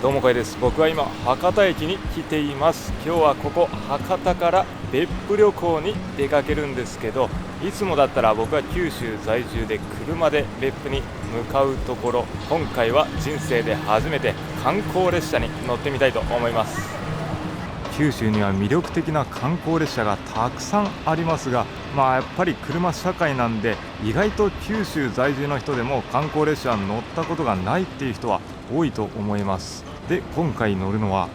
どうもこいです。僕は今博多駅に来ています。今日はここ博多から別府旅行に出かけるんですけど、いつもだったら僕は九州在住で車で別府に向かうところ、今回は人生で初めて観光列車に乗ってみたいと思います。九州には魅力的な観光列車がたくさんありますが、やっぱり車社会なんで、意外と九州在住の人でも観光列車に乗ったことがないっていう人は多いと思います。で、今回乗るのは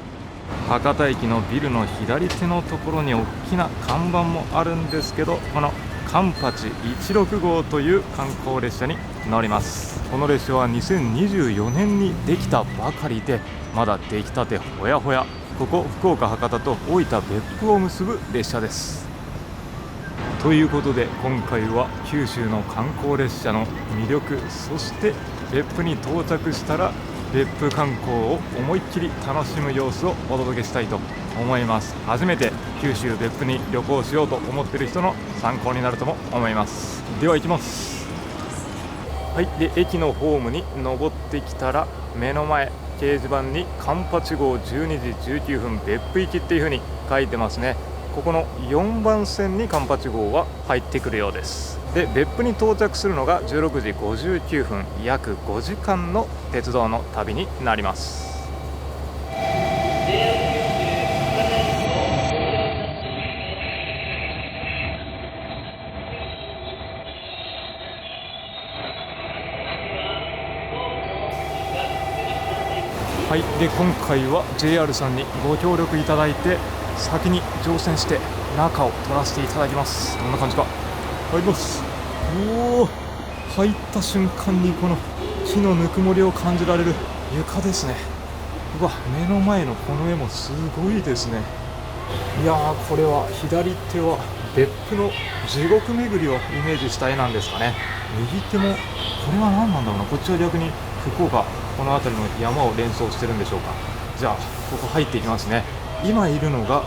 博多駅のビルの左手のところに大きな看板もあるんですけど、このカンパチ16号という観光列車に乗ります。この列車は2024年にできたばかりで、まだ出来たてほやほや。ここ福岡博多と大分別府を結ぶ列車です。ということで今回は九州の観光列車の魅力、そして別府に到着したら別府観光を思いっきり楽しむ様子をお届けしたいと思います。初めて九州別府に旅行しようと思っている人の参考になるとも思います。では行きます。はい、で駅のホームに登ってきたら、目の前掲示板にカンパチ号12時19分別府行きっていう風に書いてますね。ここの4番線にカンパチ号は入ってくるようです。で、別府に到着するのが16時59分、約5時間の鉄道の旅になります。はい、で今回は JR さんにご協力いただいて、先に乗船して中を撮らせていただきます。どんな感じか入ります。おお、入った瞬間にこの木のぬくもりを感じられる床ですね。うわ、目の前のこの絵もすごいですね。いやー、これは左手は別府の地獄巡りをイメージした絵なんですかね。右手もこれは何なんだろうな。こっちは逆に福岡、この辺りの山を連想してるんでしょうか。じゃあここ入っていきますね。今いるのが、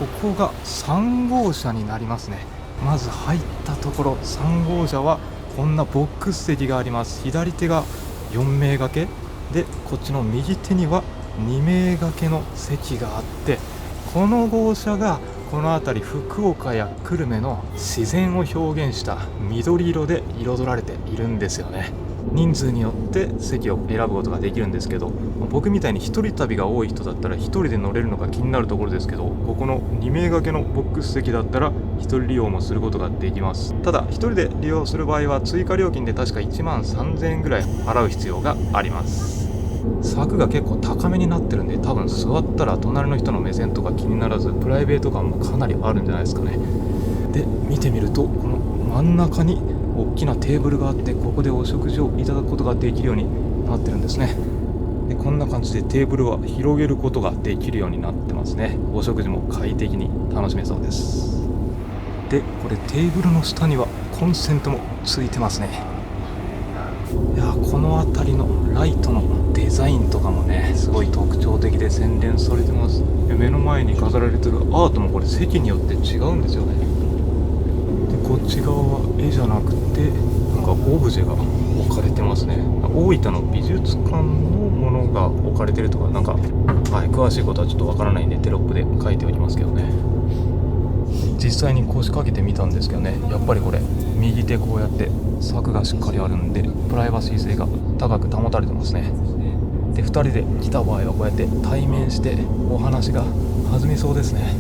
ここが3号車になりますね。まず入ったところ、3号車はこんなボックス席があります。左手が4名掛けで、こっちの右手には2名掛けの席があって、この号車がこの辺り福岡や久留米の自然を表現した緑色で彩られているんですよね。人数によって席を選ぶことができるんですけど、僕みたいに一人旅が多い人だったら一人で乗れるのか気になるところですけど、ここの2名掛けのボックス席だったら一人利用もすることができます。ただ一人で利用する場合は追加料金で確か1万3000円ぐらい払う必要があります。柵が結構高めになってるんで、多分座ったら隣の人の目線とか気にならず、プライベート感もかなりあるんじゃないですかね。で、見てみるとこの真ん中に大きなテーブルがあって、ここでお食事をいただくことができるようになってるんですね。で、こんな感じでテーブルは広げることができるようになってますね。お食事も快適に楽しめそうです。で、これテーブルの下にはコンセントもついてますね。いや、この辺りのライトのデザインとかもね、すごい特徴的で洗練されてます。目の前に飾られてるアートもこれ席によって違うんですよね。で、こっち側は絵じゃなくてなんかオブジェが置かれてますね。大分の美術館のものが置かれてるとか、なんか、詳しいことはちょっとわからないんでテロップで書いておきますけどね。実際に腰掛けてみたんですけどね、やっぱりこれ右手こうやって柵がしっかりあるんで、プライバシー性が高く保たれてますね。で、2人で来た場合はこうやって対面してお話が弾みそうですね。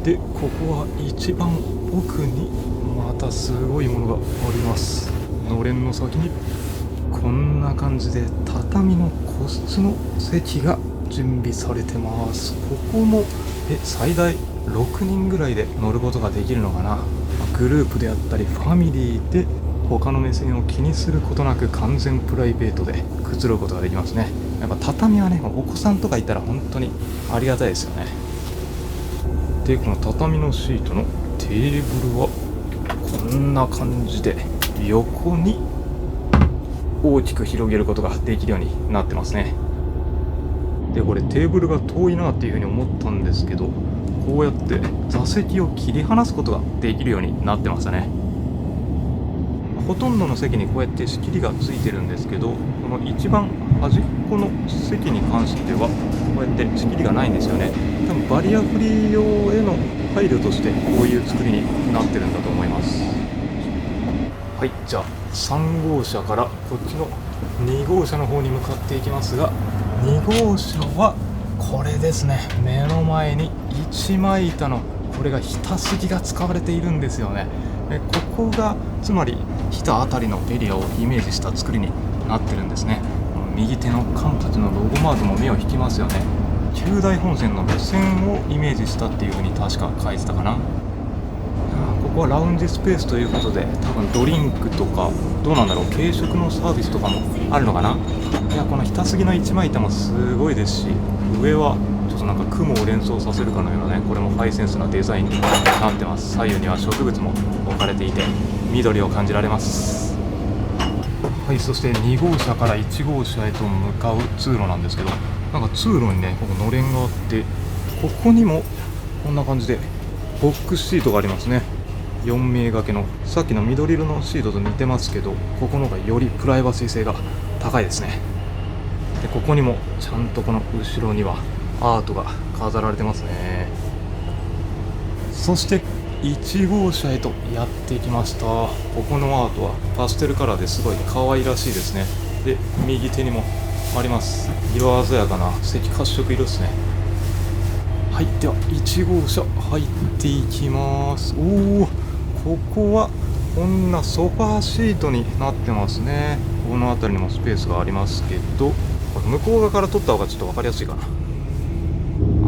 で、ここは一番奥にまたすごいものがあります。のれんの先にこんな感じで畳の個室の席が準備されてます。ここも最大6人ぐらいで乗ることができるのかな。グループであったりファミリーで他の目線を気にすることなく完全プライベートでくつろぐことができますね。やっぱ畳はね、お子さんとかいたら本当にありがたいですよね。で、この畳のシートのテーブルはこんな感じで横に大きく広げることができるようになってますね。で、これテーブルが遠いなっていうふうに思ったんですけど、こうやって座席を切り離すことができるようになってましたね。ほとんどの席にこうやって仕切りがついてるんですけど、この一番端っこの席に関してはこうやって仕切りがないんですよね。多分バリアフリー用への配慮としてこういう作りになってるんだと思います。はい、じゃあ3号車からこっちの2号車の方に向かっていきますが、2号車はこれですね。目の前に一枚板のこれが板杉が使われているんですよね。ここがつまり板あたりのエリアをイメージした作りになってるんですね。右手のカンパチのロゴマークも目を引きますよね。九大本線の路線をイメージしたっていう風に確か書いてたかな。ここはラウンジスペースということで、多分ドリンクとかどうなんだろう、軽食のサービスとかもあるのかな。いや、この板杉の一枚板もすごいですし、上はちょっとなんか雲を連想させるかのようなね、これもハイセンスなデザインになってます。左右には植物も置かれていて緑を感じられます。はい、そして2号車から1号車へと向かう通路なんですけど、なんか通路にね、ここのれんがあって、ここにもこんな感じでボックスシートがありますね。4名掛けの、さっきの緑色のシートと似てますけど、ここの方がよりプライバシー性が高いですね。でここにもちゃんとこの後ろにはアートが飾られてますね。そして1号車へとやってきました。ここのアートはパステルカラーですごい可愛らしいですね。で右手にもあります。色鮮やかな赤褐色色ですね。はい、では1号車入っていきます。おお、ここはこんなソファーシートになってますね。この辺りにもスペースがありますけど、これ向こう側から撮った方がちょっと分かりやすいかな。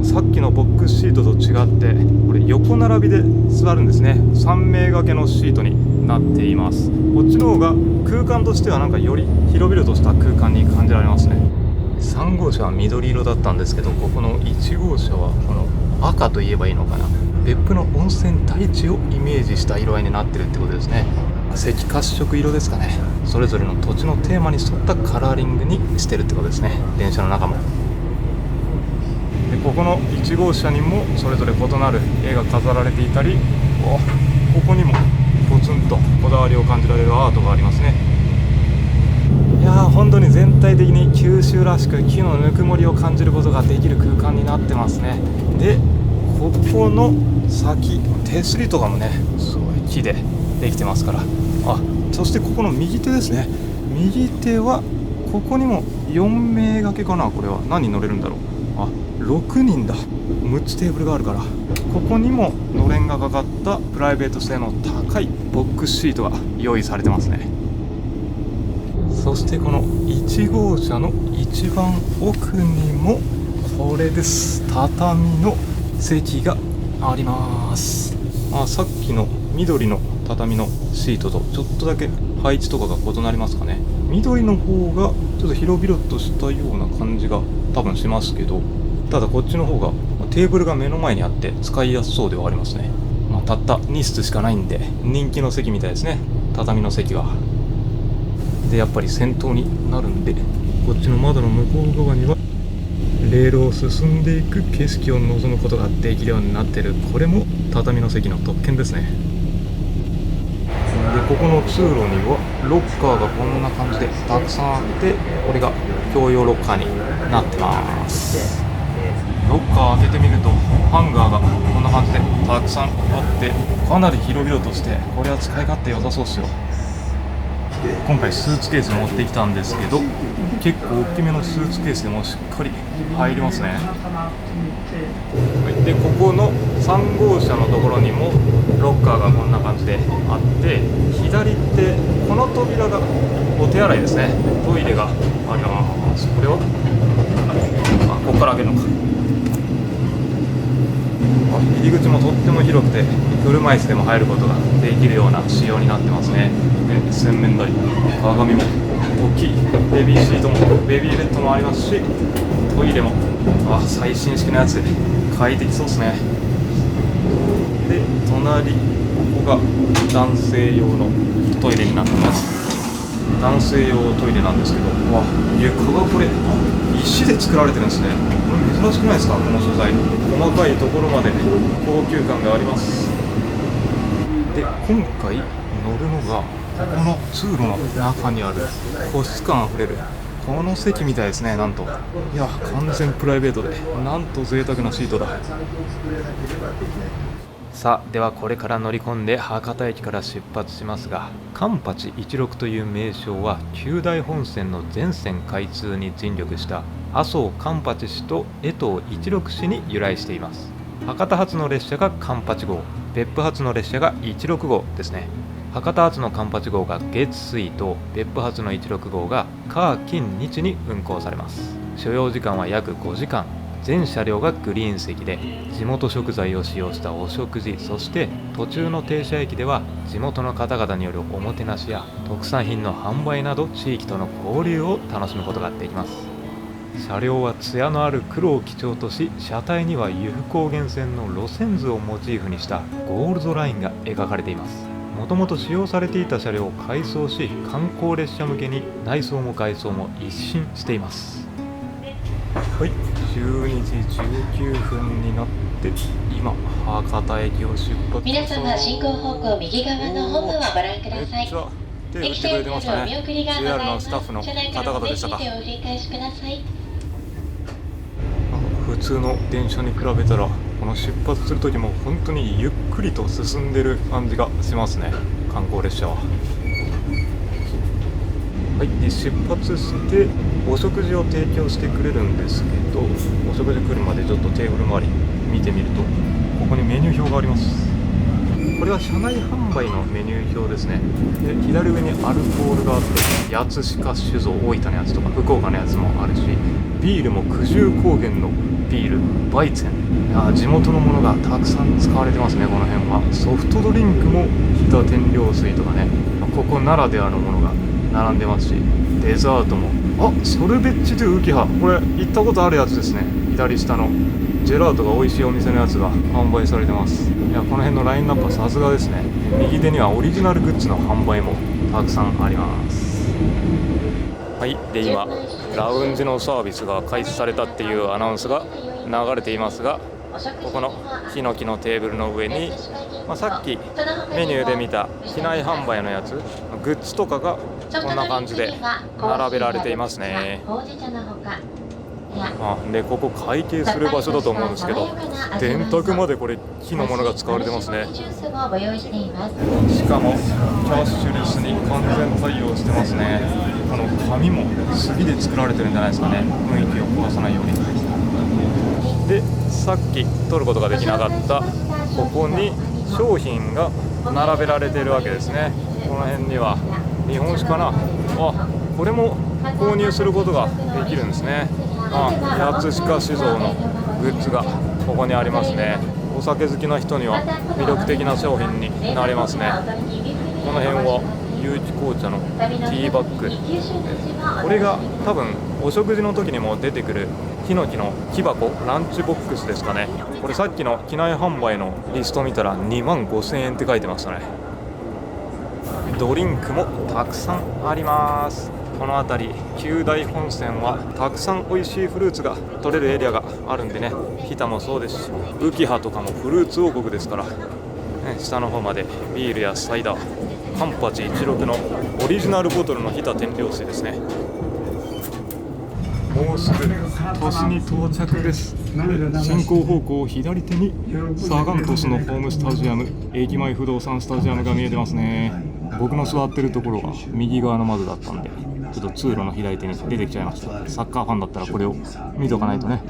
さっきのボックスシートと違ってこれ横並びで座るんですね。3名掛けのシートになっています。こっちの方が空間としてはなんかより広々とした空間に感じられますね。3号車は緑色だったんですけど、ここの1号車はこの赤といえばいいのかな、別府の温泉大地をイメージした色合いになってるってことですね。赤褐色色ですかね。それぞれの土地のテーマに沿ったカラーリングにしてるってことですね。電車の中もで、ここの1号車にもそれぞれ異なる絵が飾られていたり、ここにもポツンとこだわりを感じられるアートがありますね。いやー、本当に全体的に九州らしく木のぬくもりを感じることができる空間になってますね。でここの先手すりとかもね、すごい木でできてますから。そしてここの右手ですね。右手はここにも4名掛けかな。これは何人乗れるんだろう。6人だ。6つテーブルがあるから、ここにものれんがかかったプライベート性の高いボックスシートが用意されてますね。そしてこの1号車の一番奥にもこれです。畳の席があります。さっきの緑の畳のシートとちょっとだけ配置とかが異なりますかね。緑の方がちょっと広々としたような感じが多分しますけど、ただこっちの方がテーブルが目の前にあって使いやすそうではありますね。たった2室しかないんで人気の席みたいですね、畳の席は。でやっぱり先頭になるんで、こっちの窓の向こう側にはレールを進んでいく景色を望むことができるようになってる。これも畳の席の特権ですね。でここの通路にはロッカーがこんな感じでたくさんあって、これが共用ロッカーになってます。ロッカー開けてみるとハンガーがこんな感じでたくさんあって、かなり広々として、これは使い勝手良さそうですよ。今回スーツケース持ってきたんですけど、結構大きめのスーツケースでもしっかり入りますね。でここの3号車のところにもロッカーがこんな感じであって、左手この扉がお手洗いですね。トイレがあります。これはここから開けるのか。入り口もとっても広くて、車椅子でも入ることができるような仕様になってますね。で洗面台、鏡も大きい、ベビーシートもベビーベッドもありますし、トイレも最新式のやつで快適そうですね。で隣、ここが男性用のトイレになってます。男性用トイレなんですけど、床がこれ石で作られてるんですね。これ珍しくないですか、この素材。細かいところまで高級感があります。で今回乗るのがこの通路の中にある個室感あふれるこの席みたいですね。なんといや完全プライベートでなんと贅沢なシートだ。さあではこれから乗り込んで博多駅から出発しますが、カンパチ16という名称は九大本線の全線開通に尽力した麻生カンパチ氏と江藤一六氏に由来しています。博多発の列車がカンパチ号、別府発の列車が16号ですね。博多発のカンパチ号が月水と別府発の16号が火金日に運行されます。所要時間は約5時間。全車両がグリーン席で地元食材を使用したお食事、そして途中の停車駅では地元の方々によるおもてなしや特産品の販売など地域との交流を楽しむことができます。車両は艶のある黒を基調とし、車体には由布高原線の路線図をモチーフにしたゴールドラインが描かれています。もともと使用されていた車両を改装し、観光列車向けに内装も外装も一新しています。はい、12時19分になって今博多駅を出発。皆様進行方向右側のホームをご覧ください。手を振ってくれてましたね。JR のスタッフの方々でしたか。普通の電車に比べたらこの出発する時も本当にゆっくりと進んでる感じがしますね、観光列車は。はい、で出発してお食事を提供してくれるんですけど、お食事来るまでちょっとテーブル周り見てみるとここにメニュー表があります。これは車内販売のメニュー表ですね。で左上にアルコールがあって、八鹿酒造大分のやつとか福岡のやつもあるし、ビールも九十高原のビールバイツェン、地元のものがたくさん使われてますね。この辺はソフトドリンクも日田天領水とかね、ここならではのものが並んでますし、デザートもソルベッチ・ドゥ・ウキハ、これ行ったことあるやつですね。左下のジェラートが美味しいお店のやつが販売されてます。いやこの辺のラインナップはさすがですね。右手にはオリジナルグッズの販売もたくさんあります。はい、で今ラウンジのサービスが開始されたっていうアナウンスが流れていますが、ここのヒノキのテーブルの上に、さっきメニューで見た機内販売のやつグッズとかがこんな感じで並べられていますね。でここ会計する場所だと思うんですけど、電卓までこれ木のものが使われてますね。しかもキャッシュレスに完全対応してますね。紙も杉で作られてるんじゃないですかね、雰囲気を壊さないように。でさっき取ることができなかったここに商品が並べられているわけですね。この辺には日本酒かな、これも購入することができるんですね。八鹿酒造のグッズがここにありますね。お酒好きな人には魅力的な商品になりますね。この辺は有機紅茶のティーバッグ、これが多分お食事の時にも出てくるヒノキの木箱、ランチボックスですかね。これさっきの機内販売のリスト見たら25,000円って書いてましたね。ドリンクもたくさんあります。この辺り九大本線はたくさん美味しいフルーツが取れるエリアがあるんでね、日田もそうですしウキハとかもフルーツ王国ですから、下の方までビールやサイダー、カンパチ16のオリジナルボトルの日田天領水ですね。もうすぐ鳥栖に到着です。進行方向左手にサガン鳥栖のホームスタジアム、駅前不動産スタジアムが見えてますね。僕の座ってるところが右側の窓だったんで、ちょっと通路の左手に出てきちゃいました。サッカーファンだったらこれを見とかないとね。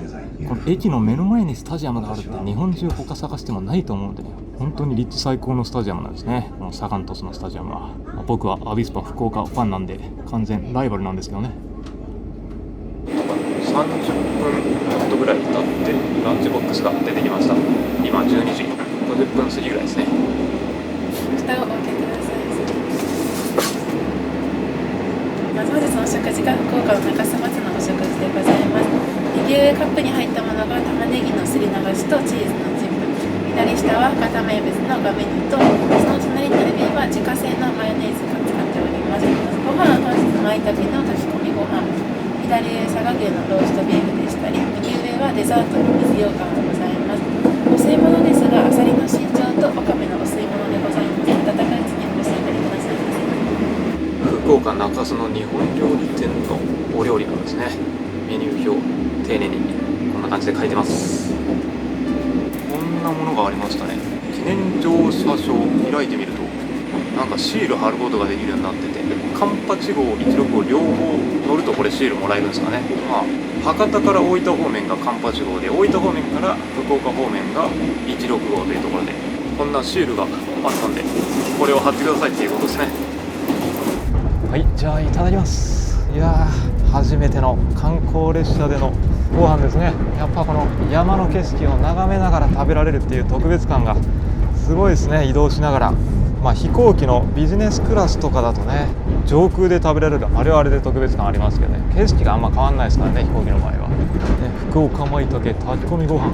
この駅の目の前にスタジアムがあるって日本中他探してもないと思うんで、本当に立地最高のスタジアムなんですね、このサガン鳥栖のスタジアムは。僕はアビスパ福岡ファンなんで完全ライバルなんですけどね。30分ぐらい経ってランチボックスが出てきました。今12時50分過ぎぐらいですね。蓋を開けてください。本日のお食事が福岡の中洲松のお食事でございます。右上カップに入ったものが玉ねぎのすり流しとチーズのチップ、左下は固名物のガメ煮と、その隣にレビは自家製のマヨネーズが使っております。ご飯は本日舞茸の炊き込みご飯、左上佐賀牛のローストビーフでしたり、右上はデザートに水羊羹がございます。お吸い物ですが、あさりの新庄とわかめのお吸い物でございます。温かいうちにお召し上がりくださいませ。福岡中洲の日本料理店のお料理なんですね。メニュー表丁寧にこんな感じで書いてます。こんなものがありましたね。記念乗車証開いてみるとなんかシール貼ることができるようになってて、カンパチ号16号両方乗るとこれシールもらえるんですかね。博多から大分方面がカンパチ号で、大分方面から福岡方面が16号というところで、こんなシールがあったんでこれを貼ってくださいっていうことですね。はい、じゃあいただきます。いやー、初めての観光列車でのご飯ですね。やっぱこの山の景色を眺めながら食べられるっていう特別感がすごいですね。移動しながら、飛行機のビジネスクラスとかだとね、上空で食べられるあれはあれで特別感ありますけどね、景色があんま変わんないですからね、飛行機の場合は、福岡舞茸炊き込みご飯、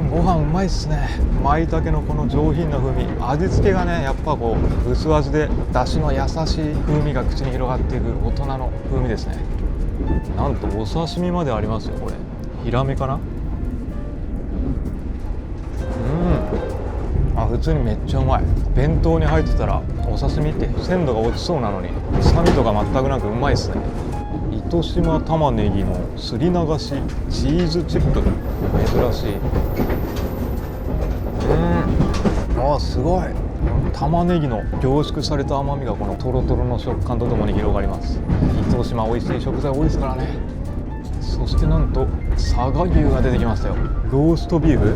ご飯うまいっすね。舞茸のこの上品な風味、味付けがねやっぱこう薄味で出汁の優しい風味が口に広がっていく大人の風味ですね。なんとお刺身までありますよ。これヒラメかな。普通にめっちゃうまい。弁当に入ってたらお刺身って鮮度が落ちそうなのに臭みとか全くなくうまいっすね。糸島玉ねぎのすり流しチーズチップ、珍しい。すごい。玉ねぎの凝縮された甘みがこのトロトロの食感とともに広がります。糸島美味しい食材多いですからね。そしてなんと佐賀牛が出てきましたよ。ローストビーフ、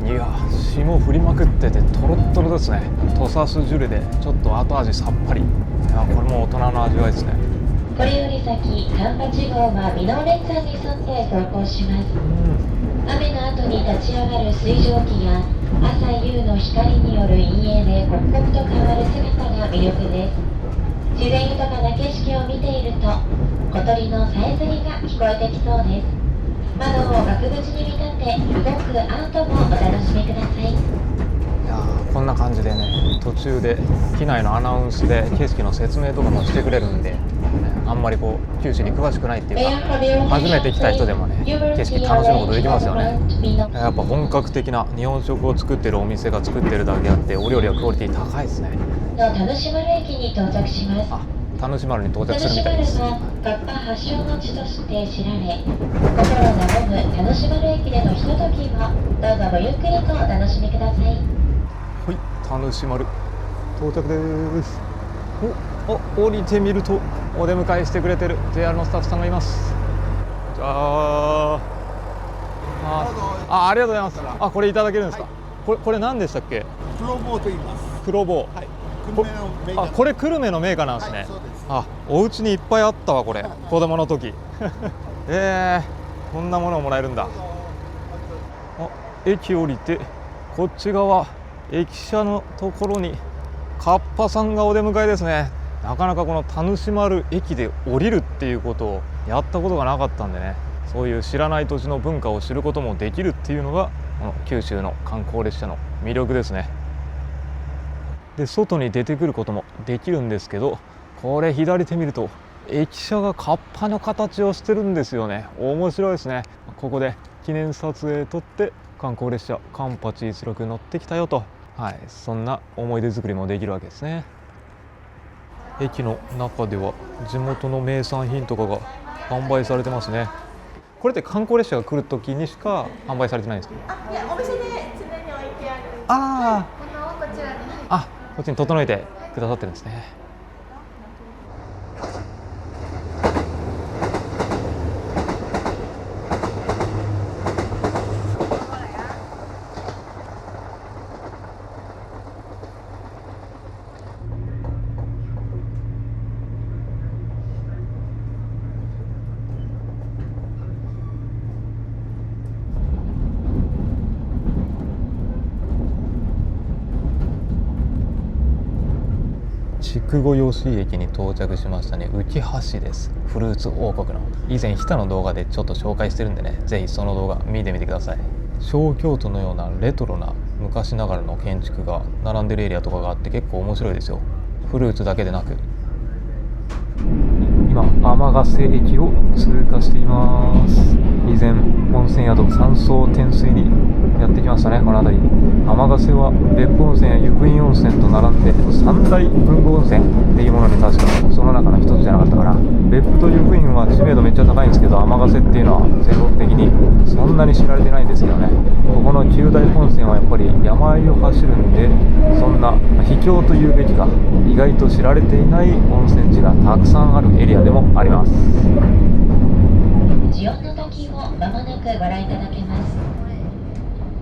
いや霜降りまくっててトロットロですね。土佐酢ジュレでちょっと後味さっぱり。いやこれも大人の味わいですね。これより先、カンパチ号は箕面連山に沿って走行します。雨の後に立ち上がる水蒸気や朝夕の光による陰影で刻々と変わる姿が魅力です。自然豊かな景色を見ていると小鳥のさえずりが聞こえてきそうです。窓を額縁に見立て動くアートもお楽しみください。いやこんな感じでね、途中で機内のアナウンスで景色の説明とかもしてくれるんで、あんまりこう九州に詳しくないっていうか初めて来た人でもね景色楽しむことできますよね。やっぱ本格的な日本食を作ってるお店が作ってるだけあってお料理はクオリティ高いですね。田主丸駅に到着します。田主丸に到着田するみ主丸たいです。は合羽発祥の地として知られ、心和む田主丸駅でのひとときをどうぞごゆっくりとお楽しみください。はい、田主丸到着です。降りてみるとお出迎えしてくれてる JR のスタッフさんがいます。じゃあありがとうございます。これいただけるんですか。これ何でしたっけ。黒棒と言います。黒棒。はい。久留米のメーカー。これ久留米のメーカーなんですね。はい、そうです。お家にいっぱいあったわこれ子供の時こんなものをもらえるんだ。駅降りてこっち側駅舎のところにカッパさんがお出迎えですね。なかなかこの田主丸駅で降りるっていうことをやったことがなかったんでね、そういう知らない土地の文化を知ることもできるっていうのがこの九州の観光列車の魅力ですね。で外に出てくることもできるんですけど、これ左手見ると駅舎がカッパの形をしてるんですよね。面白いですね。ここで記念撮影撮って観光列車カンパチ16乗ってきたよと、そんな思い出作りもできるわけですね。駅の中では地元の名産品とかが販売されてますね。これって観光列車が来るときにしか販売されてないんですか。いや、お店で常に置いてある。あ物をこちらに。こっちに整えてくださってるんですね。筑後吉駅に到着しましたね。浮橋です。フルーツ王国の以前日田の動画でちょっと紹介してるんでね、ぜひその動画見てみてください。小京都のようなレトロな昔ながらの建築が並んでるエリアとかがあって結構面白いですよ。フルーツだけでなく今天ヶ瀬駅を通過しています。以前温泉宿山荘天水にやってきましたね。この辺り天ヶ瀬は別府温泉や湯布院温泉と並んで三大文豪温泉っていうものに確かその中の一つじゃなかったかな。別府と湯布院は知名度めっちゃ高いんですけど、天ヶ瀬っていうのは全国的にそんなに知られてないんですけどね。ここの九大本線はやっぱり山あいを走るんで、そんな秘境というべきか意外と知られていない温泉地がたくさんあるエリアでもあります。ジオンの滝をまもなくご覧いただけます。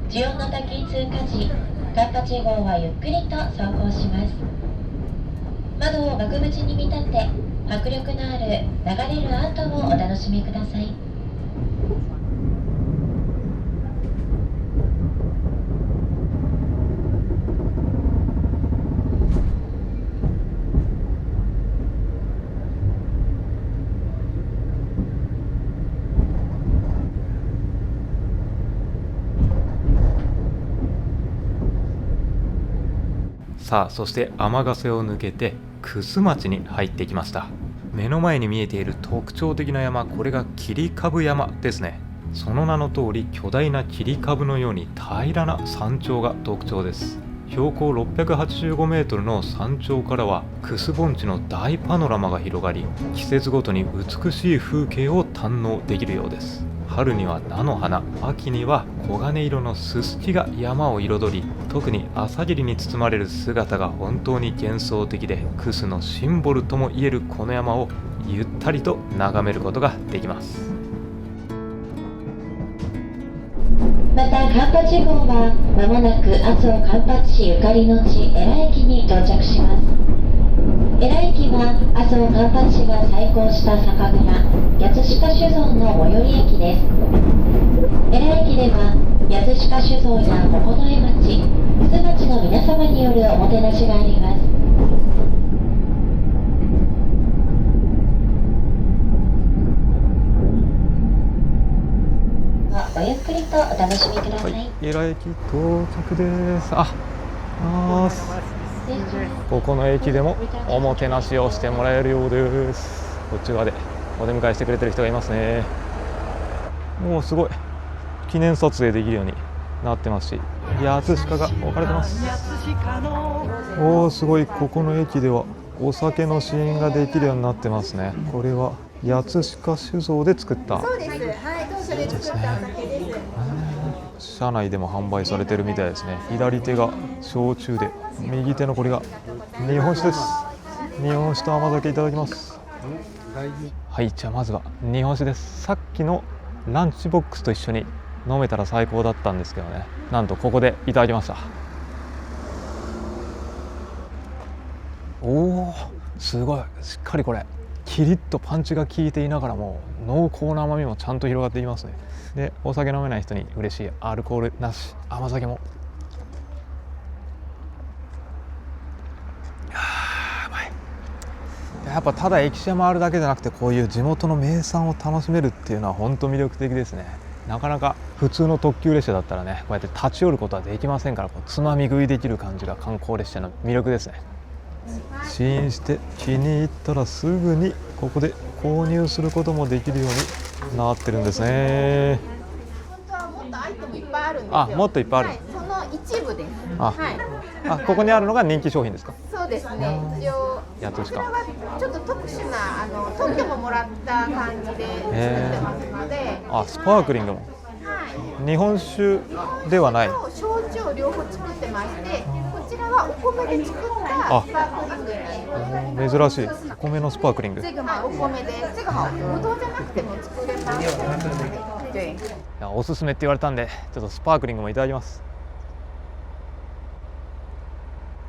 ジオンの滝通過時、カンパチ号はゆっくりと走行します。窓を額縁に見立て、迫力のある流れるアートをお楽しみください。さあ、そして天ヶ瀬を抜けて楠町に入ってきました。目の前に見えている特徴的な山、これが切り株山ですね。その名の通り巨大な切り株のように平らな山頂が特徴です。標高685メートルの山頂からは楠盆地の大パノラマが広がり、季節ごとに美しい風景を堪能できるようです。春には菜の花、秋には黄金色のススキが山を彩り、特に朝霧に包まれる姿が本当に幻想的で、楠のシンボルともいえるこの山をゆったりと眺めることができます。またカンパチ号はまもなく阿蘇カンパチ市ゆかりの地江良駅に到着します。江良駅は阿蘇カンパチ市が再興した酒蔵八鹿酒造の最寄り駅です。江良駅では八鹿酒造や九重町、須町の皆様によるおもてなしがあります。ごゆっくりとお楽しみください。江良駅到着です。ここの駅でもおもてなしをしてもらえるようです。こっち側でお出迎えしてくれてる人がいますね。もうすごい記念撮影できるようになってますし、八鹿が置かれてます。おー、すごい。ここの駅ではお酒の試飲ができるようになってますね。これは八鹿酒造で作った。そうです。はい、当社で作ったお酒です。車内でも販売されてるみたいですね。左手が焼酎で、右手のこれが日本酒です。日本酒と甘酒いただきます。はい、じゃあまずは日本酒です。さっきのランチボックスと一緒に飲めたら最高だったんですけどね、なんとここでいただきました。おー、すごいしっかりこれキリッとパンチが効いていながらも濃厚な甘みもちゃんと広がっていますね。で、お酒飲めない人に嬉しいアルコールなし甘酒も。うまい。やっぱただ駅舎回るだけじゃなくて、こういう地元の名産を楽しめるっていうのは本当魅力的ですね。なかなか普通の特急列車だったらね、こうやって立ち寄ることはできませんから、こうつまみ食いできる感じが観光列車の魅力ですね。試飲して気に入ったらすぐにここで購入することもできるようになってるんですね。本当はもっとアイテムいっぱいあるんですよ。あ、もっといっぱいある。はい、その一部です。あ、はい。ここにあるのが人気商品ですか。そうですね。一応こちらはちょっと特殊な特許ももらった感じで作ってますので。あ、スパークリングも。はい。日本酒ではない。焼酎を両方作ってまして、こちらはお米で作ったスパークリングになります。珍しい。お米のスパークリング。お米で、ぶどうじゃなくても作れます。いや、おすすめって言われたんで、ちょっとスパークリングもいただきます。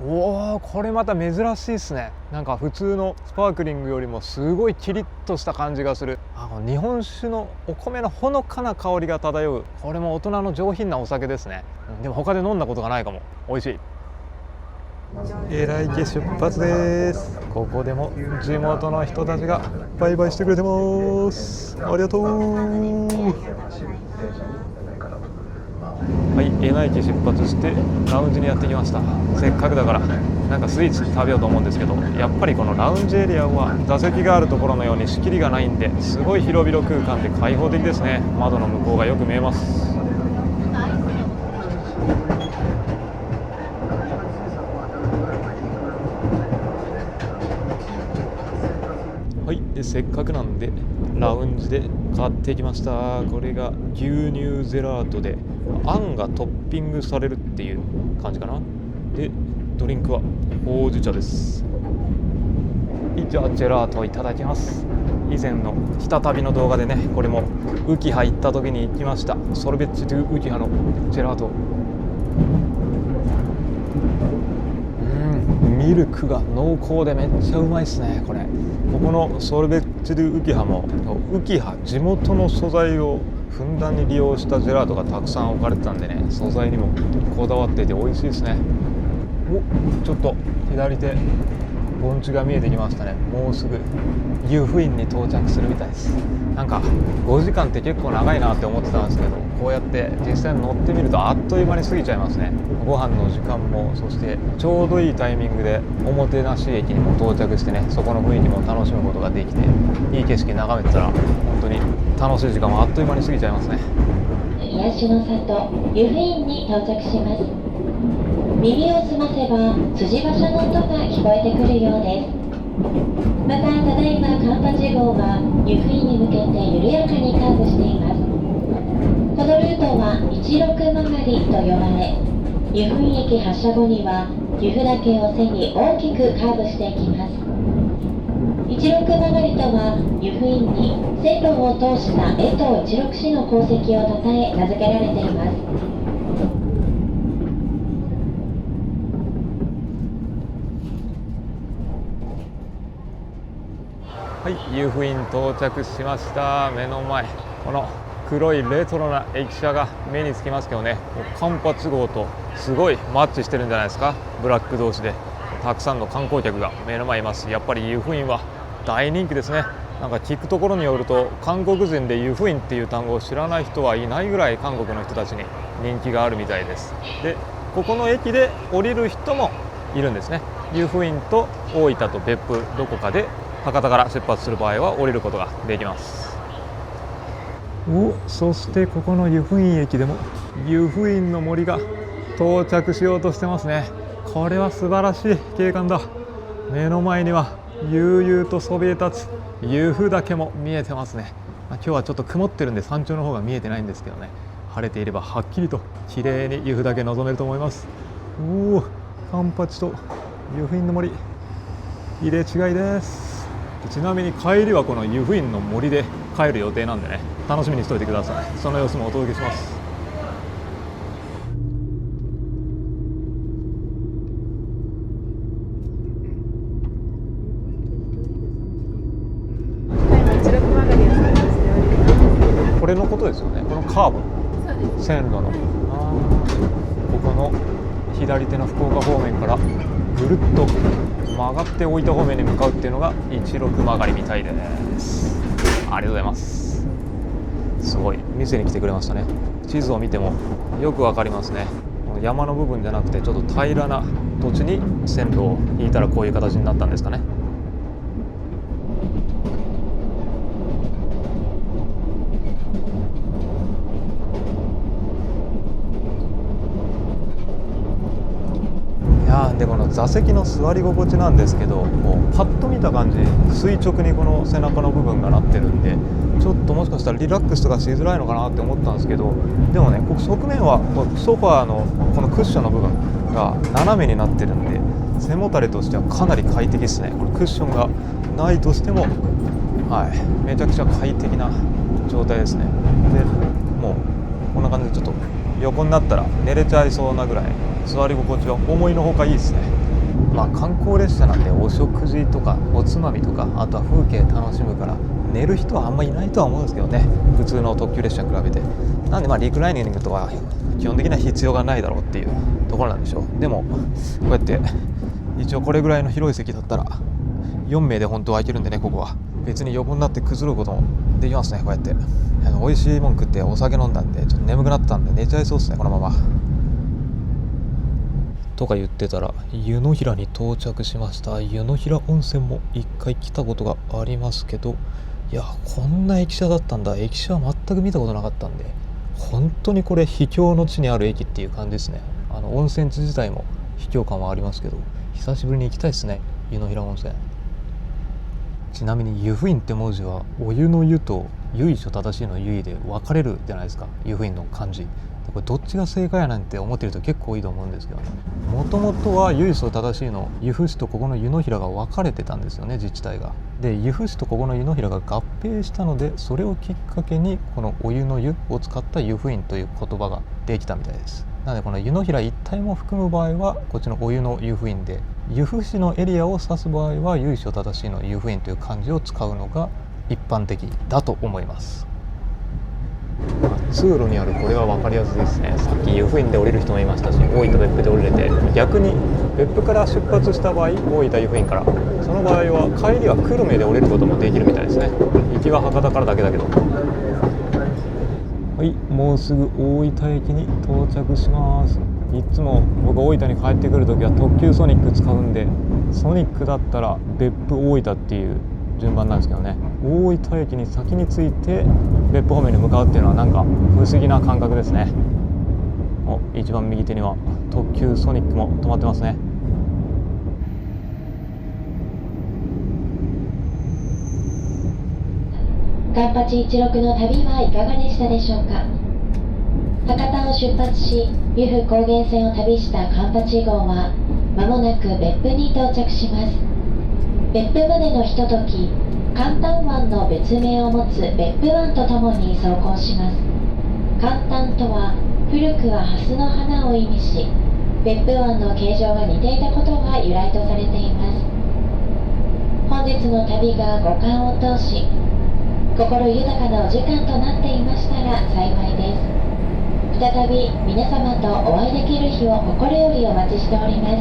おお、これまた珍しいですね。なんか普通のスパークリングよりもすごいキリッとした感じがする。日本酒のお米のほのかな香りが漂う、これも大人の上品なお酒ですね。でも他で飲んだことがないかも。美味しい。江良池出発です。ここでも地元の人たちがバイバイしてくれてます。ありがとう。はい、江那駅出発してラウンジにやってきました。せっかくだからなんかスイーツ食べようと思うんですけど、やっぱりこのラウンジエリアは座席があるところのように仕切りがないんで、すごい広々空間で開放的ですね。窓の向こうがよく見えます。はい、でせっかくなんでラウンジで買ってきました。これが牛乳ゼラートであんがトッピングされるっていう感じかな。でドリンクはほうじ茶です。じゃあジェラートをいただきます。以前のひたたびの動画でね、これもウキハ行った時に行きましたソルベッチ・ドゥ・ウキハのジェラート。ミルクが濃厚でめっちゃうまいですね。これここのソルベッチ・ドゥ・ウキハもウキハ地元の素材をふんだんに利用したジェラートがたくさん置かれてたんでね、素材にもこだわっていて美味しいですね。ちょっと左手盆地が見えてきましたね。もうすぐ湯布院に到着するみたいです。なんか5時間って結構長いなって思ってたんですけど、こうやって実際に乗ってみるとあっという間に過ぎちゃいますね。ご飯の時間も、そしてちょうどいいタイミングでおもてなし駅にも到着してね、そこの雰囲気も楽しむことができて、いい景色眺めてたら本当に楽しい時間もあっという間に過ぎちゃいますね。癒しの里湯布院に到着します。耳を澄ませば辻馬車の音が聞こえてくるようです。またただいまカンパチ号は湯布院に向けて緩やかにカーブしています。このルートは16曲がりと呼ばれ、湯布院駅発車後には由布岳を背に大きくカーブしていきます。16曲がりとは湯布院に線路を通した江藤一六市の功績をたたえ名付けられています。はい、湯布院到着しました。目の前この黒いレトロな駅舎が目につきますけどね、カンパチ号とすごいマッチしてるんじゃないですか。ブラック同士でたくさんの観光客が目の前いますし、やっぱり湯布院は大人気ですね。なんか聞くところによると、韓国人で湯布院っていう単語を知らない人はいないぐらい韓国の人たちに人気があるみたいです。でここの駅で降りる人もいるんですね。湯布院と大分と別府どこかで博多から出発する場合は降りることができます。そしてここの湯布院駅でも湯布院の森が到着しようとしてますね。これは素晴らしい景観だ。目の前には悠々とそびえ立つ湯布岳も見えてますね。今日はちょっと曇ってるんで山頂の方が見えてないんですけどね、晴れていればはっきりと綺麗に湯布岳望めると思います。カンパチと湯布院の森入れ違いです。ちなみに帰りはこの湯布院の森で帰る予定なんでね、楽しみにしておいてください。その様子もお届けします。これのことですよね。このカーブ線路のここの左手の福岡方面からぐるっと曲がって大分方面に向かうっていうのが16曲がりみたいです。ありがとうございます。すごい店に来てくれましたね。地図を見てもよくわかりますね。山の部分じゃなくてちょっと平らな土地に線路を引いたらこういう形になったんですかね。でこの座席の座り心地なんですけど、もうパッと見た感じ垂直にこの背中の部分がなってるんで、ちょっともしかしたらリラックスとかしづらいのかなって思ったんですけど、でもね、ここ側面はソファーのこのクッションの部分が斜めになってるんで、背もたれとしてはかなり快適ですね。これクッションがないとしても、めちゃくちゃ快適な状態ですね。でもうこんな感じでちょっと横になったら寝れちゃいそうなぐらい座り心地は思いのほかいいですね。観光列車なんでお食事とかおつまみとか、あとは風景楽しむから寝る人はあんまりいないとは思うんですけどね、普通の特急列車に比べて。なんでリクライニングとは基本的には必要がないだろうっていうところなんでしょう。でもこうやって一応これぐらいの広い席だったら4名で本当は空いてるんでね、ここは別に横になってくずることもできますね。こうやって美味しいもん食ってお酒飲んだんでちょっと眠くなったんで寝ちゃいそうですね、このまま。とか言ってたら湯の平に到着しました。湯の平温泉も一回来たことがありますけど、いやこんな駅舎だったんだ。駅舎は全く見たことなかったんで、本当にこれ秘境の地にある駅っていう感じですね。温泉地自体も秘境感はありますけど、久しぶりに行きたいですね、湯の平温泉。ちなみに湯布院って文字はお湯の湯と由緒正しいの由で分かれるじゃないですか、湯布院の漢字。これどっちが正解やなんて思ってる人結構多いと思うんですけどね。もともとは由緒正しいの由布市とここの湯の平が分かれてたんですよね、自治体が。で由布市とここの湯の平が合併したので、それをきっかけにこのお湯の湯を使った湯布院という言葉ができたみたいです。なのでこの湯の平一帯も含む場合はこっちのお湯の湯布院で、由布市のエリアを指す場合は由緒正しいの湯布院という漢字を使うのが一般的だと思います。通路にあるこれは分かりやすいですね。さっき湯布院で降りる人もいましたし、大分別府で降りれて、逆に別府から出発した場合、大分湯布院から、その場合は帰りは久留米で降りることもできるみたいですね。行きは博多からだけだけど。はい、もうすぐ大分駅に到着します。いつも僕大分に帰ってくるときは特急ソニック使うんで、ソニックだったら別府大分っていう順番なんですけどね、大分駅に先に着いて別府方面に向かうっていうのはなんか不思議な感覚ですね。一番右手には特急ソニックも止まってますね。カンパチ16の旅はいかがでしたでしょうか。博多を出発し、由布高原線を旅したカンパチ号はまもなく別府に到着します。別府までのひととき、関丹湾の別名を持つ別府湾とともに走行します。関丹とは古くは蓮の花を意味し、別府湾の形状が似ていたことが由来とされています。本日の旅が五感を通し、心豊かなお時間となっていましたら幸いです。再び皆様とお会いできる日を心よりお待ちしております。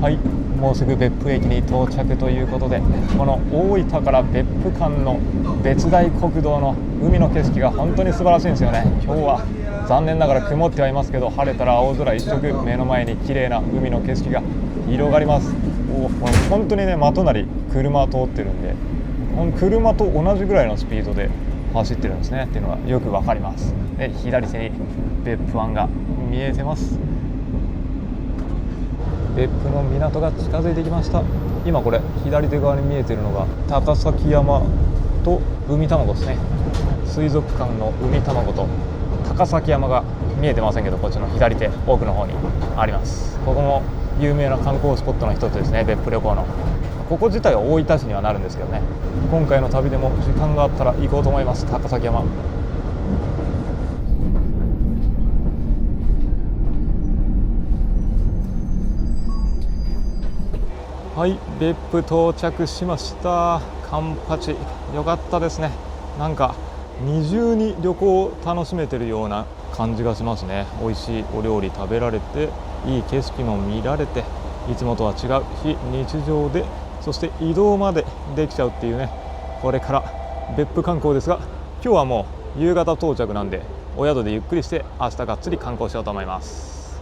はい、もうすぐ別府駅に到着ということで、この大分から別府間の別大国道の海の景色が本当に素晴らしいんですよね。今日は残念ながら曇ってはいますけど、晴れたら青空一色、目の前に綺麗な海の景色が広がります。本当にね、真隣車通ってるんで、車と同じぐらいのスピードで走ってるんですねっていうのがよくわかります。で、左手に別府湾が見えてます。別府の港が近づいてきました。今これ左手側に見えているのが高崎山と海卵ですね。水族館の海卵と高崎山が見えてませんけど、こっちの左手奥の方にあります。ここも有名な観光スポットの一つですね、別府旅行の。ここ自体は大分市にはなるんですけどね、今回の旅でも時間があったら行こうと思います。高崎山。はい、別府到着しました。カンパチ良かったですね。なんか二重に旅行を楽しめてるような感じがしますね。美味しいお料理食べられて、いい景色も見られて、いつもとは違う非日常で、そして移動までできちゃうっていうね、これから別府観光ですが、今日はもう夕方到着なんで、お宿でゆっくりして明日がっつり観光しようと思います。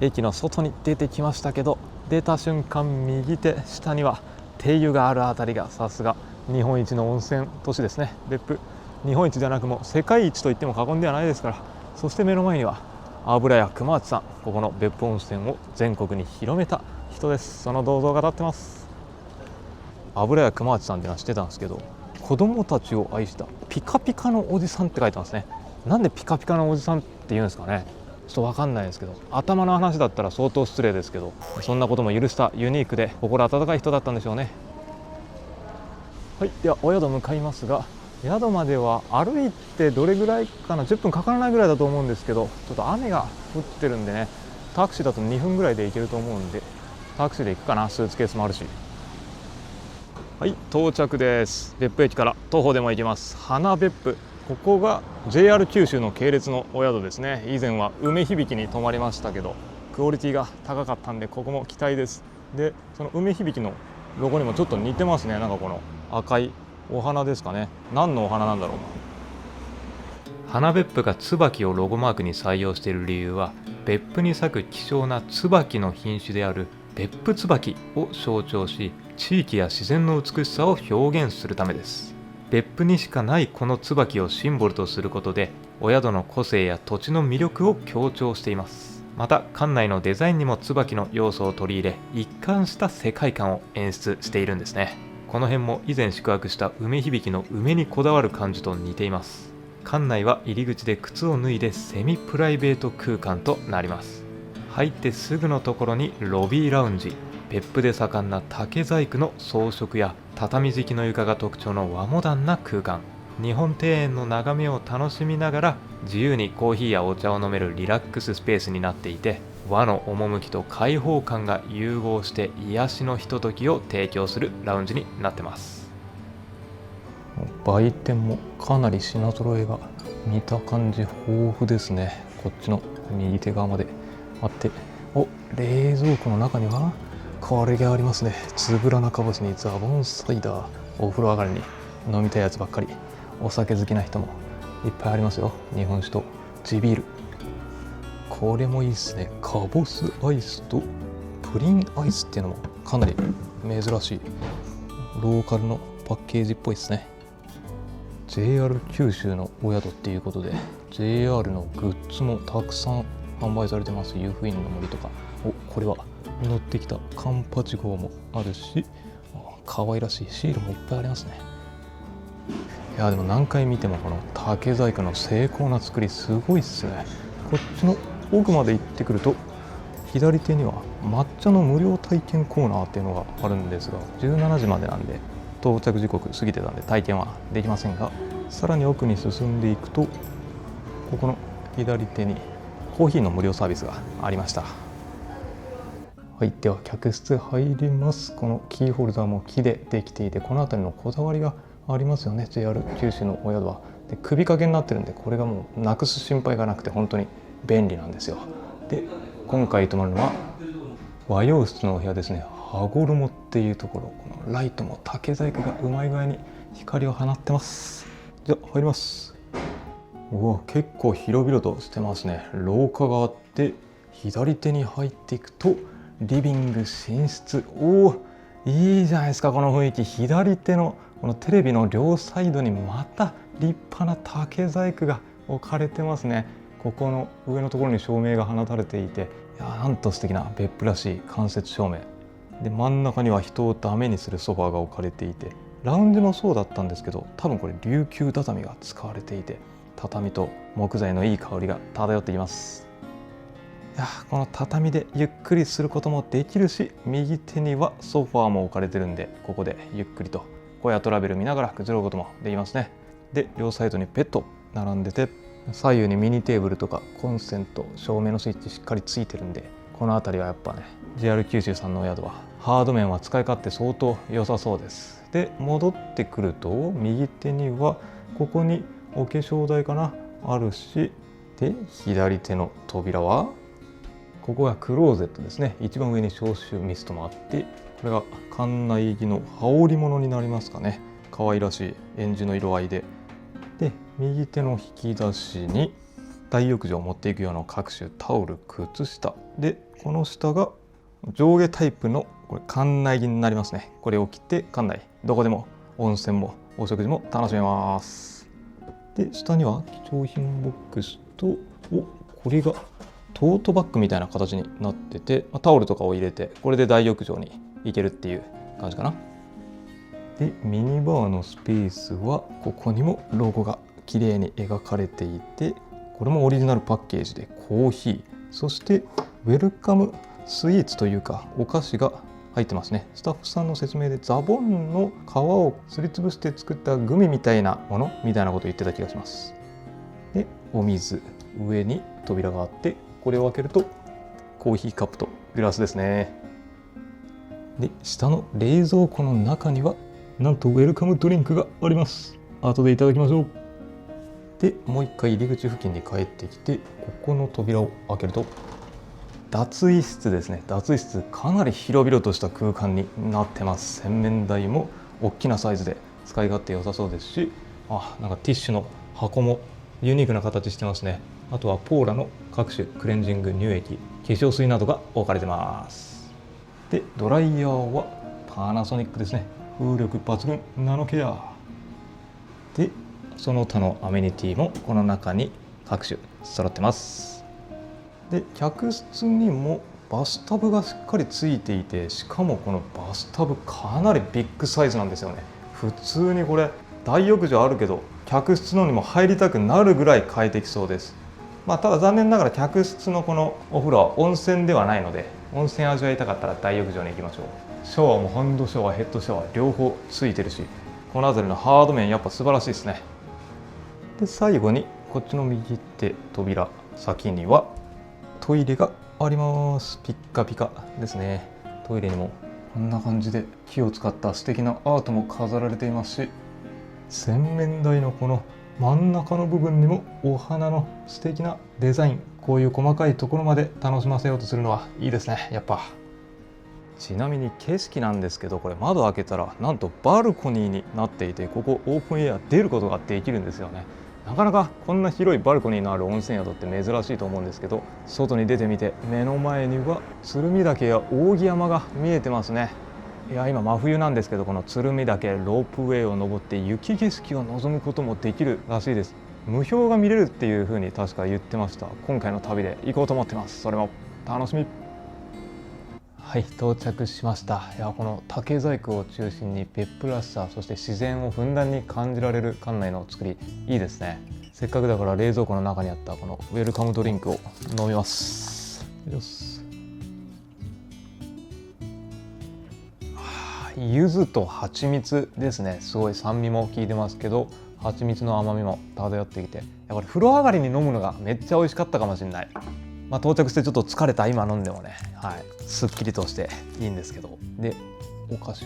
駅の外に出てきましたけど、出た瞬間右手下には庭湯があるあたりがさすが日本一の温泉都市ですね。別府、日本一ではなくもう世界一と言っても過言ではないですから。そして目の前には油屋熊内さん、ここの別府温泉を全国に広めた人です。その銅像が立ってます。油屋熊内さんっていうのは知ってたんですけど、子供たちを愛したピカピカのおじさんって書いてますね。なんでピカピカのおじさんって言うんですかね。ちょっと分かんないですけど、頭の話だったら相当失礼ですけど、そんなことも許したユニークで心温かい人だったんでしょうね。はい、ではお宿向かいますが、宿までは歩いてどれぐらいかな、10分かからないぐらいだと思うんですけど、ちょっと雨が降ってるんでね、タクシーだと2分ぐらいで行けると思うんで、タクシーで行くかな。スーツケースもあるし。はい、到着です。別府駅から徒歩でも行けます。花別府、ここが JR 九州の系列のお宿ですね。以前は梅響に泊まりましたけど、クオリティが高かったんで、ここも期待です。で、その梅響のロゴにもちょっと似てますね。なんかこの赤いお花ですかね。何のお花なんだろう。花別府が椿をロゴマークに採用している理由は、別府に咲く希少な椿の品種である別府椿を象徴し、地域や自然の美しさを表現するためです。別府にしかないこの椿をシンボルとすることで、お宿の個性や土地の魅力を強調しています。また館内のデザインにも椿の要素を取り入れ、一貫した世界観を演出しているんですね。この辺も以前宿泊した梅響の梅にこだわる感じと似ています。館内は入り口で靴を脱いでセミプライベート空間となります。入ってすぐのところにロビーラウンジ、別府で盛んな竹細工の装飾や畳敷きの床が特徴の和モダンな空間、日本庭園の眺めを楽しみながら自由にコーヒーやお茶を飲めるリラックススペースになっていて、和の趣と開放感が融合して癒しのひとときを提供するラウンジになってます。売店もかなり品揃えが見た感じ豊富ですね。こっちの右手側まであって、冷蔵庫の中にはこれがありますね。つぶらなかぼちにザボンサイダー。お風呂上がりに飲みたいやつばっかり。お酒好きな人もいっぱいありますよ。日本酒と地ビール。これもいいですね。かぼすアイスとプリンアイスっていうのもかなり珍しいローカルのパッケージっぽいですね。 JR 九州のお宿っていうことで JR のグッズもたくさん販売されてます。湯布院の森とか、これは乗ってきたカンパチ号もあるし、可愛らしいシールもいっぱいありますね。いやでも何回見てもこの竹細工の精巧な作りすごいっすね。こっちの奥まで行ってくると左手には抹茶の無料体験コーナーっていうのがあるんですが、17時までなんで到着時刻過ぎてたんで体験はできませんが、さらに奥に進んでいくとここの左手にコーヒーの無料サービスがありました。はい、では客室入ります。このキーホルダーも木でできていて、この辺りのこだわりがありますよね。 JR 九州のお宿はで首掛けになってるんで、これがもうなくす心配がなくて本当に便利なんですよ。で今回泊まるのは和洋室のお部屋ですね。羽衣っていうところ、このライトも竹細工がうまい具合に光を放ってます。じゃあ入ります。結構広々としてますね。廊下があって左手に入っていくとリビング、寝室。いいじゃないですかこの雰囲気。左手のこのテレビの両サイドにまた立派な竹細工が置かれてますね。ここの上のところに照明が放たれていて、なんと素敵な別府らしい間接照明で、真ん中には人をダメにするソファーが置かれていて、ラウンジもそうだったんですけど、多分これ琉球畳が使われていて、畳と木材のいい香りが漂っています。この畳でゆっくりすることもできるし、右手にはソファーも置かれてるんで、ここでゆっくりと小屋トラベル見ながらくつろぐこともできますね。で両サイドにベッド並んでて、左右にミニテーブルとかコンセント、照明のスイッチしっかりついてるんで、この辺りはやっぱね JR 九州さんのお宿はハード面は使い勝手相当良さそうです。で戻ってくると右手にはここにお化粧台かなあるし、で左手の扉はここがクローゼットですね。一番上に消臭ミストもあって、これが館内着の羽織物になりますかね。可愛らしいえんじの色合いで、右手の引き出しに大浴場を持っていくような各種タオル、靴下で、この下が上下タイプのこれ館内着になりますね。これを着て館内どこでも温泉もお食事も楽しめます。で下には貴重品ボックスと、これがトートバッグみたいな形になってて、タオルとかを入れてこれで大浴場に行けるっていう感じかな。でミニバーのスペースはここにもロゴが綺麗に描かれていて、これもオリジナルパッケージでコーヒー、そしてウェルカムスイーツというかお菓子が入ってますね。スタッフさんの説明でザボンの皮をすりつぶして作ったグミみたいなものみたいなことを言ってた気がします。でお水、上に扉があって、これを開けるとコーヒーカップとグラスですね。で下の冷蔵庫の中にはなんとウェルカムドリンクがあります。後でいただきましょう。でもう一回入り口付近に帰ってきて、ここの扉を開けると脱衣室ですね。脱衣室かなり広々とした空間になってます。洗面台も大きなサイズで使い勝手良さそうですし、なんかティッシュの箱もユニークな形してますね。あとはポーラの各種クレンジング乳液、化粧水などが置かれてます。でドライヤーはパナソニックですね。風力抜群ナノケアで、その他のアメニティもこの中に各種揃ってます。で客室にもバスタブがしっかりついていて、しかもこのバスタブかなりビッグサイズなんですよね。普通にこれ大浴場あるけど客室のにも入りたくなるぐらい快適そうです。ただ残念ながら客室のこのお風呂は温泉ではないので、温泉味わいたかったら大浴場に行きましょう。シャワーもハンドシャワー、ヘッドシャワー両方ついてるし、この辺りのハード面やっぱ素晴らしいですね。で最後にこっちの右手扉先にはトイレがあります。ピッカピカですね。トイレにもこんな感じで木を使った素敵なアートも飾られていますし、洗面台のこの真ん中の部分にもお花の素敵なデザイン、こういう細かいところまで楽しませようとするのはいいですね、やっぱ。ちなみに景色なんですけど、これ窓開けたらなんとバルコニーになっていて、ここオープンエア出ることができるんですよね。なかなかこんな広いバルコニーのある温泉宿って珍しいと思うんですけど、外に出てみて目の前には鶴見岳や扇山が見えてますね。いや今真冬なんですけど、この鶴見岳ロープウェイを登って雪景色を望むこともできるらしいです。無氷が見れるっていう風に確か言ってました。今回の旅で行こうと思ってます。それも楽しみ。はい、到着しました。いやこの竹細工を中心に別府らしさ、そして自然をふんだんに感じられる館内の作り、いいですね。せっかくだから冷蔵庫の中にあったこのウェルカムドリンクを飲みます。よし。柚子と蜂蜜ですね。すごい酸味も効いてますけど、蜂蜜の甘みも漂ってきて、これ風呂上がりに飲むのがめっちゃ美味しかったかもしれない。到着してちょっと疲れた今飲んでもね、すっきりとしていいんですけど。でお菓子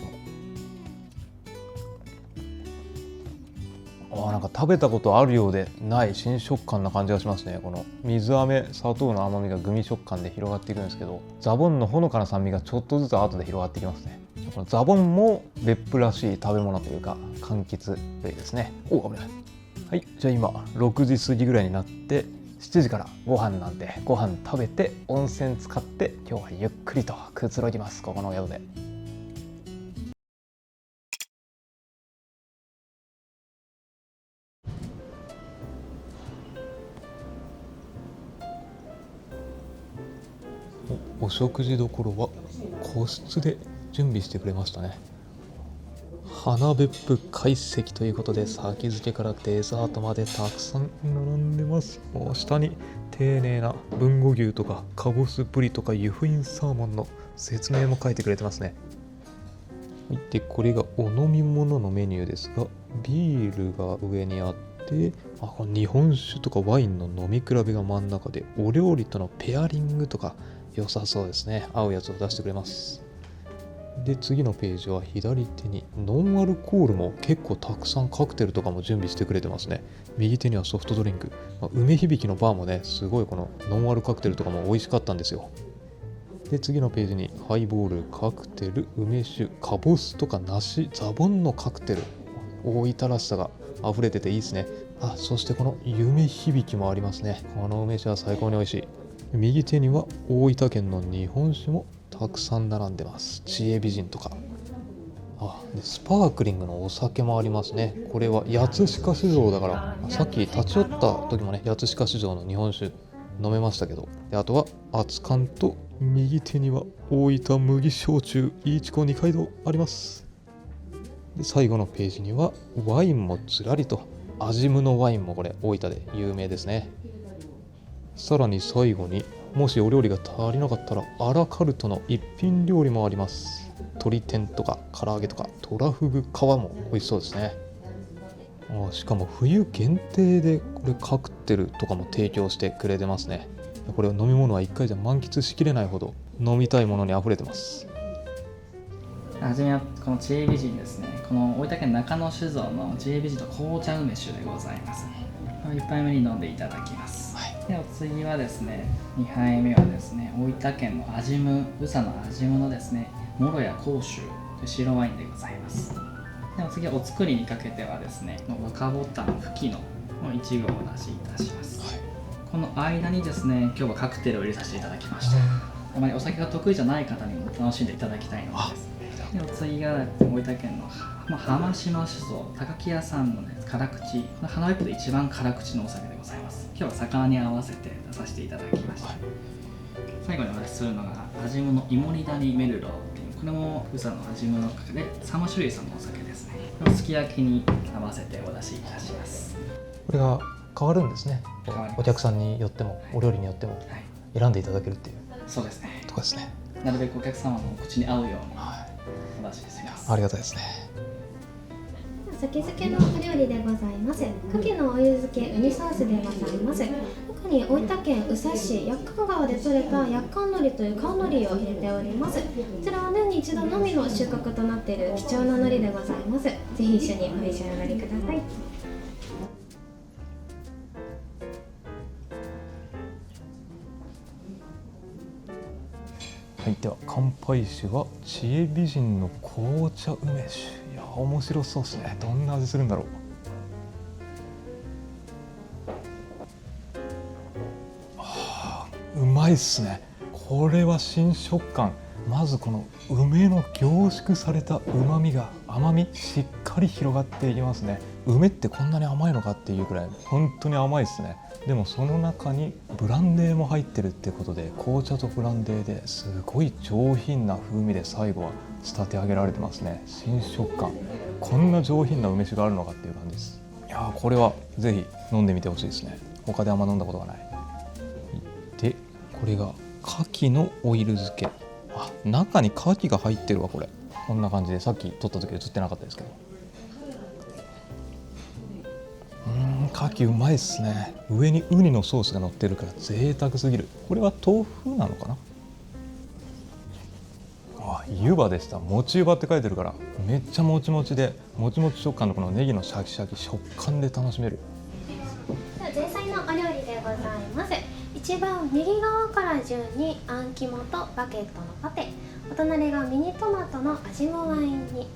もなんか食べたことあるようでない新食感な感じがしますね。この水飴、砂糖の甘みがグミ食感で広がっていくんですけど、ザボンのほのかな酸味がちょっとずつ後で広がってきますね。このザボンも別府らしい食べ物というか柑橘類ですね。危ない。はい、じゃあ今6時過ぎぐらいになって、7時からご飯なんで、ご飯食べて温泉使って今日はゆっくりとくつろぎます、ここの宿で。お食事どころは個室で準備してくれましたね。花別府懐石ということで、先付けからデザートまでたくさん並んでます。下に丁寧な豊後牛とかかぼすブリとか湯布院サーモンの説明も書いてくれてますね。でこれがお飲み物のメニューですが、ビールが上にあって、この日本酒とかワインの飲み比べが真ん中で、お料理とのペアリングとか良さそうですね。合うやつを出してくれます。で次のページは左手にノンアルコールも結構たくさん、カクテルとかも準備してくれてますね。右手にはソフトドリンク、梅響のバーもね、すごいこのノンアルカクテルとかも美味しかったんですよ。で次のページにハイボール、カクテル、梅酒、カボスとか梨、ザボンのカクテル、大分らしさが溢れてていいですね。そしてこの夢響もありますね。この梅酒は最高に美味しい。右手には大分県の日本酒もたくさん並んでます。知恵美人とか、でスパークリングのお酒もありますね。これは八鹿酒造だから、さっき立ち寄った時もね、八鹿酒造の日本酒飲めましたけど。であとは熱燗と、右手には大分麦焼酎いちこ二階堂あります。で最後のページにはワインもずらりと。味ムのワインもこれ大分で有名ですね。さらに最後に、もしお料理が足りなかったらアラカルトの一品料理もあります。鶏天とか唐揚げとかトラフグ皮も美味しそうですね。しかも冬限定でこれカクテルとかも提供してくれてますね。これ飲み物は1回じゃ満喫しきれないほど飲みたいものにあふれてます。はじめはこの知恵美人ですね。この大分県中野酒造の知恵美人と紅茶梅酒でございます。1杯目に飲んでいただきます。でお次はですね、2杯目はですね、大分県の味ム、宇佐の味ムのですね、もろや甲州という白ワインでございます。でお次はお作りにかけてはですね、若ぼたん、ふきの1合をお出しいたします。この間にですね、今日はカクテルを入れさせていただきました。あまりお酒が得意じゃない方にも楽しんでいただきたいのですね。でお次が大分県の浜島酒造高木屋さんの、ね、辛口、花割りで一番辛口のお酒でございます。今日は魚に合わせて出させていただきました。最後にお出しするのが味ムのイモリダニメルロっていう、これも宇佐の味ムの中で3種類さんのお酒ですね。すき焼きに合わせてお出しいたします。これが変わるんですね。変わります。お客さんによってもお料理によっても選んでいただけるっていう、そうですね。とこですね。なるべくお客様の口に合うようにお出しします。ありがたいですね。酒漬けのお料理でございます。牡蠣のお湯漬けウニソースでございます。中に大分県宇佐市薬館川で採れた薬館海苔という川海苔を入れております。こちらは年に一度のみの収穫となっている貴重な海苔でございます。ぜひ一緒にお召し上がりください。はい、では乾杯酒は知恵美人の紅茶梅酒。いや面白そうですね。どんな味するんだろう。うまいっすね。これは新食感。まずこの梅の凝縮された旨味が甘みしっかり広がっていきますね。梅ってこんなに甘いのかっていうくらい本当に甘いですね。でもその中にブランデーも入ってるってことで、紅茶とブランデーですごい上品な風味で最後は仕立て上げられてますね。新食感。こんな上品な梅酒があるのかっていう感じです。いやー、これはぜひ飲んでみてほしいですね。他であんま飲んだことがない。でこれが牡蠣のオイル漬け。あ、中に牡蠣が入ってるわ。これこんな感じで、さっき撮った時映ってなかったですけど、牡蠣うまいっすね。上にウニのソースが乗ってるから贅沢すぎる。これは豆腐なのかな。あ、湯葉でした。もち湯葉って書いてるからめっちゃもちもちで、もちもち食感のこのネギのシャキシャキ食感で楽しめる。前菜のお料理でございます。一番右側から順にあん肝とバケットのパテ、お隣がミニトマトの味もワイン煮、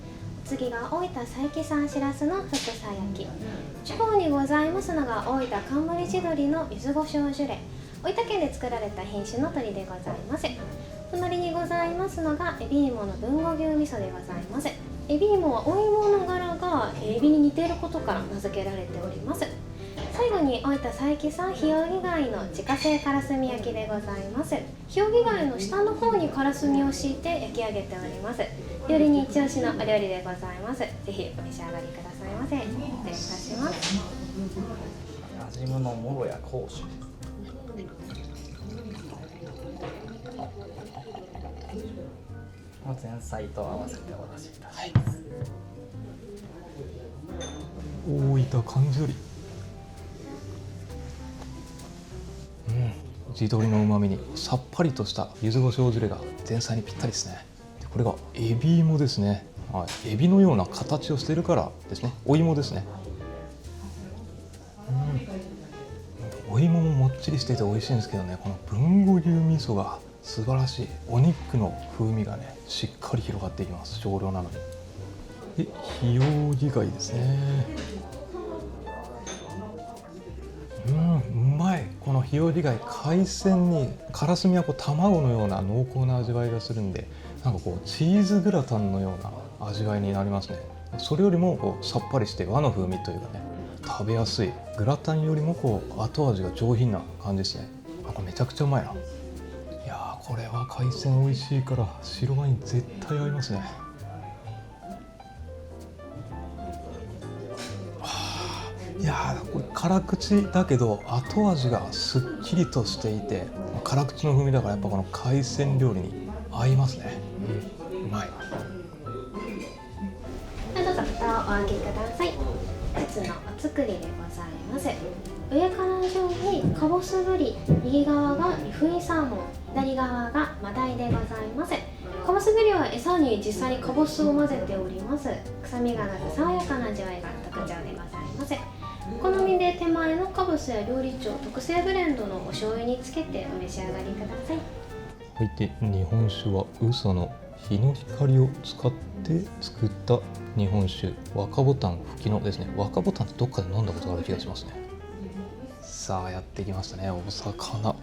次が大分佐伯産しらすのふくさ焼き、中央にございますのが大分冠地鶏の柚子胡椒ジュレ、大分県で作られた品種の鶏でございます。隣にございますのがエビ芋の豊後牛味噌でございます。エビ芋はお芋の柄がエビに似ていることから名付けられております。最後に大分佐伯産ひよぎ貝の自家製からすみ焼きでございます。ひよぎ貝の下の方にからすみを敷いて焼き上げております。料理に一押しのお料理でございます。ぜひお召し上がりくださいませ。失礼いたします。味ムのもろや甲酒。前菜と合わせてお出しいたします。大分漢字より、地鶏の旨味にさっぱりとした柚子胡椒ジュレが前菜にぴったりですね。これがエビ芋ですね。はい、エビのような形をしているからですね。お芋ですね。お芋ももっちりしていて美味しいんですけどね、この豊後牛味噌が素晴らしい。お肉の風味がねしっかり広がっていきます。少量なのに。でひよぎ貝ですね。うまい。このひより貝、海鮮にからすみはこう卵のような濃厚な味わいがするんで、なんかこうチーズグラタンのような味わいになりますね。それよりもこうさっぱりして和の風味というかね、食べやすい。グラタンよりもこう後味が上品な感じですね。これめちゃくちゃうまいな。いやー、これは海鮮美味しいから白ワイン絶対合いますね。いやー、これ辛口だけど後味がすっきりとしていて、辛口の風味だからやっぱこの海鮮料理に合いますね。うまい。どうぞ蓋をお開けください。靴のお作りでございます。上から順にかぼすぶり、右側がリフイサーモン、左側がマダイでございます。かぼすぶりは餌に実際にかぼすを混ぜております。臭みがなく爽やかな味わいが特徴でございます。お好みで手前のかぼすや料理長特製ブレンドのお醤油につけてお召し上がりください。はい、で日本酒は宇佐の日の光を使って作った日本酒、若ぼたんふきのですね。若ぼたんってどっかで飲んだことがある気がしますね。さあやってきましたね。お魚、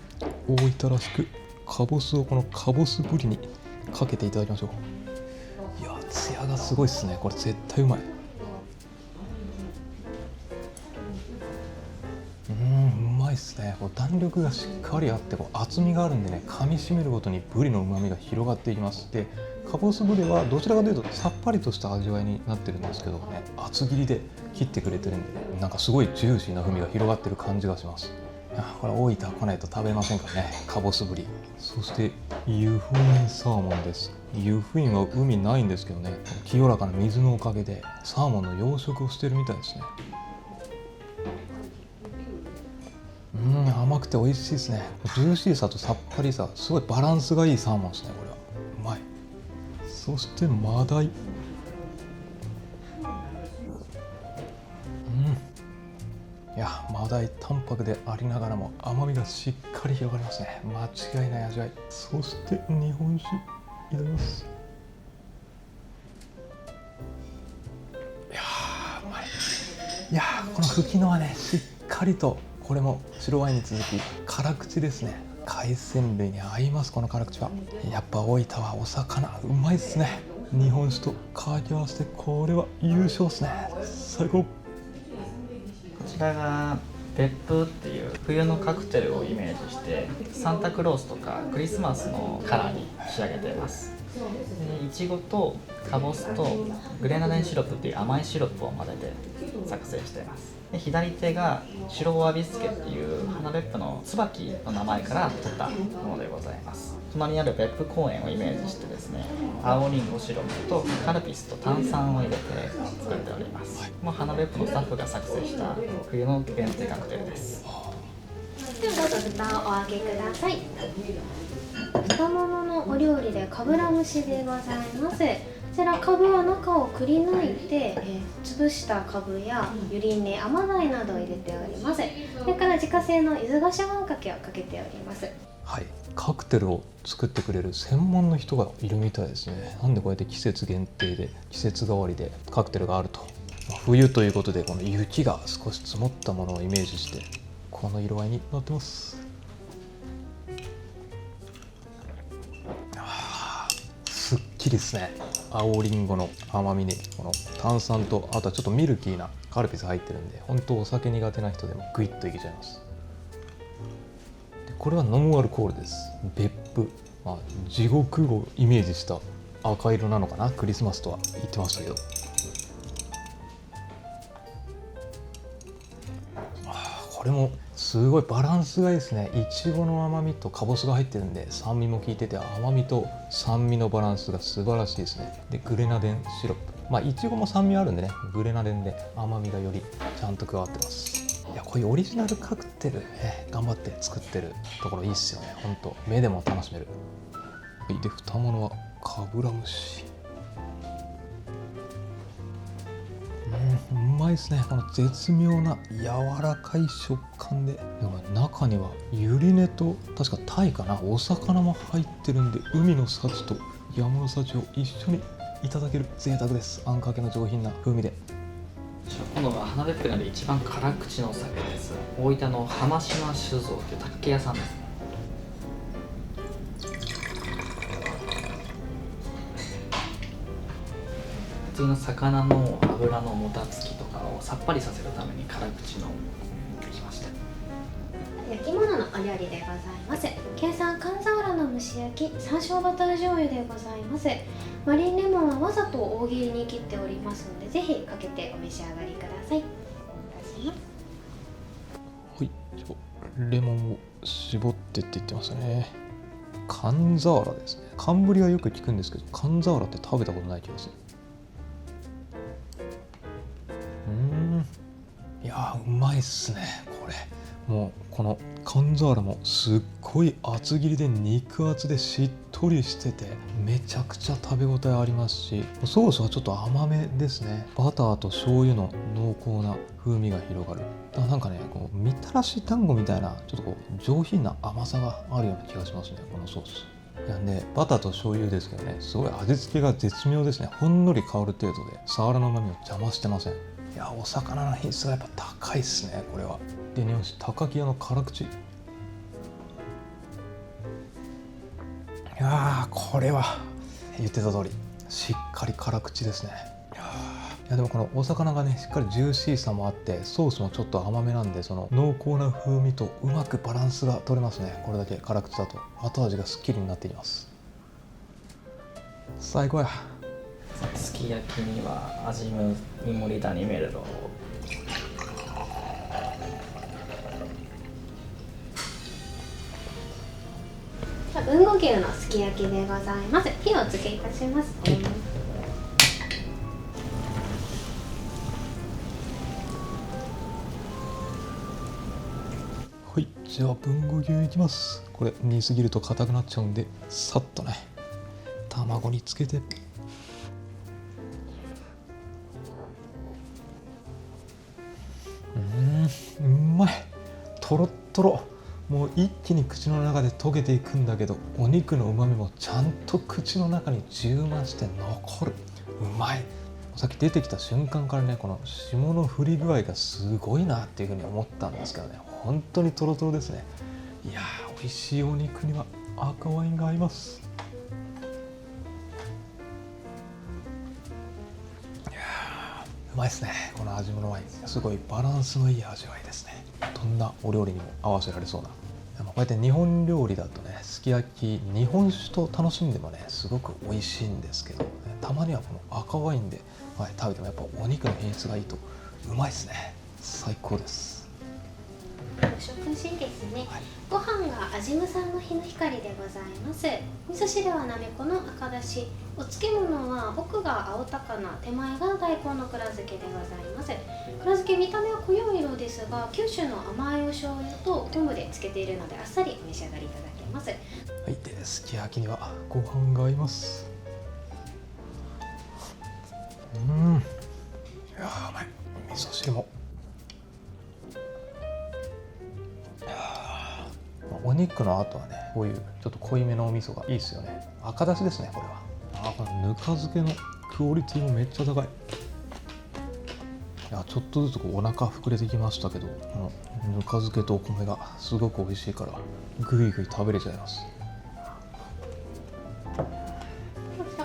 大分らしくかぼすをこのかぼすぶりにかけていただきましょう。いや、ツヤがすごいっすね。これ絶対うまい。うまいっすね。こう弾力がしっかりあってこう厚みがあるんでね、噛みしめるごとにぶりの旨味が広がっていきます。でかぼすぶりはどちらかというとさっぱりとした味わいになってるんですけどね、厚切りで切ってくれてるんで、ね、なんかすごいジューシーな風味が広がってる感じがします。いや、これ大分来ないと食べませんからね、かぼすぶり。そして湯布院サーモンです。湯布院は海ないんですけどね、清らかな水のおかげでサーモンの養殖をしてるみたいですね。甘くて美味しいですね。ジューシーさとさっぱりさ、すごいバランスがいいサーモンですね。これはうまい。そしてマダイ、いや、マダイ淡白でありながらも甘みがしっかり広がりますね。間違いない味わい。そして日本酒いただきます。いやー、うまい。いやー、この吹きのはね、しっかりとこれも白ワインに続き辛口ですね。海鮮類に合います。この辛口はやっぱ大分はお魚うまいっすね。日本酒と掛け合わせてこれは優勝っすね。最高。こちらが別府っていう冬のカクテルをイメージしてサンタクロースとかクリスマスのカラーに仕上げています。いちごとかぼすとグレナデンシロップっていう甘いシロップを混ぜて作成しています。で左手が白ワビスケっていう花別府の椿の名前から取ったものでございます。隣にある別府公園をイメージしてですね、青りんごシロップとカルピスと炭酸を入れて作っております。もう花別府のスタッフが作成した冬の限定カクテルです。ではどうぞ蓋をお開けください。豚もものお料理でかぶら蒸しでございます。こちらかぶは中をくり抜いて、潰したかぶやゆり根、甘鯛などを入れております。それから自家製の柚子胡椒あんかけをかけております。はい、カクテルを作ってくれる専門の人がいるみたいですね。なんでこうやって季節限定で季節替わりでカクテルがあると。冬ということでこの雪が少し積もったものをイメージしてこの色合いになってます。すっきりですね。青りんごの甘みにこの炭酸と、あとはちょっとミルキーなカルピス入ってるんで、本当お酒苦手な人でもグイッといけちゃいます。でこれはノンアルコールです。別府、地獄をイメージした赤色なのかな、クリスマスとは言ってましたけど、これもすごいバランスがいいですね。いちごの甘みとかぼすが入ってるんで酸味も効いてて、甘みと酸味のバランスが素晴らしいですね。でグレナデンシロップ、いちごも酸味あるんでね、グレナデンで甘みがよりちゃんと加わってます。いや、こういうオリジナルカクテル、頑張って作ってるところいいっすよね。ほんと目でも楽しめる。で蓋物はかぶら蒸し、うまいですね。この絶妙な柔らかい食感で、中にはゆり根と確かタイかな、お魚も入ってるんで、海の幸と山の幸を一緒にいただける贅沢です。あんかけの上品な風味で。今度は花別府で一番辛口のお酒です。大分の浜島酒造という竹屋さんですね。普通の魚の脂のもたつきとかをさっぱりさせるために辛口のできました。焼き物のお料理でございます。計算寒ザ浦の蒸し焼き、山椒バター醤油でございます。マリンレモンはわざと大切りに切っておりますので、ぜひかけてお召し上がりください。はい、レモンを絞ってって言ってましたね。寒ザ浦ですね。寒ぶりはよく聞くんですけど、寒ザ浦って食べたことない気がする。いやー、うまいっすね。これもうこの寒ザ浦もすっごい厚切りで肉厚でしっとりしてて、めちゃくちゃ食べ応えありますし、ソースはちょっと甘めですね。バターと醤油の濃厚な風味が広がる。なんかね、こうみたらし団子みたいなちょっとこう上品な甘さがあるような気がしますね、このソース。なんでバターと醤油ですけどね、すごい味付けが絶妙ですね。ほんのり香る程度でサワラの旨味を邪魔してません。いや、お魚の品質がやっぱ高いですね、これは。で、日本酒高木屋の辛口。いやー、これは言ってた通りしっかり辛口ですね。いやでもこのお魚がねしっかりジューシーさもあって、ソースもちょっと甘めなんで、その濃厚な風味とうまくバランスが取れますね。これだけ辛口だと後味がすっきりになっています。最高や。すき焼きには味ムイモリダニメルロ。豊後牛のすき焼きでございます。火をお付けいたします。はい、じゃあ豊後牛いきます。これ煮すぎると硬くなっちゃうんで、さっとね卵につけて。うまい。とろっとろ。もう一気に口の中で溶けていくんだけど、お肉のうまみもちゃんと口の中に充満して残る。うまい。さっき出てきた瞬間からね、この霜の降り具合がすごいなっていうふうに思ったんですけどね、本当にとろとろですね。いやー、美味しいお肉には赤ワインが合います。いやー、うまいですね。この味のワインすごいバランスのいい味わいですね。どんなお料理にも合わせられそうな。こうやって日本料理だとね、すき焼き日本酒と楽しんでもねすごく美味しいんですけど、たまにはこの赤ワインで、食べてもやっぱお肉の品質がいいとうまいですね。最高です。お食事ですね、ご飯が味むさんの日の光でございます。味噌汁はなめこの赤だし、お漬物は奥が青高菜、手前が大根の蔵漬けでございます。蔵漬け見た目は濃い色ですが、九州の甘いお醤油と昆布で漬けているのであっさりお召し上がりいただけます。はい、で、すき焼きにはご飯が合います。いやー、うまい。味噌汁も。お肉の後はね、こういうちょっと濃いめのお味噌がいいですよね。赤だしですね、これは。このぬか漬けのクオリティもめっちゃ高い。いや、ちょっとずつお腹膨れてきましたけど、このぬか漬けとお米がすごく美味しいからぐいぐい食べれちゃいます。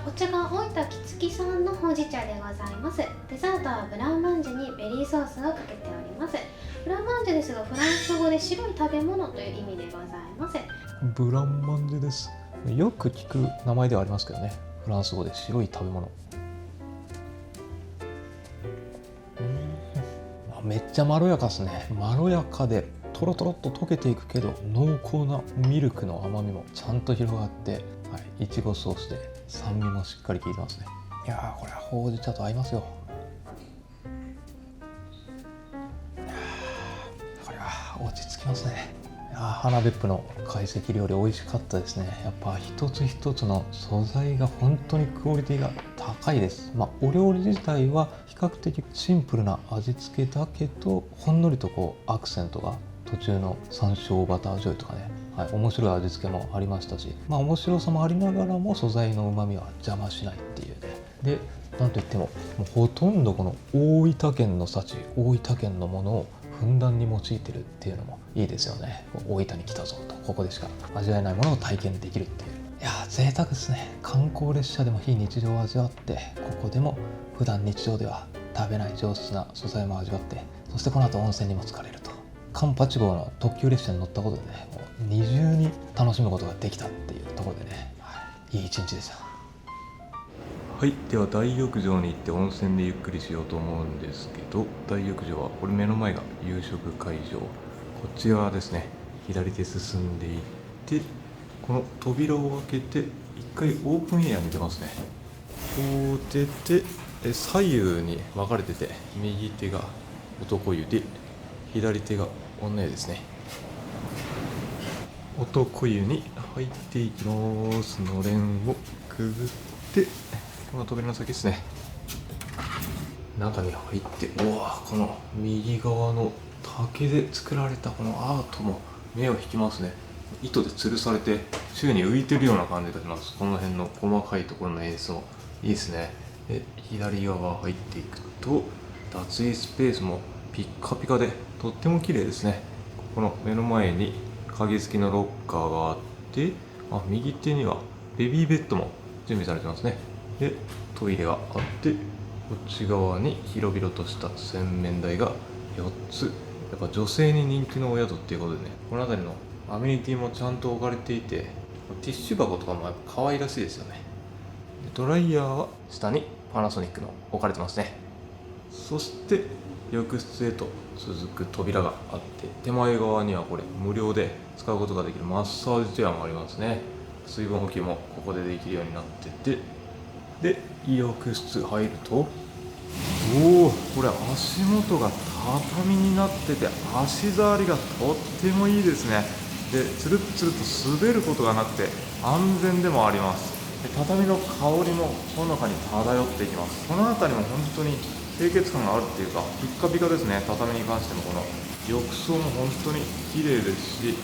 こちら大分木月さんのほうじ茶でございます。デザートはブラウンマンジェにベリーソースをかけております。ブラウンマンジェですが、フランス語で白い食べ物という意味でございます。ブラウンマンジェです。よく聞く名前ではありますけどね、フランス語で白い食べ物。めっちゃまろやかですね。まろやかでトロトロっと溶けていくけど、濃厚なミルクの甘みもちゃんと広がって、いちごソースで酸味もしっかり効いてますね。いやー、これはほうじ茶と合いますよ。これは落ち着きますね。花別府の懐石料理美味しかったですね。やっぱ一つ一つの素材が本当にクオリティが高いです。お料理自体は比較的シンプルな味付けだけど、ほんのりとアクセントが途中の山椒バター醤油とかね、面白い味付けもありましたし、面白さもありながらも素材のうまみは邪魔しないっていうね。で、なんといってもほとんどこの大分県の幸、大分県のものをふんだんに用いてるっていうのもいいですよね。大分に来たぞと、ここでしか味わえないものを体験できるっていう。いやー、贅沢ですね。観光列車でも非日常を味わって、ここでも普段日常では食べない上質な素材も味わって、そしてこの後温泉にも浸かれると。カンパチ号の特急列車に乗ったことでね、もう二重に楽しむことができたっていうところでね、いい一日でした。はい、では大浴場に行って温泉でゆっくりしようと思うんですけど、大浴場はこれ目の前が夕食会場、こっち側ですね。左手進んでいって、この扉を開けて一回オープンエアに出ますね。こう出て左右に分かれてて、右手が男湯で左手が女湯ですね。男湯に入っていきます。のれんをくぐって、この扉の先ですね。中に入って、この右側の竹で作られたこのアートも目を引きますね。糸で吊るされて宙に浮いてるような感じがします。この辺の細かいところの演出もいいですね。で、左側入っていくと、脱衣スペースもピッカピカでとっても綺麗ですね。この目の前に鍵付きのロッカーがあって、右手にはベビーベッドも準備されてますね。でトイレがあって、こっち側に広々とした洗面台が4つ。やっぱ女性に人気のお宿っていうことでね、この辺りのアメニティもちゃんと置かれていて、ティッシュ箱とかもやっぱ可愛らしいですよね。ドライヤーは下にパナソニックの置かれてますね。そして浴室へと続く扉があって、手前側にはこれ無料で使うことができるマッサージチェアもありますね。水分補給もここでできるようになってて、で浴室入ると、これ足元が畳になってて足触りがとってもいいですね。でつるっつると滑ることがなくて安全でもあります。で畳の香りもほのかに漂っていきます。この辺りも本当に清潔感があるっていうか、ピッカピカですね。畳に関してもこの浴槽も本当に綺麗ですし、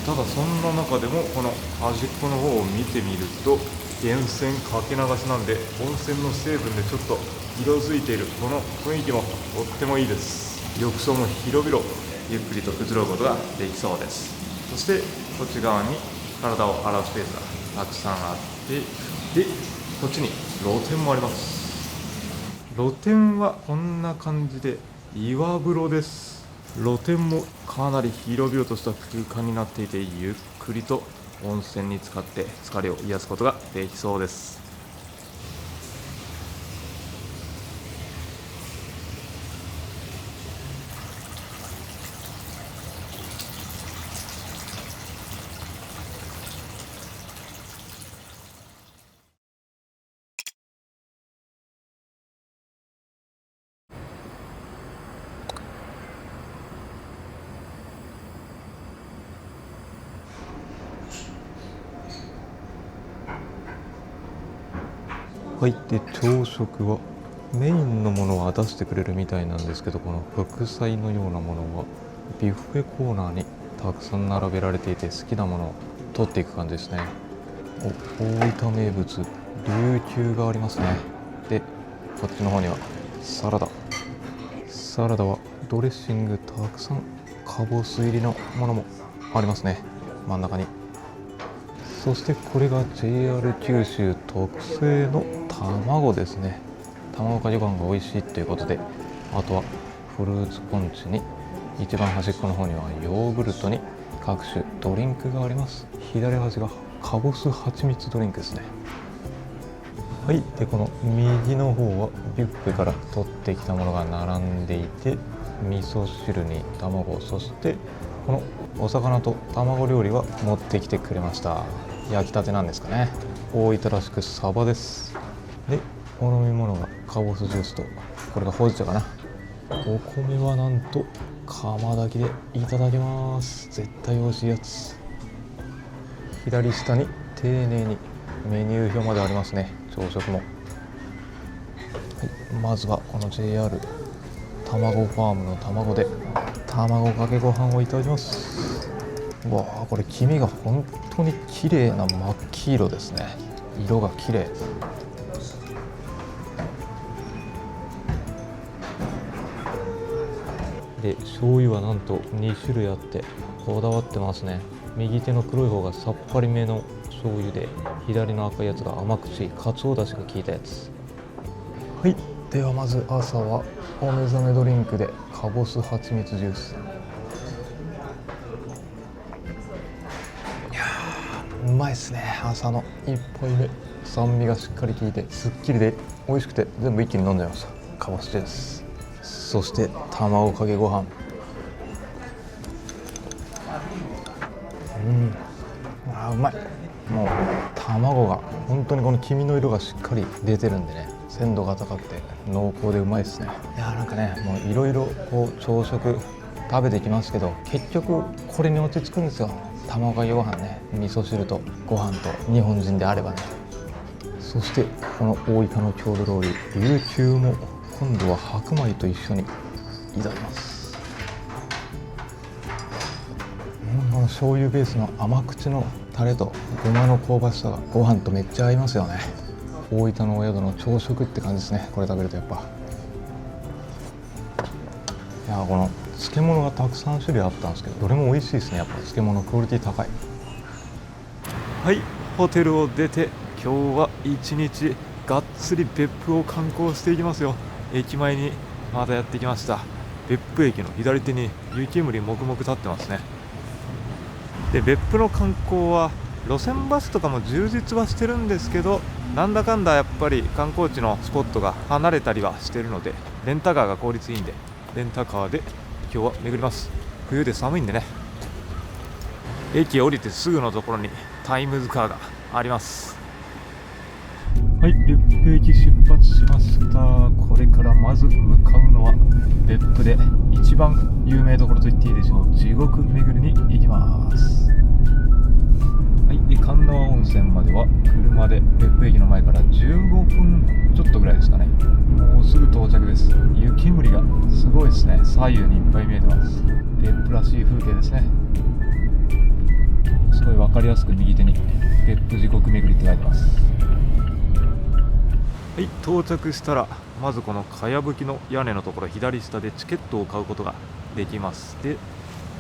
ただそんな中でもこの端っこの方を見てみると、源泉かけ流しなんで温泉の成分でちょっと色づいているこの雰囲気もとってもいいです。浴槽も広々ゆっくりと移ろうことができそうです。そしてこっち側に体を洗うスペースがたくさんあって、でこっちに露天もあります。露天はこんな感じで岩風呂です。露天もかなり広々とした空間になっていて、ゆっくりと温泉に浸かって疲れを癒すことができそうです。はい、で朝食はメインのものは出してくれるみたいなんですけど、この副菜のようなものはビュッフェコーナーにたくさん並べられていて、好きなものを取っていく感じですね。大分名物琉球がありますね。でこっちの方にはサラダはドレッシングたくさん、かぼす入りのものもありますね、真ん中に。そしてこれが JR 九州特製の卵ですね。卵かけご飯が美味しいということで、あとはフルーツポンチに、一番端っこの方にはヨーグルトに各種ドリンクがあります。左端がかぼす蜂蜜ドリンクですね。はい、でこの右の方はビュッフェから取ってきたものが並んでいて、味噌汁に卵、そしてこのお魚と卵料理は持ってきてくれました。焼きたてなんですかね。大分らしくサバです。でお飲み物がかぼすジュースと、これがほうじ茶かな。お米はなんと釜炊きでいただきます。絶対美味しいやつ。左下に丁寧にメニュー表までありますね、朝食も。はい、まずはこの JR 卵ファームの卵で卵かけご飯をいただきます。うわー、これ黄身が本当に綺麗な真っ黄色ですね。色が綺麗。で醤油はなんと2種類あってこだわってますね。右手の黒い方がさっぱりめの醤油で、左の赤いやつが甘口かつおだしが効いたやつ。はい、ではまず朝はお目覚めドリンクでかぼす蜂蜜ジュース。いやーうまいですね。朝の1杯目、酸味がしっかり効いてすっきりで美味しくて、全部一気に飲んじゃいました。かぼすジュース、そして卵かけご飯。うまい。もう卵が本当にこの黄身の色がしっかり出てるんでね、鮮度が高くて濃厚でうまいですね。いやーなんかね、もういろいろこう朝食食べてきますけど、結局これに落ち着くんですよ。卵かけご飯ね、味噌汁とご飯と、日本人であればね。そしてこの大分の郷土料理琉球も今度は白米と一緒にいただきます。この醤油ベースの甘口のタレとごまの香ばしさがご飯とめっちゃ合いますよね。大分のお宿の朝食って感じですね、これ食べるとやっぱ。いや、この漬物がたくさん種類あったんですけど、どれも美味しいですね。やっぱ漬物クオリティ高い。はい、ホテルを出て今日は一日がっつり別府を観光していきますよ。駅前にまたやってきました。別府駅の左手に湯煙もくもく立ってますね。で、別府の観光は路線バスとかも充実はしてるんですけど、なんだかんだやっぱり観光地のスポットが離れたりはしてるので、レンタカーが効率いいんで、レンタカーで今日は巡ります。冬で寒いんでね。駅降りてすぐのところにタイムズカーがあります。はい、別府駅出発しました。これからまず向かうのは別府で一番有名どころと言っていいでしょう、地獄巡りに行きます。はい、で神奈川温泉までは車で別府駅の前から15分ちょっとぐらいですかね。もうすぐ到着です。湯煙がすごいですね。左右にいっぱい見えてます。別府らしい風景ですね。すごい分かりやすく右手に別府地獄巡りって書いてます。はい、到着したらまずこのかやぶきの屋根のところ左下でチケットを買うことができます。で、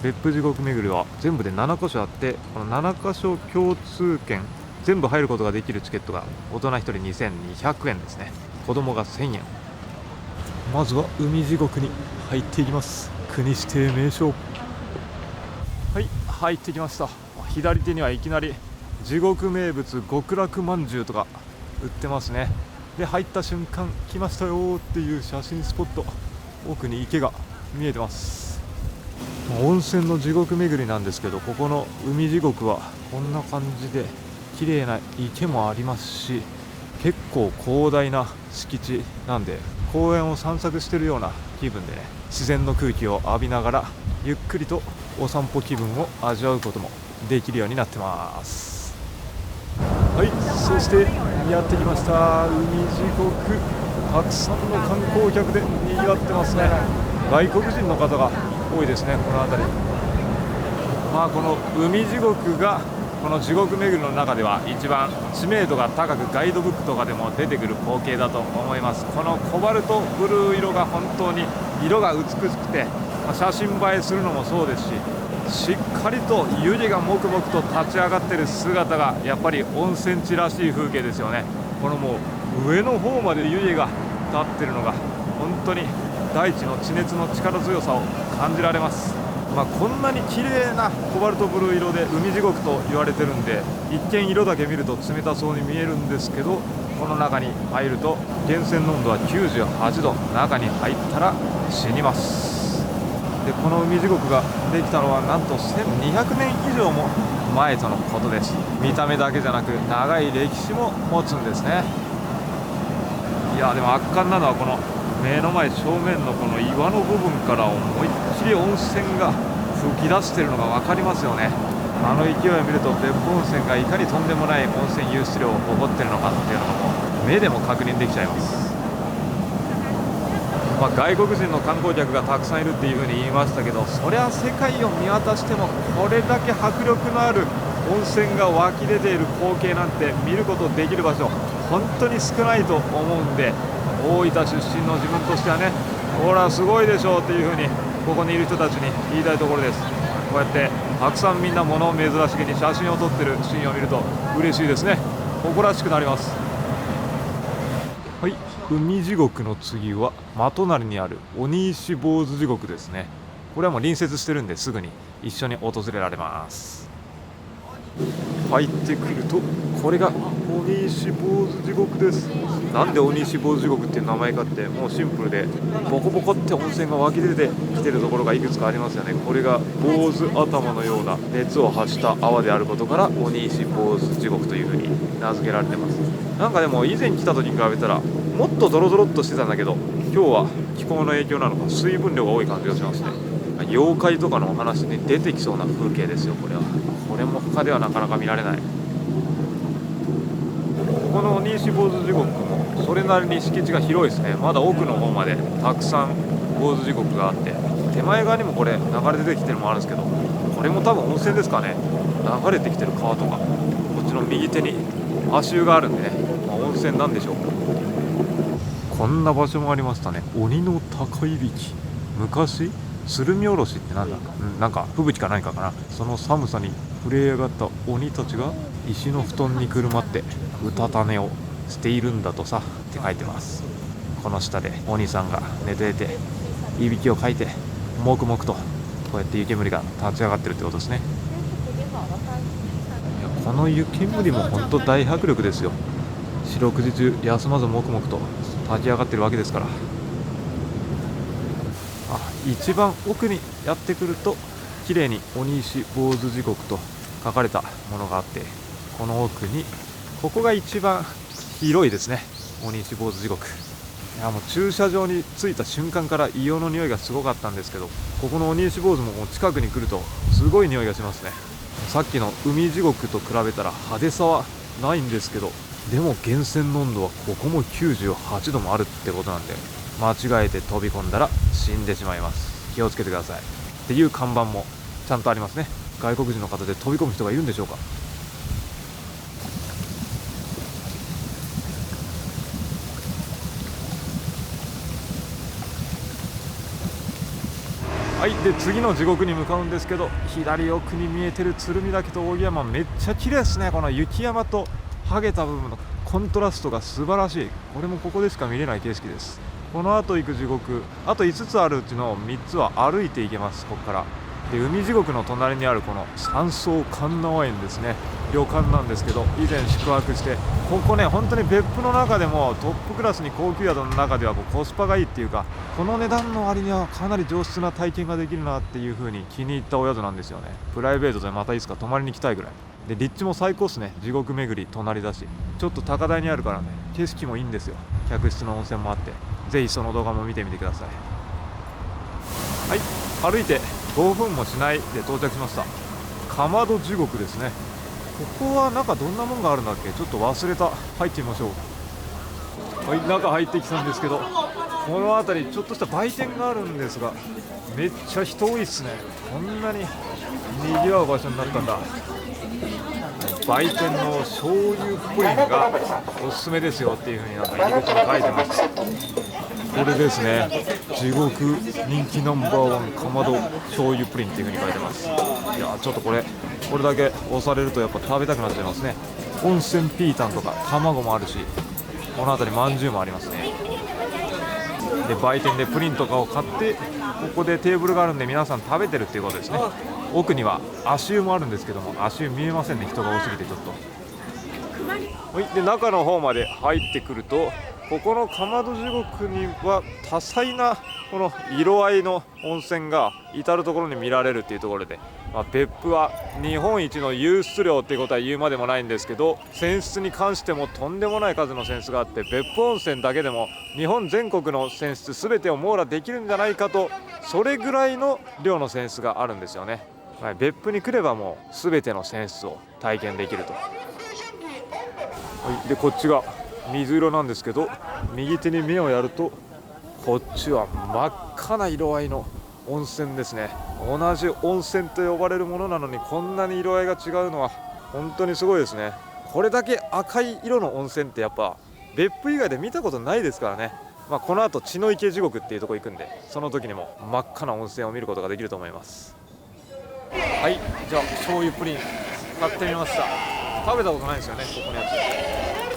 別府地獄巡りは全部で7箇所あって、この7箇所共通券全部入ることができるチケットが大人1人2200円ですね。子供が1000円。まずは海地獄に入っていきます。国指定名称。はい、入ってきました。左手にはいきなり地獄名物極楽まんじゅうとか売ってますね。で、入った瞬間来ましたよっていう写真スポット、奥に池が見えてます。温泉の地獄巡りなんですけど、ここの海地獄はこんな感じで綺麗な池もありますし、結構広大な敷地なんで公園を散策してるような気分でね、自然の空気を浴びながらゆっくりとお散歩気分を味わうこともできるようになってます。はい、そしてやってきました海地獄。たくさんの観光客で賑わってますね。外国人の方が多いですね、この辺り。この海地獄がこの地獄巡りの中では一番知名度が高く、ガイドブックとかでも出てくる光景だと思います。このコバルトブルー色が本当に色が美しくて、写真映えするのもそうですし、しっかりと湯気がもくもくと立ち上がっている姿がやっぱり温泉地らしい風景ですよね。このもう上の方まで湯気が立っているのが本当に大地の地熱の力強さを感じられます。こんなに綺麗なコバルトブルー色で海地獄と言われてるんで、一見色だけ見ると冷たそうに見えるんですけど、この中に入ると源泉の温度は98度、中に入ったら死にます。で、この海地獄ができたのはなんと1200年以上も前とのことです。見た目だけじゃなく長い歴史も持つんですね。いや、でも圧巻なのはこの目の前正面のこの岩の部分から思いっきり温泉が噴き出しているのが分かりますよね。あの勢いを見ると別府温泉がいかにとんでもない温泉湧出量を誇っているのかっていうのも目でも確認できちゃいます。外国人の観光客がたくさんいるっていう風に言いましたけど、そりゃ世界を見渡してもこれだけ迫力のある温泉が湧き出ている光景なんて見ることできる場所本当に少ないと思うんで、大分出身の自分としてはね、ほらすごいでしょうっていう風にここにいる人たちに言いたいところです。こうやってたくさんみんな物珍しげに写真を撮ってるシーンを見ると嬉しいですね。誇らしくなります。はい、海地獄の次は真隣にある鬼石坊主地獄ですね。これはもう隣接してるんですぐに一緒に訪れられます。入ってくるとこれが鬼石坊主地獄です。なんで鬼石坊主地獄っていう名前かって、もうシンプルでボコボコって温泉が湧き出てきてるところがいくつかありますよね。これが坊主頭のような熱を発した泡であることから鬼石坊主地獄というふうに名付けられてます。なんかでも以前来た時に比べたらもっとドロドロっとしてたんだけど、今日は気候の影響なのか水分量が多い感じがしますね。妖怪とかのお話に出てきそうな風景ですよ。これも他ではなかなか見られない。この鬼石坊主地獄もそれなりに敷地が広いですね。まだ奥の方までたくさん坊主地獄があって、手前側にもこれ流れ出てきてるのもあるんですけど、これも多分温泉ですかね。流れてきてる川とか、こっちの右手に足湯があるんでね、温泉なんでしょうか。こんな場所もありましたね。鬼の高いびき。昔鶴見おろしってなんだ、なんか吹雪か何かかな。その寒さに震え上がった鬼たちが石の布団にくるまってうたた寝をしているんだとさって書いてます。この下で鬼さんが寝ていていびきをかいて黙々とこうやって湯煙が立ち上がってるってことですね。いや、この湯煙も本当大迫力ですよ。四六時中休まず黙々と立ち上がってるわけですから。一番奥にやってくると綺麗に鬼石坊主地獄と書かれたものがあって、この奥にここが一番広いですね。鬼石坊主地獄。いや、もう駐車場に着いた瞬間から硫黄の匂いがすごかったんですけど、ここの鬼石坊主ももう近くに来るとすごい匂いがしますね。さっきの海地獄と比べたら派手さはないんですけど、でも源泉の温度はここも98度もあるってことなんで、間違えて飛び込んだら死んでしまいます。気をつけてくださいっていう看板もちゃんとありますね。外国人の方で飛び込む人がいるんでしょうか。はい、で次の地獄に向かうんですけど、左奥に見えてる鶴見岳と扇山めっちゃ綺麗ですね。この雪山と剥げた部分のコントラストが素晴らしい。これもここでしか見れない景色です。この後行く地獄、あと5つあるうちの3つは歩いて行けます。ここからで、海地獄の隣にあるこの山荘観音園ですね、旅館なんですけど、以前宿泊して、ここね本当に別府の中でもトップクラスに高級宿の中ではコスパがいいっていうか、この値段の割にはかなり上質な体験ができるなっていう風に気に入ったお宿なんですよね。プライベートでまたいつか泊まりに来たいぐらいで、立地も最高っすね。地獄巡り隣だし、ちょっと高台にあるからね、景色もいいんですよ。客室の温泉もあって、ぜひその動画も見てみてください。はい、歩いて5分もしないで到着しました。かまど地獄ですね。ここは中どんなもんがあるんだっけ、ちょっと忘れた。入ってみましょう。はい、中入ってきたんですけど、この辺りちょっとした売店があるんですが、めっちゃ人多いっすね。こんなに賑わう場所になったんだ。売店の醤油プリンがおすすめですよっていう風になんか入り口に書いてました。これですね、地獄人気ナンバーワンかまど醤油プリンっていう風に書いてます。いや、ちょっとこれだけ押されるとやっぱ食べたくなっちゃいますね。温泉ピータンとか卵もあるし、この辺りまんじゅうもありますね。で、売店でプリンとかを買って、ここでテーブルがあるんで皆さん食べてるっていうことですね。奥には足湯もあるんですけども、足湯見えませんね、人が多すぎてちょっと。はい、で中の方まで入ってくると、ここのかまど地獄には多彩なこの色合いの温泉が至る所に見られるっていうところで、別府は日本一の湧出量っていうことは言うまでもないんですけど、泉質に関してもとんでもない数の泉質があって、別府温泉だけでも日本全国の泉質全てを網羅できるんじゃないかと、それぐらいの量の泉質があるんですよね。別府に来ればもう全ての泉質を体験できると。で、こっちが水色なんですけど、右手に目をやるとこっちは真っ赤な色合いの温泉ですね。同じ温泉と呼ばれるものなのにこんなに色合いが違うのは本当にすごいですね。これだけ赤い色の温泉ってやっぱ別府以外で見たことないですからね。この後血の池地獄っていうところ行くんで、その時にも真っ赤な温泉を見ることができると思います。はい、じゃあ醤油プリン買ってみました。食べたことないんですよね、ここのやつ。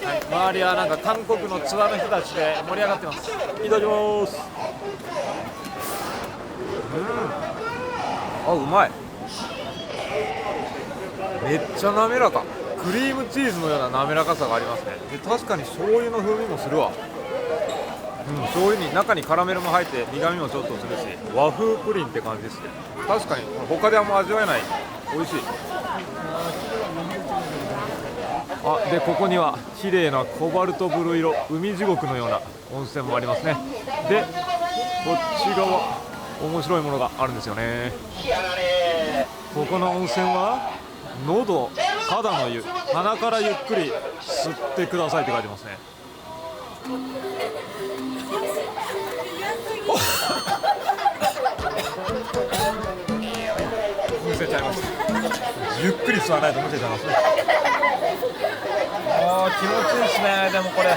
はい、周りはなんか韓国のツアーの人たちで盛り上がってます。いただきます。うまい。めっちゃ滑らか。クリームチーズのような滑らかさがありますね。で、確かに醤油の風味もするわ。醤油に中にカラメルも入って苦味もちょっとするし、和風プリンって感じですね。確かに他ではもう味わえない。美味しい。で、ここには綺麗なコバルトブルー色、海地獄のような温泉もありますね。で、こっち側面白いものがあるんですよね。ここの温泉は喉、肌の湯、鼻からゆっくり吸ってくださいって書いてますね。むせちゃいます。ゆっくり吸わないとむせちゃいますね。気持ちいいですね。でもこれ真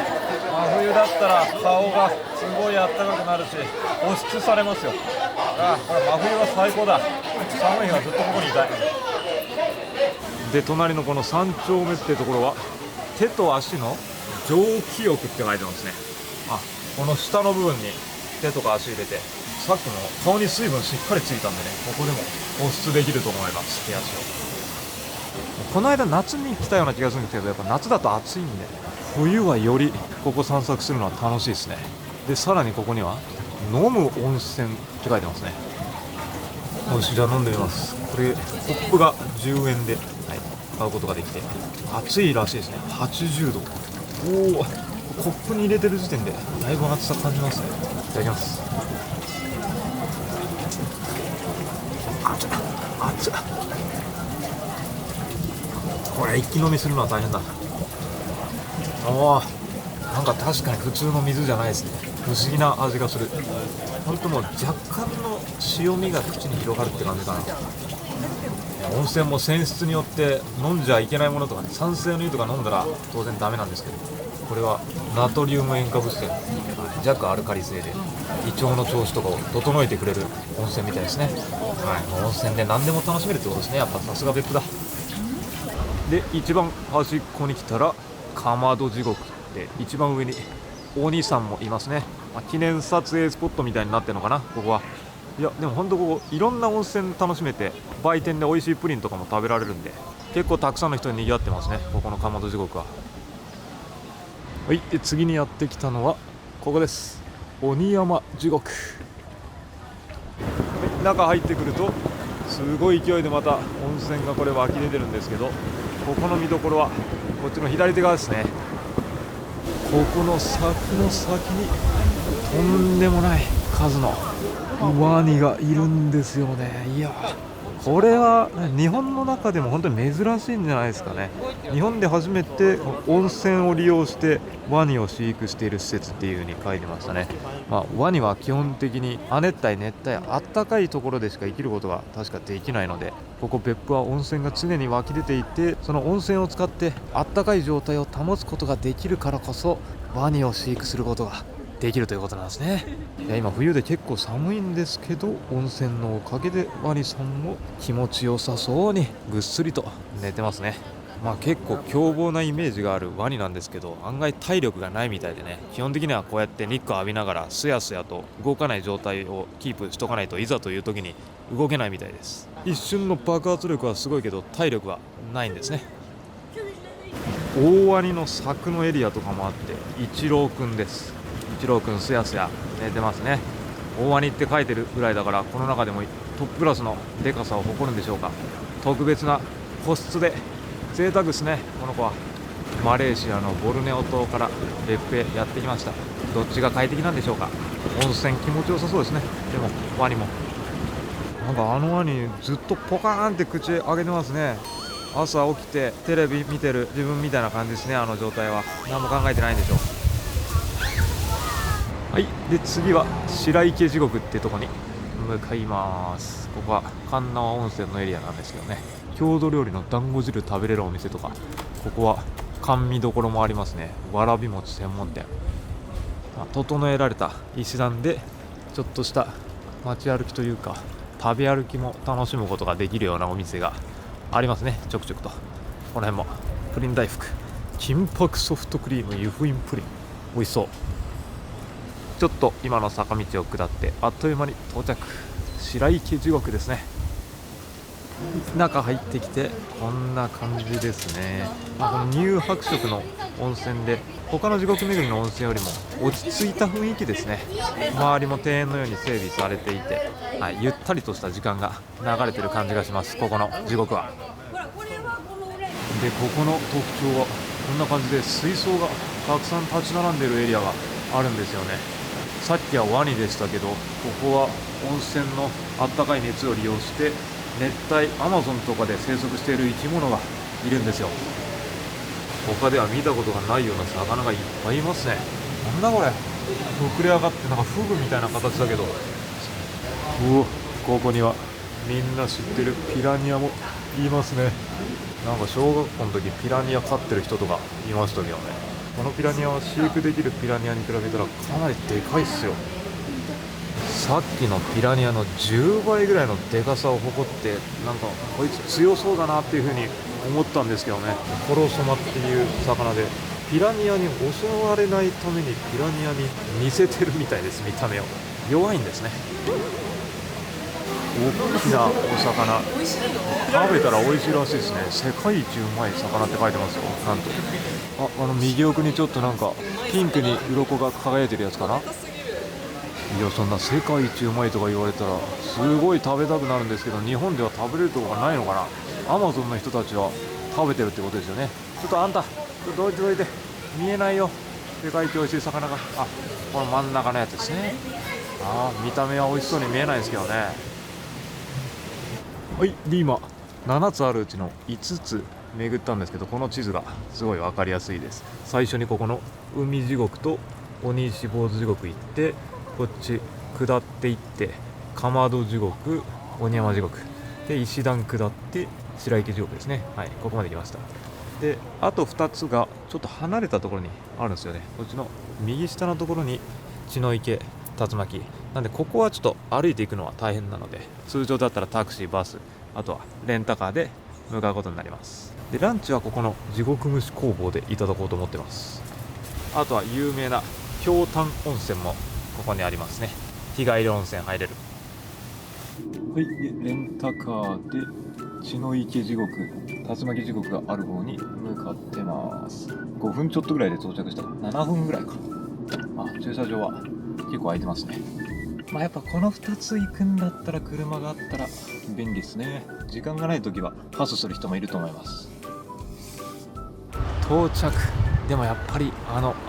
冬だったら顔がすごいあったかくなるし、保湿されますよ。これ真冬は最高だ。寒い日はずっとここにいたい。で隣のこの3丁目ってところは手と足の蒸気浴って書いてますね。この下の部分に手とか足入れて、さっきも顔に水分しっかりついたんでね、ここでも保湿できると思います。手足を。この間夏に来たような気がするんですけど、やっぱ夏だと暑いんで、冬はよりここ散策するのは楽しいですね。でさらにここには飲む温泉って書いてますね。よし、じゃあ飲んでみます。これコップが10円で、買うことができて、暑いらしいですね。80度。おお、コップに入れてる時点でだいぶ暑さ感じますね。いただきます。熱っ。これ一気飲みするのは大変だ。なんか確かに普通の水じゃないですね。不思議な味がする。本当もう若干の塩味が口に広がるって感じかな。温泉も泉質によって飲んじゃいけないものとかね、酸性の湯とか飲んだら当然ダメなんですけど、これはナトリウム塩化物性、弱アルカリ性で胃腸の調子とかを整えてくれる温泉みたいですね。温泉で何でも楽しめるってことですね。やっぱさすが別府だ。で一番端っこに来たらかまど地獄で、一番上に鬼さんもいますね。記念撮影スポットみたいになってるのかな、ここは。いやでも本当ここいろんな温泉楽しめて、売店で美味しいプリンとかも食べられるんで、結構たくさんの人に賑わってますね、ここのかまど地獄は。はい、で次にやってきたのはここです。鬼山地獄。中入ってくるとすごい勢いでまた温泉がこれ湧き出てるんですけど、ここの見どころはこっちの左手側ですね。ここの柵の先にとんでもない数のワニがいるんですよね。いやこれは日本の中でも本当に珍しいんじゃないですかね。日本で初めて温泉を利用してワニを飼育している施設っていう風に書いてましたね。ワニは基本的に亜熱帯熱帯あったかいところでしか生きることが確かできないので、ここ別府は温泉が常に湧き出ていて、その温泉を使ってあったかい状態を保つことができるからこそワニを飼育することができるということなんですね。いや今冬で結構寒いんですけど、温泉のおかげでワニさんも気持ちよさそうにぐっすりと寝てますね。結構凶暴なイメージがあるワニなんですけど、案外体力がないみたいでね、基本的にはこうやって日光浴びながらすやすやと動かない状態をキープしとかないといざという時に動けないみたいです。一瞬の爆発力はすごいけど体力はないんですね。大ワニの柵のエリアとかもあって、一郎くんです。一郎くんすやすや寝てますね。大ワニって書いてるぐらいだから、この中でもトップクラスのデカさを誇るんでしょうか。特別な個室で贅沢ですね。この子はマレーシアのボルネオ島から別府へやってきました。どっちが快適なんでしょうか。温泉気持ちよさそうですね。でもワニもなんかワニずっとポカーンって口開けてますね。朝起きてテレビ見てる自分みたいな感じですね。あの状態は何も考えてないんでしょう。はい、で次は白池地獄ってとこに向かいます。ここは鉄輪温泉のエリアなんですけどね、郷土料理の団子汁食べれるお店とか、ここは甘味どころもありますね。わらび餅専門店。整えられた石段でちょっとした街歩きというか食べ歩きも楽しむことができるようなお店がありますね。ちょくちょくとこの辺もプリン大福、金箔ソフトクリーム湯布院プリン、美味しそう。ちょっと今の坂道を下ってあっという間に到着。白池地獄ですね。中入ってきてこんな感じですね。この乳白色の温泉で他の地獄巡りの温泉よりも落ち着いた雰囲気ですね。周りも庭園のように整備されていて、ゆったりとした時間が流れてる感じがします。ここの地獄は。でここの特徴はこんな感じで水槽がたくさん立ち並んでいるエリアがあるんですよね。さっきはワニでしたけど、ここは温泉のあったかい熱を利用して熱帯アマゾンとかで生息している生き物がいるんですよ。他では見たことがないような魚がいっぱいいますね。なんだこれ、膨れ上がってなんかフグみたいな形だけど、ここにはみんな知ってるピラニアもいますね。なんか小学校の時ピラニア飼ってる人とかいましたけどね。このピラニアは飼育できるピラニアに比べたらかなりでかいっすよ。さっきのピラニアの10倍ぐらいのでかさを誇って、なんかこいつ強そうだなっていう風に思ったんですけどね。コロソマっていう魚で、ピラニアに襲われないためにピラニアに似せてるみたいです。見た目を弱いんですね。大きなお魚、食べたら美味しいらしいですね。世界一うまい魚って書いてますよ。なんと右奥にちょっとなんかピンクに鱗が輝いてるやつかな。いや、そんな世界一うまいとか言われたらすごい食べたくなるんですけど、日本では食べれるとこがないのかな。アマゾンの人たちは食べてるってことですよね。ちょっとあんた、どいてどいて、見えないよ、世界一美味しい魚が。この真ん中のやつですね。見た目は美味しそうに見えないんですけどね。はい、で今7つあるうちの5つ巡ったんですけど、この地図がすごい分かりやすいです。最初にここの海地獄と鬼石坊主地獄行って、こっち下っていってかまど地獄、鬼山地獄で石段下って白池地獄ですね。はい、ここまで来ました。であと2つがちょっと離れたところにあるんですよね。こっちの右下のところに血の池、竜巻なんで、ここはちょっと歩いていくのは大変なので、通常だったらタクシー、バス、あとはレンタカーで向かうことになります。でランチはここの地獄蒸し工房でいただこうと思ってます。あとは有名な京丹温泉もここにありますね。日帰り温泉入れる。はい、でレンタカーで血の池地獄、竜巻地獄がある方に向かってます。5分ちょっとぐらいで到着した。7分ぐらいか。駐車場は結構空いてますね。やっぱこの2つ行くんだったら車があったら便利ですね。時間がない時はパスする人もいると思います。到着。でもやっぱり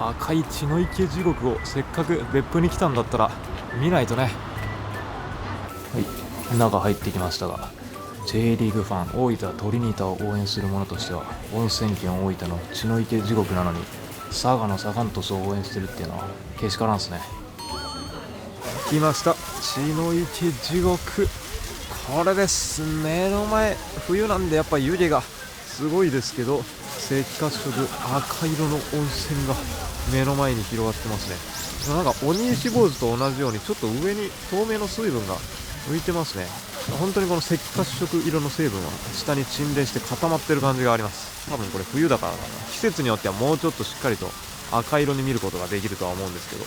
赤い血の池地獄をせっかく別府に来たんだったら見ないとね。はい、中入ってきましたが、 J リーグファン大分トリニータを応援する者としては、温泉県大分の血の池地獄なのに佐賀のサガン鳥栖を応援してるっていうのはけしからんすね。来ました、血の池地獄。これです。目の前、冬なんでやっぱ湯気がすごいですけど、赤褐色赤色の温泉が目の前に広がってますね。なんか鬼石坊主と同じようにちょっと上に透明の水分が浮いてますね。本当にこの赤褐色色の成分は下に沈殿して固まってる感じがあります。多分これ冬だからだな。季節によってはもうちょっとしっかりと赤色に見ることができるとは思うんですけど、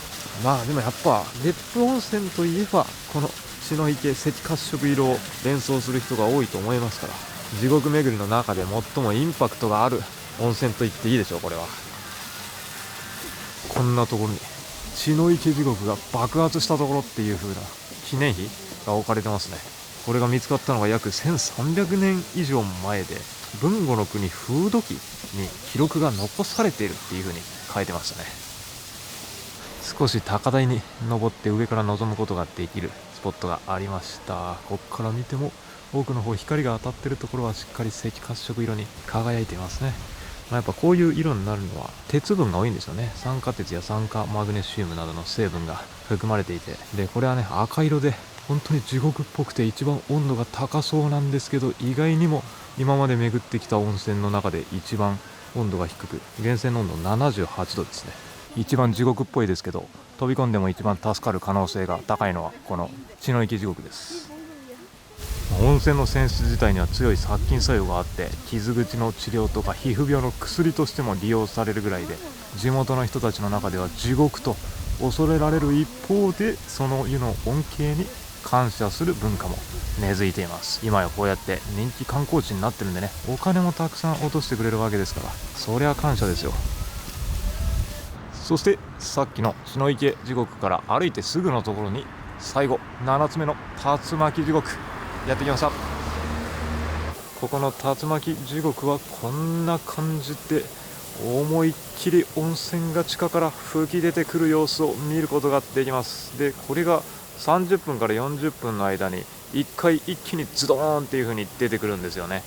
でもやっぱ別府温泉といえばこの血の池赤褐色色を連想する人が多いと思いますから、地獄巡りの中で最もインパクトがある温泉と言っていいでしょう。これはこんなところに血の池地獄が爆発したところっていう風な記念碑が置かれてますね。これが見つかったのが約1300年以上前で、豊後の国風土記に記録が残されているっていう風に書いてましたね。少し高台に登って上から望むことができるスポットがありました。ここから見ても奥の方、光が当たってるところはしっかり赤褐色色に輝いていますね。やっぱこういう色になるのは鉄分が多いんですよね。酸化鉄や酸化マグネシウムなどの成分が含まれていて、でこれはね赤色で本当に地獄っぽくて一番温度が高そうなんですけど、意外にも今まで巡ってきた温泉の中で一番温度が低く、源泉の温度78度ですね。一番地獄っぽいですけど、飛び込んでも一番助かる可能性が高いのはこの血の池地獄です。温泉の泉質自体には強い殺菌作用があって、傷口の治療とか皮膚病の薬としても利用されるぐらいで、地元の人たちの中では地獄と恐れられる一方で、その湯の恩恵に感謝する文化も根付いています。今やこうやって人気観光地になってるんでね、お金もたくさん落としてくれるわけですから、そりゃ感謝ですよ。そしてさっきの血の池地獄から歩いてすぐのところに、最後7つ目の竜巻地獄やってきました。ここの竜巻地獄はこんな感じで、思いっきり温泉が地下から吹き出てくる様子を見ることができます。でこれが30分から40分の間に1回一気にズドーンっていう風に出てくるんですよね。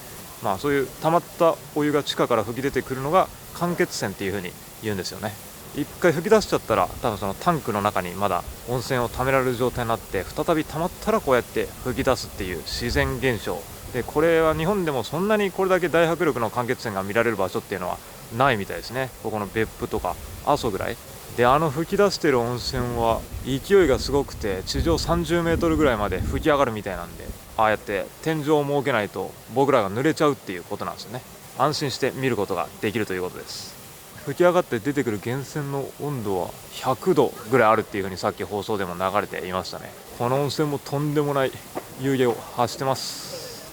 そういう溜まったお湯が地下から吹き出てくるのが間欠泉っていう風に言うんですよね。1回吹き出しちゃったら、多分そのタンクの中にまだ温泉を溜められる状態になって、再び溜まったらこうやって吹き出すっていう自然現象で、これは日本でもそんなにこれだけ大迫力の間欠泉が見られる場所っていうのはないみたいですね。ここの別府とか阿蘇ぐらいで吹き出してる温泉は勢いがすごくて地上30メートルぐらいまで吹き上がるみたいなんで、ああやって天井を設けないと僕らが濡れちゃうっていうことなんですよね。安心して見ることができるということです。吹き上がって出てくる源泉の温度は100度ぐらいあるっていう風にさっき放送でも流れていましたね。この温泉もとんでもない湯気を発してます。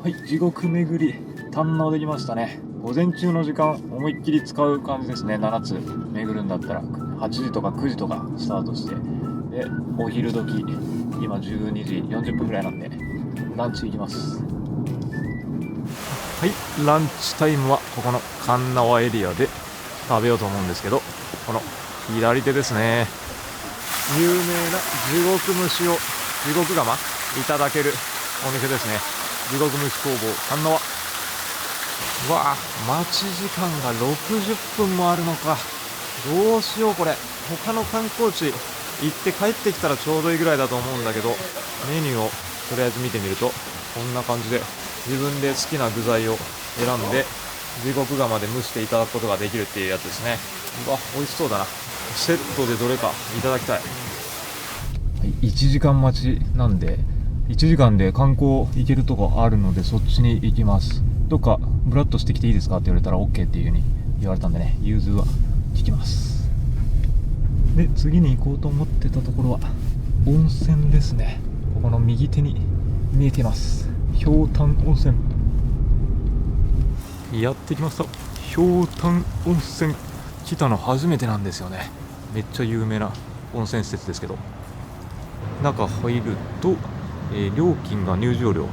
はい、地獄巡り堪能できましたね。午前中の時間思いっきり使う感じですね。7つ巡るんだったら8時とか9時とかスタートして、でお昼時今12時40分ぐらいなんでランチ行きます。はい、ランチタイムはここの鉄輪エリアで食べようと思うんですけど、この左手ですね、有名な地獄蒸しを地獄釜いただけるお店ですね。地獄蒸し工房鉄輪。わあ、待ち時間が60分もあるのか。どうしようこれ。他の観光地行って帰ってきたらちょうどいいぐらいだと思うんだけど、メニューをとりあえず見てみるとこんな感じで自分で好きな具材を選んで地獄釜で蒸していただくことができるっていうやつですね。うわ、美味しそうだな。セットでどれかいただきたい。はい、1時間待ちなんで1時間で観光行けるとこあるのでそっちに行きます。どっかブラッとしてきていいですかって言われたら OK っていう風に言われたんでね、融通は聞きます。で次に行こうと思ってたところは温泉ですね。ここの右手に見えています、ひょうたん温泉。やってきました。ひょうたん温泉来たの初めてなんですよね。めっちゃ有名な温泉施設ですけど、中入ると、料金が入場料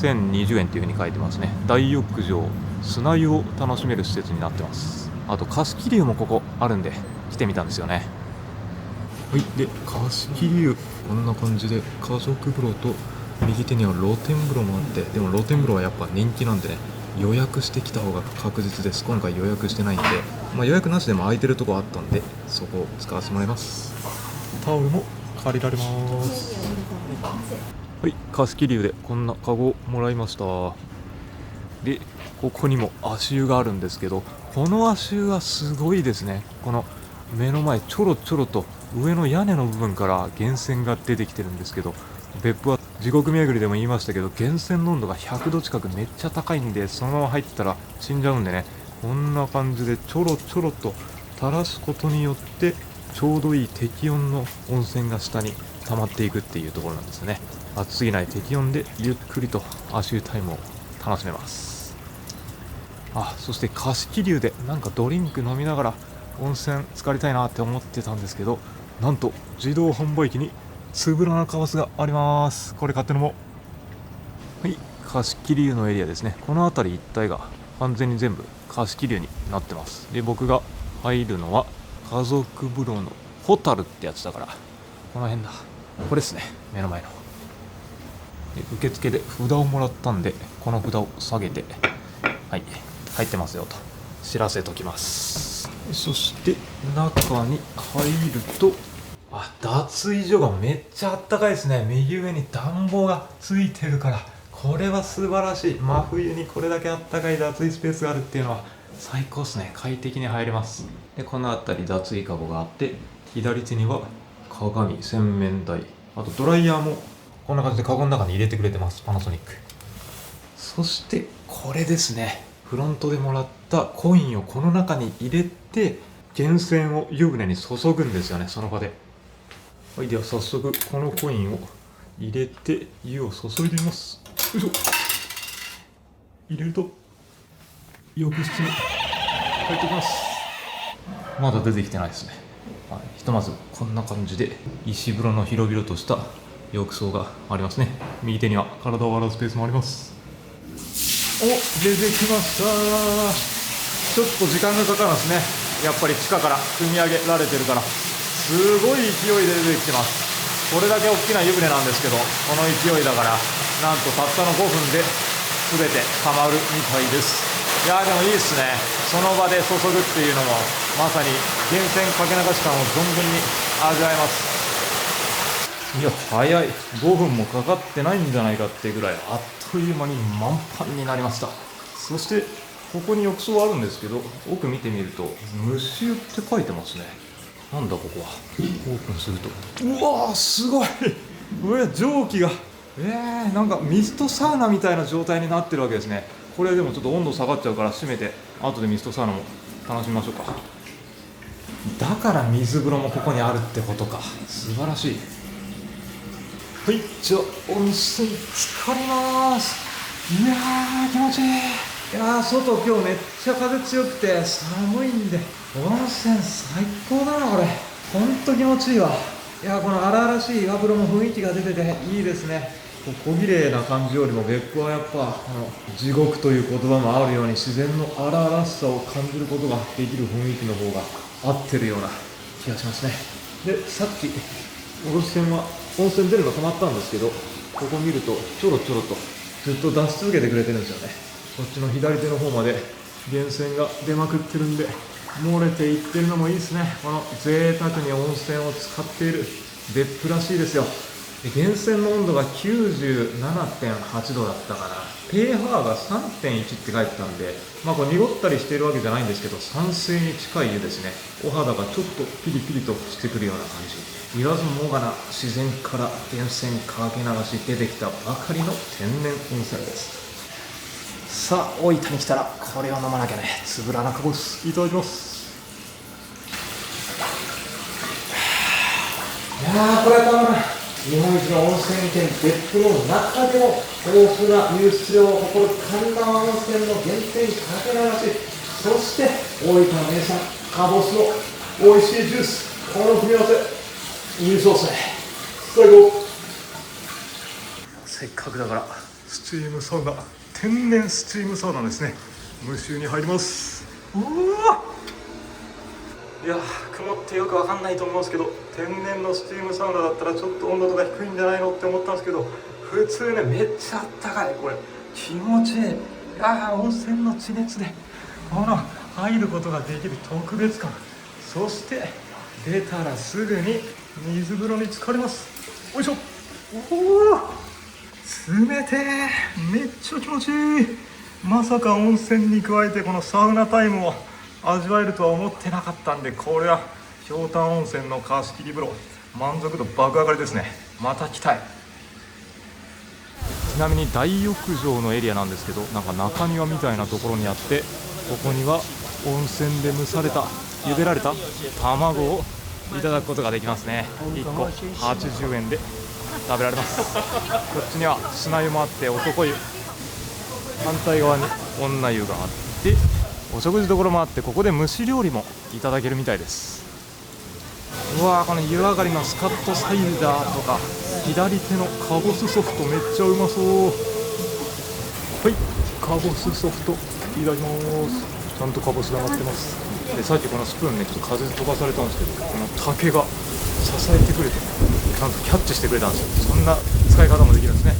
1020円という風に書いてますね。大浴場、砂湯を楽しめる施設になってます。あと貸切湯もここあるんで来てみたんですよね。はい、で貸切湯こんな感じで家族風呂と右手には露天風呂もあって、でも露天風呂はやっぱ人気なんでね、予約してきた方が確実です。今回予約してないんで、予約なしでも空いてるとこあったんでそこを使わせてもらいます。タオルも借りられます。はい、貸切湯でこんなカゴをもらいました。でここにも足湯があるんですけど、この足湯はすごいですね。この目の前ちょろちょろと上の屋根の部分から源泉が出てきてるんですけど、別府は地獄巡りでも言いましたけど源泉の温度が100度近くめっちゃ高いんで、そのまま入ってたら死んじゃうんでね、こんな感じでちょろちょろと垂らすことによってちょうどいい適温の温泉が下に溜まっていくっていうところなんですね。暑すぎない適温でゆっくりと足湯タイムを楽しめます。そして貸切湯でなんかドリンク飲みながら温泉浸かりたいなって思ってたんですけど、なんと自動販売機につぶらなカワスがあります。これ買って飲もう。はい、貸切湯のエリアですね。この辺り一帯が完全に全部貸切湯になってます。で僕が入るのは家族風呂のホタルってやつだから、この辺だ。これですね、目の前の。で受付で札をもらったんでこの札を下げて、はい入ってますよと知らせときます。そして中に入ると脱衣所がめっちゃあったかいですね。右上に暖房がついてるから、これは素晴らしい。真冬にこれだけあったかい脱衣スペースがあるっていうのは最高ですね。快適に入れます。でこの辺り脱衣カゴがあって、左手には鏡、洗面台、あとドライヤーもこんな感じでカゴの中に入れてくれてます、パナソニック。そしてこれですね、フロントでもらったコインをこの中に入れて源泉を湯船に注ぐんですよね、その場で。はい、では早速このコインを入れて湯を注いでみます。よいしょ。入れると浴室に入ってきます。まだ出てきてないですね。ひとまずこんな感じで石風呂の広々とした浴槽がありますね。右手には体を洗うスペースもあります。出てきました。ちょっと時間がかかるんですね。やっぱり地下から組み上げられてるからすごい勢いで出てきてます。これだけ大きな湯船なんですけど、この勢いだからなんとたったの5分で全て溜まるみたいです。いやでもいいですね。その場で注ぐっていうのもまさに源泉かけ流し感を存分に味わえます。いや早い。5分もかかってないんじゃないかってぐらいあっという間に満帆になりました。そしてここに浴槽あるんですけど、奥見てみると虫湯って書いてますね。なんだここは。オープンすると、うわーすごい蒸気がなんかミストサウナみたいな状態になってるわけですね。これでもちょっと温度下がっちゃうから閉めて、後でミストサウナも楽しみましょうか。だから水風呂もここにあるってことか。素晴らしい。はい、じゃあ温泉浸かります。いやー気持ちいい。いやー外今日めっちゃ風強くて寒いんで、温泉最高だなこれ。ほんと気持ちいいわ。いやーこの荒々しい岩風呂も雰囲気が出てていいですね。小綺麗な感じよりも別府はやっぱ地獄という言葉もあるように、自然の荒々しさを感じることができる雰囲気の方が合ってるような気がしますね。でさっき温泉出るの止まったんですけど、ここ見るとちょろちょろとずっと出し続けてくれてるんですよね。こっちの左手の方まで源泉が出まくってるんで、漏れていってるのもいいですね。この贅沢に温泉を使っている別府らしいですよ。源泉の温度が 97.8 度だったかな。pH が 3.1 って書いてたんで、これ濁ったりしているわけじゃないんですけど、酸性に近い湯ですね。お肌がちょっとピリピリとしてくるような感じ。言わずもがな自然から源泉かけ流し出てきたばかりの天然温泉です。さあ大分に来たらこれを飲まなきゃね。つぶらなかぼすいただきます。いやーこれはたまらない。日本一の温泉県別府の中でも豊富な湧出量を誇る神川温泉の源泉かけ流し、そして大分の名産かぼすの美味しいジュース、この組み合わせいいそうですね。最高。せっかくだからスチームサウナ、天然スチームサウナですね。無臭に入ります。いや曇ってよくわかんないと思うんですけど、天然のスチームサウナだったらちょっと温度とか低いんじゃないのって思ったんですけど、普通ねめっちゃあったかい。これ気持ちいい。いや温泉の地熱でこの入ることができる特別感、そして出たらすぐに水風呂に浸かります。よいしょ。冷てえ、めっちゃ気持ちいい。まさか温泉に加えてこのサウナタイムを味わえるとは思ってなかったんで、これはひょうたん温泉の貸し切り風呂満足度爆上がりですね。また来たい。ちなみに大浴場のエリアなんですけど、なんか中庭みたいなところにあって、ここには温泉で蒸された茹でられた卵をいただくことができますね。1個80円で食べられます。こっちには砂湯もあって男湯、反対側に女湯があってお食事どころもあって、ここで蒸し料理もいただけるみたいです。うわーこの湯上がりのスカットサイダーとか、左手のかぼすソフトめっちゃうまそう。はい、かぼすソフトいただきます。ちゃんとかぼすが乗ってます。でさっきこのスプーンねちょっと風で飛ばされたんですけど、この竹が支えてくれてちゃんとキャッチしてくれたんですよ。そんな使い方もできるんですね。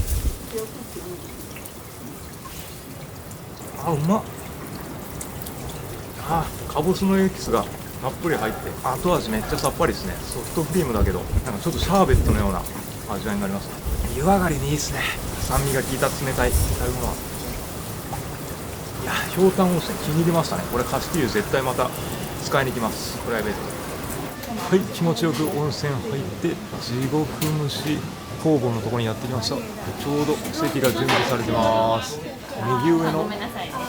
うまっ。かぼすのエキスがたっぷり入って、後味めっちゃさっぱりですね。ソフトクリームだけどなんかちょっとシャーベットのような味わいになりますね。湯上がりにいいですね。酸味が効いた冷たい食べ物は。いやひょうたん温泉気に入りましたね。これ貸し切り絶対また使いに行きます、プライベートで。はい、気持ちよく温泉入って地獄蒸し工房のところにやってきました。ちょうど席が準備されてます。右上の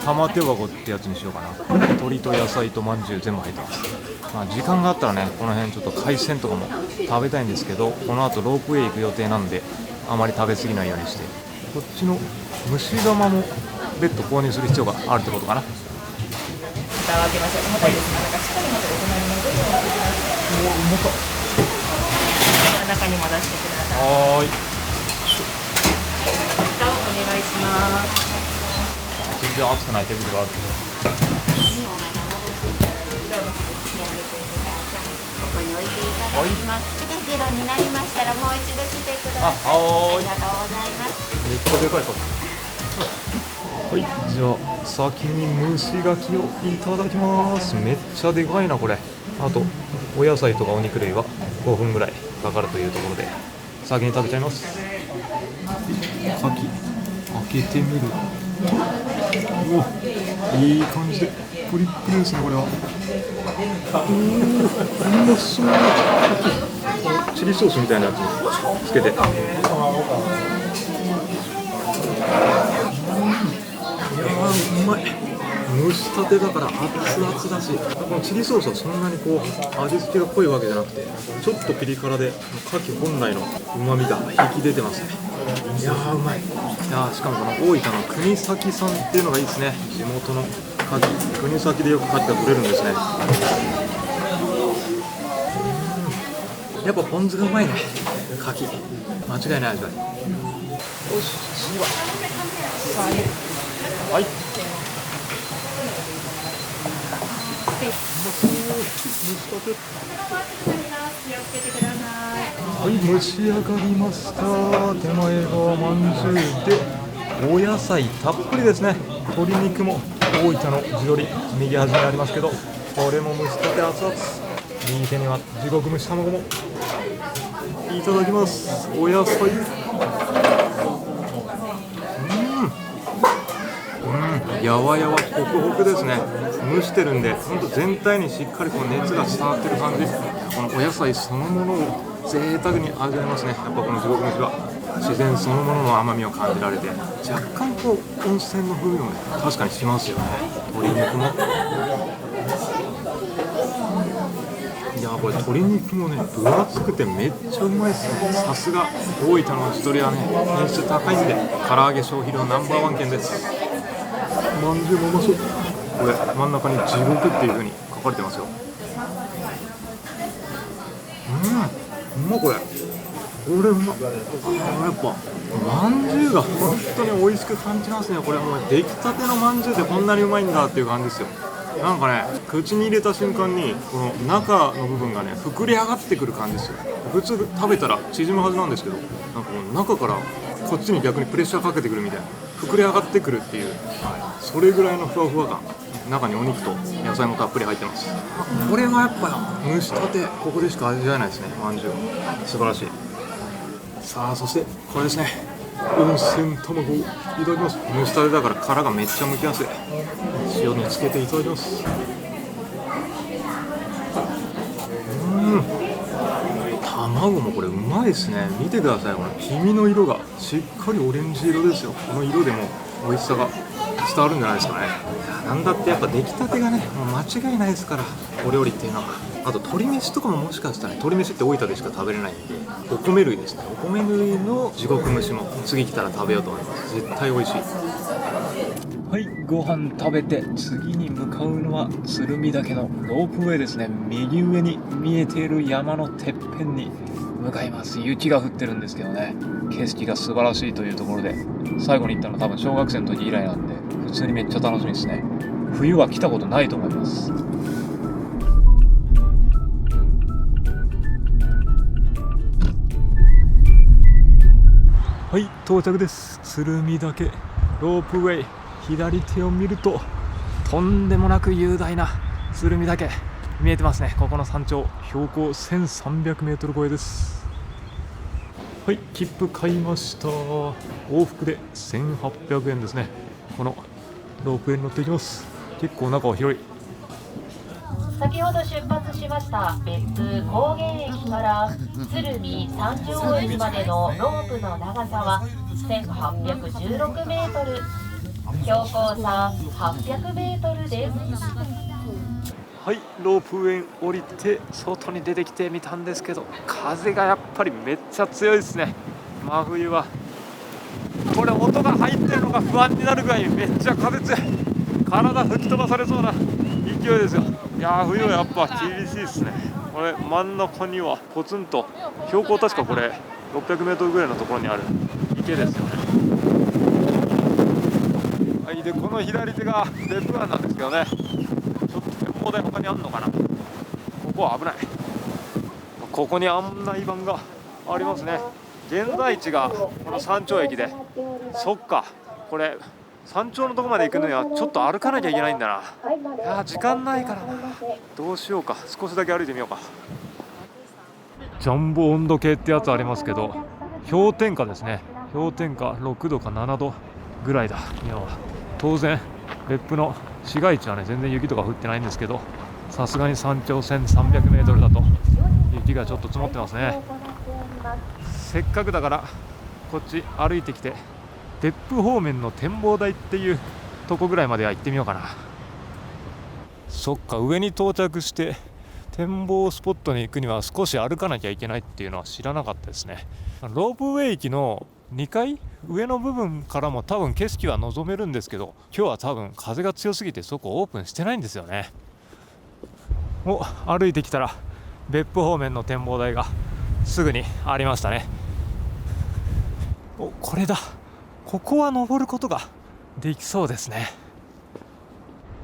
玉手箱ってやつにしようかな。鶏と野菜とまんじゅう全部入ってます。時間があったらねこの辺ちょっと海鮮とかも食べたいんですけど、この後ロープウェイ行く予定なんであまり食べ過ぎないようにして、こっちの蒸し釜も別途購入する必要があるってことかな。蓋を開けましょう。重たいですが、なんかしっかりまでお隣の部分を開けてください。中にも出してください。はーい。蓋をお願いします。全然熱くない手袋あるけど。ここに置いていただきます。で、ゼロになりましたらもう一度来てください。はーい。ありがとうございます。めっちゃでかいそう。はい、じゃあ先に蒸し柿をいただきます。めっちゃでかいなこれ。あとお野菜とかお肉類は5分ぐらいかかるというところで先に食べちゃいます。柿開けてみるお、いい感じでプリップリですね、これは。うまそう。チリソースみたいなやつにつけて。いやー、うまい。蒸したてだから熱々だし、このチリソースはそんなにこう味付けが濃いわけじゃなくて、ちょっとピリ辛で牡蠣本来の旨味が引き出てますね。いやー、うまい。いやー、しかもこの大分の国東産っていうのがいいですね。地元の牡蠣、国東でよく牡蠣が取れるんですね。やっぱポン酢がうまいね。牡蠣間違いない味わい。よし、次ははい、はい、蒸し上がりました。手前がまんじゅうで、お野菜たっぷりですね。鶏肉も大分の地鶏、右端にありますけど、これも蒸したて熱々。右手には地獄蒸し卵も。いただきます。お野菜、やわやわホクホクですね。蒸してるんで、ほんと全体にしっかりこう熱が伝わってる感じ。このお野菜そのものを贅沢に味わえますね。やっぱこの地獄蒸しは自然そのものの甘みを感じられて、若干こう温泉の風味もね、確かにしますよね。鶏肉も、いやこれ鶏肉もね、分厚くてめっちゃうまいですね。さすが大分の地鶏はね、品質高いんで、唐揚げ消費量ナンバーワン県です。まんじゅうもうまそう。これ真ん中に地獄っていう風に書かれてますよ。うまこれ。これうまっ。やっぱまんじゅうが本当に美味しく感じますね。これもう出来たてのまんじゅうってこんなにうまいんだっていう感じですよ。なんかね、口に入れた瞬間にこの中の部分がね、膨れ上がってくる感じですよ。普通食べたら縮むはずなんですけど、なんかもう中からこっちに逆にプレッシャーかけてくるみたいな、膨れ上がってくるっていう、それぐらいのふわふわ感。中にお肉と野菜もたっぷり入ってます。これがやっぱ蒸したて、ここでしか味わえないですね、まんじゅう。素晴らしい。さあ、そしてこれですね、温泉卵をいただきます。蒸したてだから殻がめっちゃ剥きやすい。塩につけていただきます。卵もこれうまいですね。見てください、この黄身の色がしっかりオレンジ色ですよ。この色でも美味しさが伝わるんじゃないですかね。なんだってやっぱ出来たてがね、もう間違いないですから、お料理っていうのは。あと鶏飯とかももしかしたら、鶏飯って大分でしか食べれないんで、お米類ですね。お米類の地獄蒸しも次来たら食べようと思います。絶対美味しい。はい、ご飯食べて次に向かうのは鶴見岳のロープウェイですね。右上に見えている山のてっぺんに向かいます。雪が降ってるんですけどね、景色が素晴らしいというところで、最後に行ったのは多分小学生の時以来なんで、普通にめっちゃ楽しみですね。冬は来たことないと思います。はい、到着です。鶴見岳ロープウェイ、左手を見るととんでもなく雄大な鶴見岳見えてますね。ここの山頂、標高 1300m 超えです。はい、切符買いました。往復で1800円ですね。このロープウェイに乗っていきます。結構中は広い。先ほど出発しました別府高原駅から鶴見三条駅までのロープの長さは1816メートル、標高差800メートルです。はい、ロープウェイに降りて外に出てきてみたんですけど、風がやっぱりめっちゃ強いですね。真冬はこれ音が入ってるのが不安になるぐらいめっちゃ風強い。体吹き飛ばされそうな勢いですよ。いやー、冬はやっぱ厳しいですね。これ真ん中にはポツンと、標高確かこれ600メートルぐらいのところにある池ですよね。はい、でこの左手が別府湾なんですけどね、ちょっと展望台他にあるのかな。ここは危ない。ここに案内板がありますね。現在地がこの山頂駅で、そっか、これ山頂のとこまで行くのにはちょっと歩かなきゃいけないんだな。いや時間ないからな。どうしようか、少しだけ歩いてみようか。ジャンボ温度計ってやつありますけど、氷点下ですね。氷点下6度か7度ぐらいだ。今は当然別府の市街地はね全然雪とか降ってないんですけど、さすがに山頂 1300m だと雪がちょっと積もってますね。せっかくだからこっち歩いてきて別府方面の展望台っていうとこぐらいまでは行ってみようかな。そっか、上に到着して展望スポットに行くには少し歩かなきゃいけないっていうのは知らなかったですね。ロープウェイ駅の2階上の部分からも多分景色は望めるんですけど、今日は多分風が強すぎてそこオープンしてないんですよね。歩いてきたら別府方面の展望台がすぐにありましたね。これだ。ここは登ることができそうですね。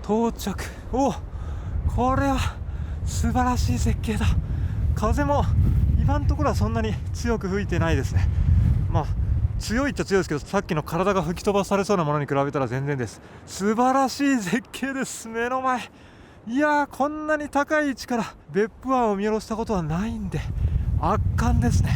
到着。これは素晴らしい絶景だ。風も今のところはそんなに強く吹いてないですね。強いっちゃ強いですけど、さっきの体が吹き飛ばされそうなものに比べたら全然です。素晴らしい絶景です。目の前。いやー、こんなに高い位置から別府湾を見下ろしたことはないんで圧巻ですね。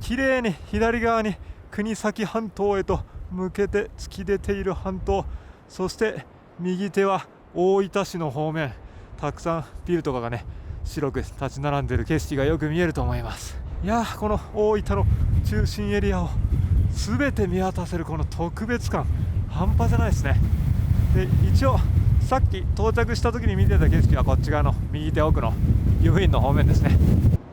綺麗に左側に国東半島へと向けて突き出ている半島、そして右手は大分市の方面、たくさんビルとかがね白く立ち並んでいる景色がよく見えると思います。いやー、この大分の中心エリアを全て見渡せるこの特別感半端じゃないですね。で、一応さっき到着した時に見てた景色はこっち側の右手奥の湯布院の方面ですね。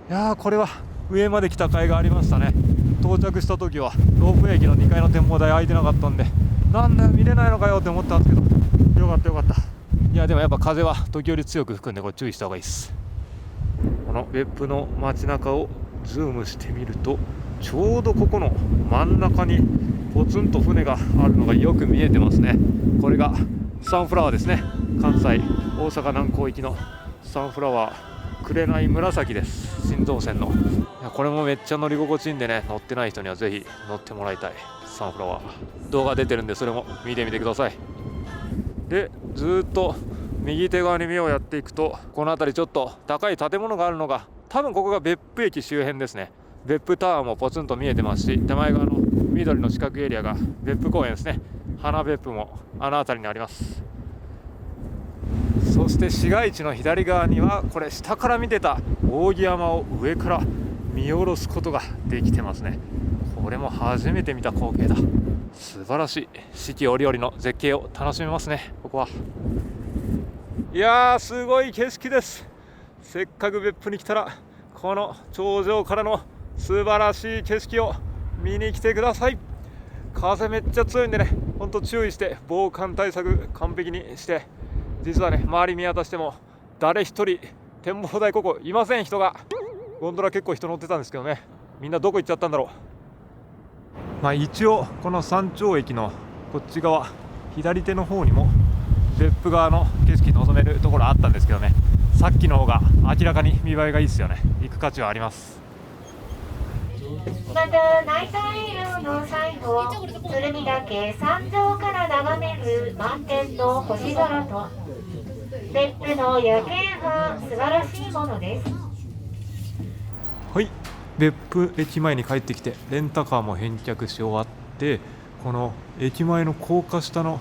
いやー、これは上まで来た甲斐がありましたね。到着した時はロープウェイ駅の2階の展望台空いてなかったんで、なんだよ見れないのかよって思ったんですけど、よかったよかった。いやでもやっぱ風は時折強く吹くんでこれ注意した方がいいです。この別府の街中をズームしてみると、ちょうどここの真ん中にポツンと船があるのがよく見えてますね。これがサンフラワーですね。関西大阪南港行きのサンフラワー紅紫です。新造船の。いやこれもめっちゃ乗り心地いいんでね、乗ってない人にはぜひ乗ってもらいたい。サンフラワー動画出てるんでそれも見てみてください。でずっと右手側に目をやっていくと、この辺りちょっと高い建物があるのが多分ここが別府駅周辺ですね。別府タワーもポツンと見えてますし、手前側の緑の四角いエリアが別府公園ですね。花別府もあの辺りにあります。そして市街地の左側にはこれ下から見てた扇山を上から見下ろすことができてますね。これも初めて見た光景だ。素晴らしい。四季折々の絶景を楽しめますね。ここはいやーすごい景色です。せっかく別府に来たらこの頂上からの素晴らしい景色を見に来てください。風めっちゃ強いんでね、ほんと注意して防寒対策完璧にして、実はね周り見渡しても誰一人展望台ここいません。人がゴンドラ結構人乗ってたんですけどね、みんなどこ行っちゃったんだろう。一応この山頂駅のこっち側左手の方にも別府側の景色望めるところあったんですけどね、さっきの方が明らかに見栄えがいいですよね。行く価値はあります。またナイトエイルの最後、鶴見岳山頂から眺める満天の星空と別府の夜景が素晴らしいものです。はい、別府駅前に帰ってきてレンタカーも返却し終わって、この駅前の高架下の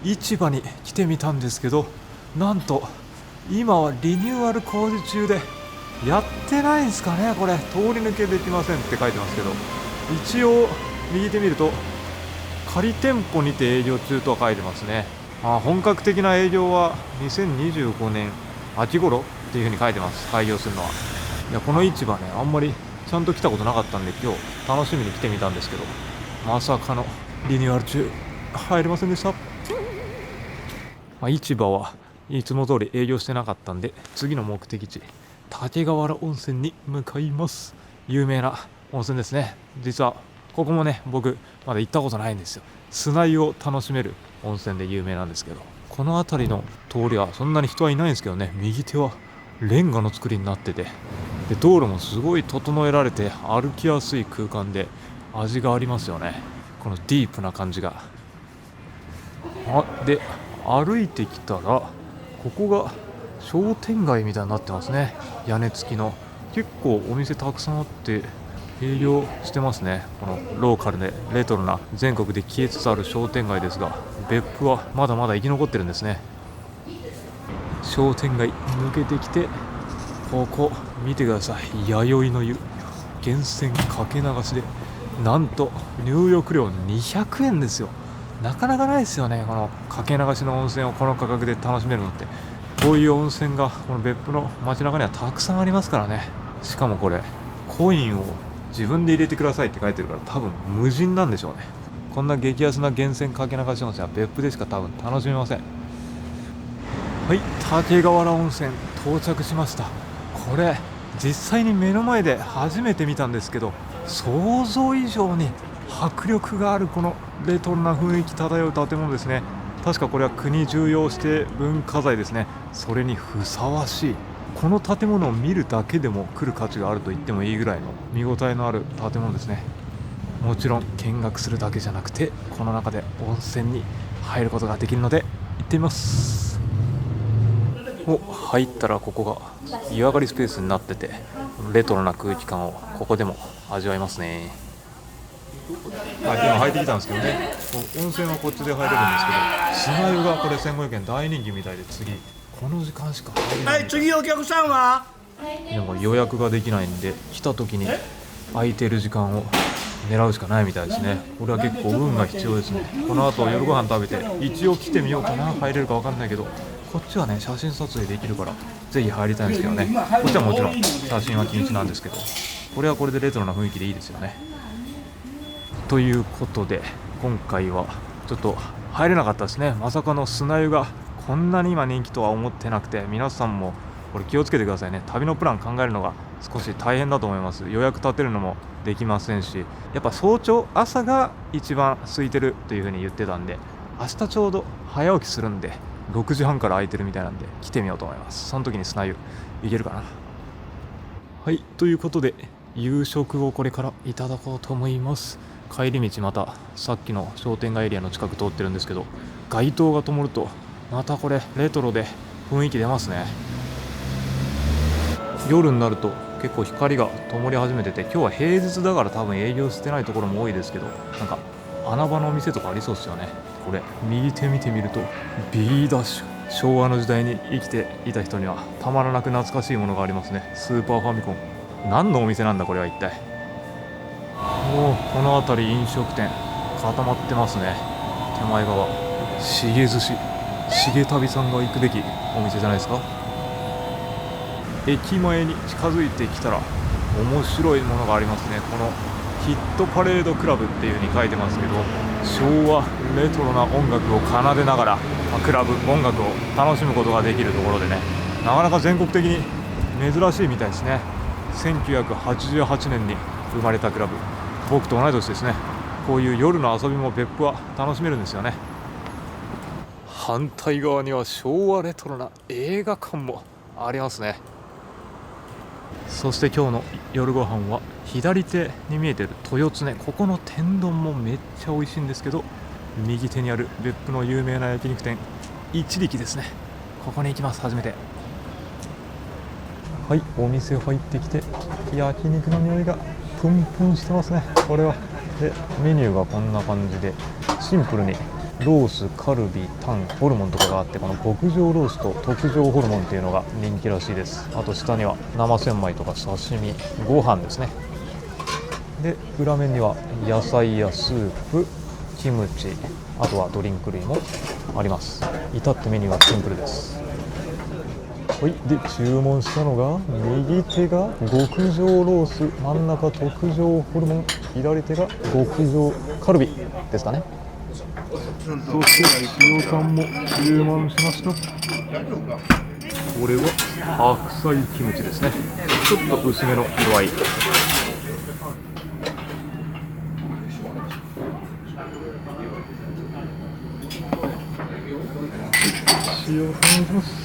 市場に来てみたんですけど、なんと今はリニューアル工事中でやってないんですかね。これ通り抜けできませんって書いてますけど、一応右手見ると仮店舗にて営業中とは書いてますね。本格的な営業は2025年秋頃っていう風に書いてます。開業するのは。いやこの市場ね、あんまりちゃんと来たことなかったんで今日楽しみに来てみたんですけど、まさかのリニューアル中入れませんでした。市場はいつも通り営業してなかったんで、次の目的地竹瓦温泉に向かいます。有名な温泉ですね。実はここもね僕まだ行ったことないんですよ。砂湯を楽しめる温泉で有名なんですけど、この辺りの通りはそんなに人はいないんですけどね、右手はレンガの作りになってて、で道路もすごい整えられて歩きやすい空間で味がありますよね。このディープな感じが。で歩いてきたらここが商店街みたいになってますね。屋根付きの結構お店たくさんあって、営業してますね。このローカルでレトロな全国で消えつつある商店街ですが、別府はまだまだ生き残ってるんですね。商店街抜けてきて、ここ見てください。弥生の湯、源泉かけ流しで、なんと入浴料200円ですよ。なかなかないですよね、このかけ流しの温泉をこの価格で楽しめるのって。こういう温泉がこの別府の街中にはたくさんありますからね。しかもこれコインを自分で入れてくださいって書いてるから、多分無人なんでしょうね。こんな激安な源泉かけ流し温泉は別府でしか多分楽しめません。はい、竹河原温泉到着しました。これ実際に目の前で初めて見たんですけど、想像以上に迫力があるこのレトロな雰囲気漂う建物ですね。確かこれは国重要指定文化財ですね。それにふさわしい、この建物を見るだけでも来る価値があると言ってもいいぐらいの見応えのある建物ですね。もちろん見学するだけじゃなくて、この中で温泉に入ることができるので行ってみます。入ったらここが湯上がりスペースになってて、レトロな空気感をここでも味わいますね。今入ってきたんですけどね、温泉はこっちで入れるんですけど、砂湯がこれ1500円大人気みたいで、次この時間しか入れない。はい、次お客さんはなんか予約ができないんで、来た時に空いてる時間を狙うしかないみたいですね。これは結構運が必要ですね。この後夜ご飯食べて一応来てみようかな。入れるか分かんないけど、こっちはね写真撮影できるからぜひ入りたいんですけどね。こっちはもちろん写真は禁止なんですけど、これはこれでレトロな雰囲気でいいですよね。ということで今回はちょっと入れなかったですね。まさかの砂湯がこんなに今人気とは思ってなくて、皆さんもこれ気をつけてくださいね。旅のプラン考えるのが少し大変だと思います。予約立てるのもできませんし、やっぱ早朝朝が一番空いてるというふうに言ってたんで、明日ちょうど早起きするんで6時半から空いてるみたいなんで来てみようと思います。その時に砂湯いけるかな。はい、ということで夕食をこれからいただこうと思います。帰り道またさっきの商店街エリアの近く通ってるんですけど、街灯が灯るとまたこれレトロで雰囲気出ますね。夜になると結構光が灯り始めてて、今日は平日だから多分営業してないところも多いですけど、なんか穴場のお店とかありそうですよね。これ右手見てみると B ダッシュ、昭和の時代に生きていた人にはたまらなく懐かしいものがありますね。スーパーファミコン、何のお店なんだこれは一体。もうこの辺り飲食店固まってますね。手前側しげ寿司、しげ旅さんが行くべきお店じゃないですか。駅前に近づいてきたら面白いものがありますね。このヒットパレードクラブっていう風に書いてますけど、昭和レトロな音楽を奏でながら、クラブ音楽を楽しむことができるところでね、なかなか全国的に珍しいみたいですね。1988年に生まれたクラブ、僕と同い年ですね。こういう夜の遊びも別府は楽しめるんですよね。反対側には昭和レトロな映画館もありますね。そして今日の夜ご飯は左手に見えている豊常、ここの天丼もめっちゃ美味しいんですけど、右手にある別府の有名な焼肉店一力ですね。ここに行きます。初めて。はい、お店入ってきて焼肉の匂いがプンプンしてますね。これはでメニューがこんな感じで、シンプルにロース、カルビ、タン、ホルモンとかがあって、この極上ロースと特上ホルモンっていうのが人気らしいです。あと下には生千枚とか刺身、ご飯ですね。で裏面には野菜やスープ、キムチ、あとはドリンク類もあります。至ってメニューはシンプルです。はい、で注文したのが、右手が極上ロース、真ん中特上ホルモン、左手が極上カルビですかね。そして塩さんも注文しました。これは白菜キムチですね。ちょっと薄めの色合い。塩お願いします。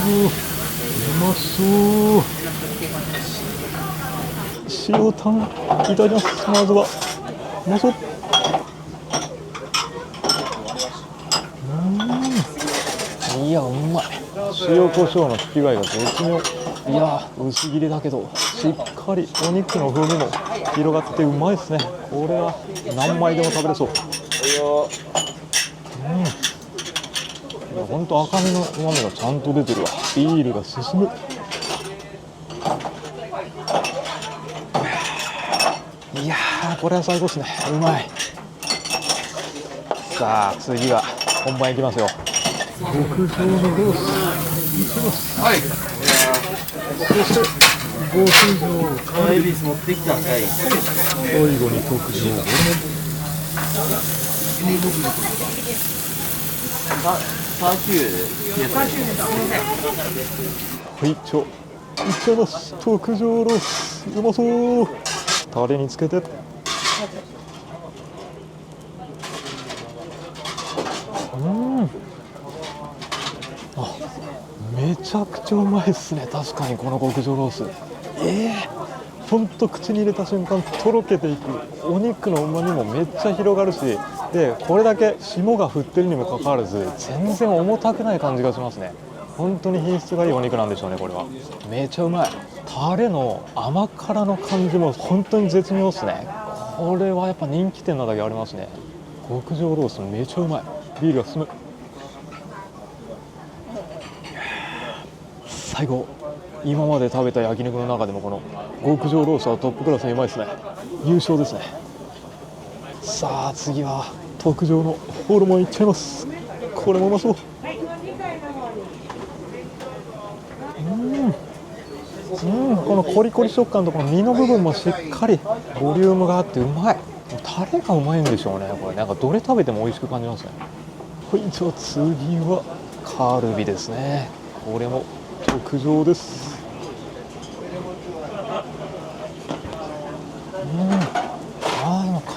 うまそう。塩タンいただきます。まずはうまそう。いやうまい。塩コショウの効き具合が絶妙。いや薄切りだけどしっかりお肉の風味も広がってうまいですね。これは何枚でも食べれそう。いやほんと赤身のうまみがちゃんと出てるわ。ビールが進む。いやーこれは最高ですね。うまい。さあ次は本番いきますよ。極上のロースいきます。はい。そして極上カルビス持ってきた。はい。最後に特上はい、いっちゃいます。特上ロースうまそう。タレにつけて。あ、めちゃくちゃうまいですね。確かにこの極上ロース。ほんと口に入れた瞬間とろけていく。お肉の旨味もめっちゃ広がるし、でこれだけ霜が降ってるにもかかわらず全然重たくない感じがしますね。本当に品質がいいお肉なんでしょうね。これはめちゃうまい。タレの甘辛の感じも本当に絶妙ですね。これはやっぱ人気店なだけありますね。極上ロースめちゃうまい。ビールが進む。最後、今まで食べた焼肉の中でもこの極上ロースはトップクラスにうまいですね。優勝ですね。さあ次は特上のホルモンいっちゃいます。これもうまそう。このコリコリ食感とこの身の部分もしっかりボリュームがあってうまい。タレがうまいんでしょうね。これなんかどれ食べても美味しく感じますね。はい、じゃあ次はカルビですね。これも特上です。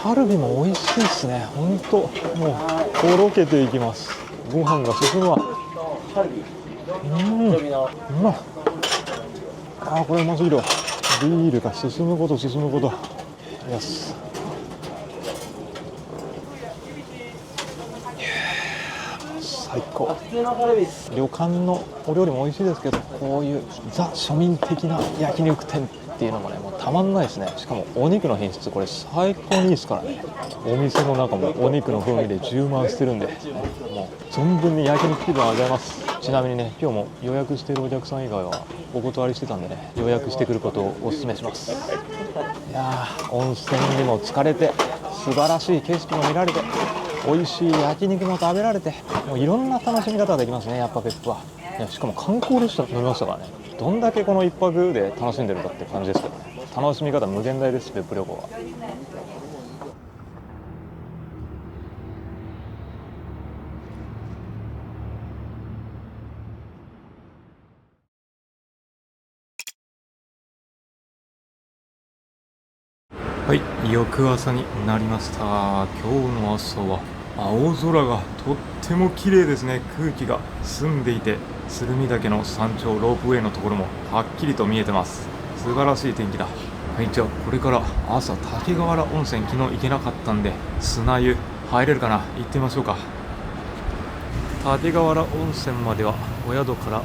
カルビも美味しいですね。ほんともうとろけていきます。ご飯が進むわ。うまい。これうますぎるわ。ビールが進むこと進むこと。よし。最高。旅館のお料理も美味しいですけど、こういうザ庶民的な焼肉店っていうのもね、もうたまんないですね。しかもお肉の品質これ最高にいいですからね。お店の中もお肉の風味で充満してるんで、もう存分に焼肉気分を味わえます。ちなみにね、今日も予約しているお客さん以外はお断りしてたんでね、予約してくることをお勧めします。いやー、温泉にも浸かれて、素晴らしい景色も見られて、美味しい焼肉も食べられて、もういろんな楽しみ方ができますね。やっぱ別府は。いやしかも観光列車乗りましたからね。どんだけこの一泊で楽しんでるかって感じですけどね。楽しみ方無限大です。別府旅行は。はい、翌朝になりました。今日の朝は青空がとっても綺麗ですね。空気が澄んでいて、鶴見岳の山頂ロープウェイのところもはっきりと見えてます。素晴らしい天気だ。はい、じゃあこれから朝竹河原温泉、昨日行けなかったんで砂湯入れるかな、行ってみましょうか。竹河原温泉まではお宿から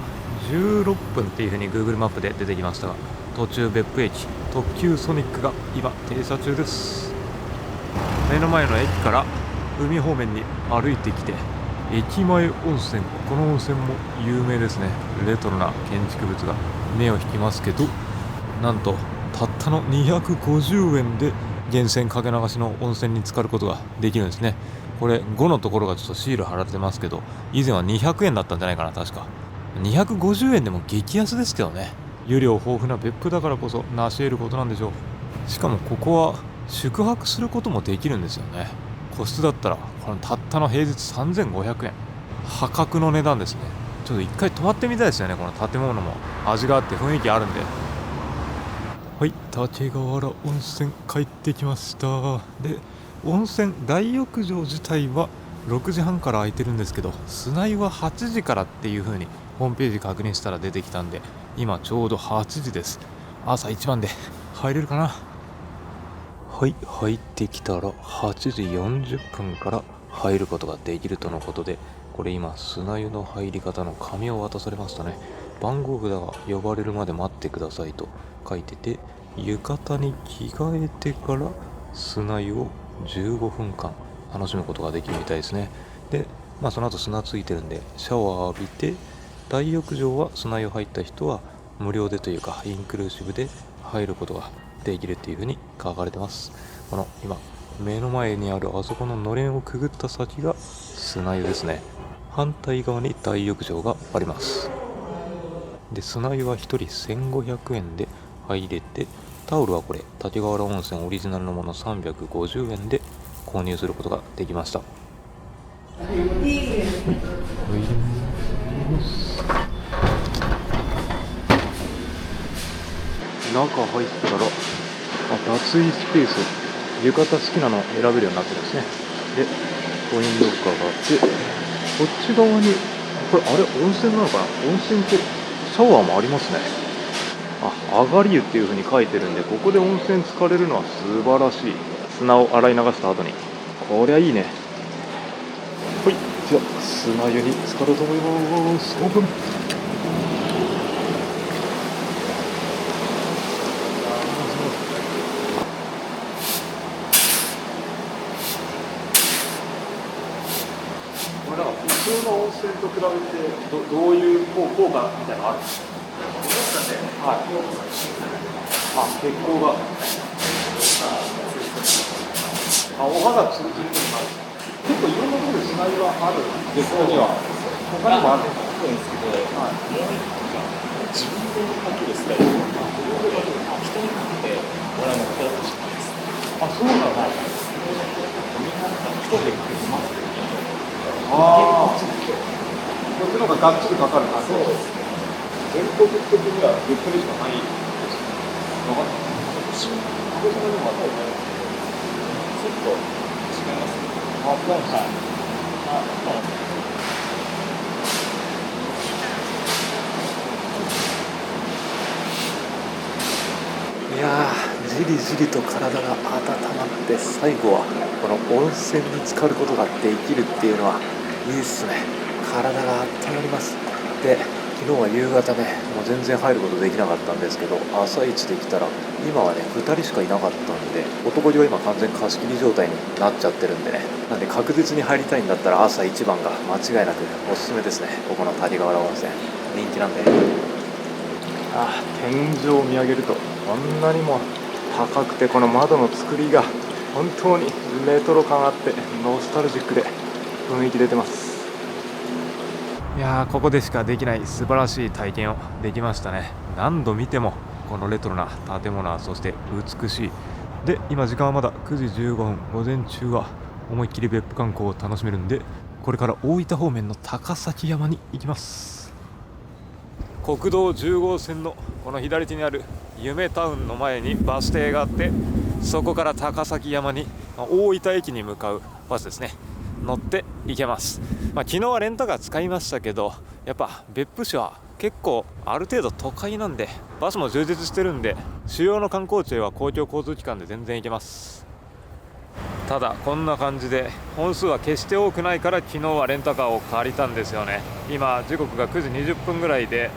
16分っていう風に Google マップで出てきましたが、途中別府駅特急ソニックが今停車中です。目の前の駅から海方面に歩いてきて、駅前温泉、この温泉も有名ですね。レトロな建築物が目を引きますけど、なんとたったの250円で源泉かけ流しの温泉に浸かることができるんですね。これ5のところがちょっとシール貼られてますけど、以前は200円だったんじゃないかな。確か250円でも激安ですけどね。湯量豊富な別府だからこそ成し得ることなんでしょう。しかもここは宿泊することもできるんですよね。個室だったらこのたったの平日3500円、破格の値段ですね。ちょっと一回泊まってみたいですよね。この建物も味があって雰囲気あるんで。はい、竹河原温泉帰ってきました。で、温泉大浴場自体は6時半から空いてるんですけど、砂湯は8時からっていう風にホームページ確認したら出てきたんで、今ちょうど8時です。朝一番で入れるかな。はい、入ってきたら8時40分から入ることができるとのことで、これ今砂湯の入り方の紙を渡されましたね。番号札が呼ばれるまで待ってくださいと書いてて、浴衣に着替えてから砂湯を15分間楽しむことができるみたいですね。で、その後砂ついてるんでシャワー浴びて、大浴場は砂湯入った人は無料でというかインクルーシブで入ることができるっていう風に書かれてます。この今目の前にあるあそこののれんをくぐった先が砂湯ですね。反対側に大浴場があります。で、砂湯は1人1500円で入れて、タオルはこれ滝川原温泉オリジナルのもの350円で購入することができました。中入ったら脱衣スペース、浴衣好きなの選べるようになってるんですね。で、コインロッカーがあって、こっち側にこれ温泉なのかな。温泉ってシャワーもありますね。上がり湯っていう風に書いてるんで、ここで温泉浸かれるのは素晴らしい。砂を洗い流した後にこりゃいいね。はい、じゃあ砂湯に浸かろうと思います。オープン。普通の温泉と比べてどういう効果みたいなのあるんですか？はい。血行が。お肌ツルツルになる。結構いろんなところで砂湯はある。血行には。他にもあるんですけど、自分でかけるスタイル。人にかけてもらうのが楽しいです。そうなんだ。みんな一人でかけてます。こっちの方ががっちりかかるな。そうですね。全国的にはゆっくりしかないです。分かった。鹿児島にもあったよね。ちょっと違いますね。いやー、じりじりと体が温まって、最後はこの温泉に浸かることができるっていうのはいいですね。体が温まります。で、昨日は夕方ね、もう全然入ることできなかったんですけど、朝一で来たら今はね2人しかいなかったんで、男気は今完全貸し切り状態になっちゃってるんでね、なんで確実に入りたいんだったら朝一番が間違いなくおすすめですね。ここの滝川原温泉人気なんで。天井を見上げるとこんなにも高くて、この窓の作りが本当にレトロ感あってノスタルジックで雰囲気出てます。いやー、ここでしかできない素晴らしい体験をできましたね。何度見てもこのレトロな建物はそして美しい。で、今時間はまだ9時15分、午前中は思いっきり別府観光を楽しめるんで、これから大分方面の高崎山に行きます。国道10号線のこの左手にある夢タウンの前にバス停があって、そこから高崎山に大分駅に向かうバスですね、乗って行けます。昨日はレンタカー使いましたけど、やっぱ別府市は結構ある程度都会なんで、バスも充実してるんで、主要の観光地は公共交通機関で全然行けます。ただこんな感じで本数は決して多くないから、昨日はレンタカーを借りたんですよね。今時刻が9時20分ぐらいで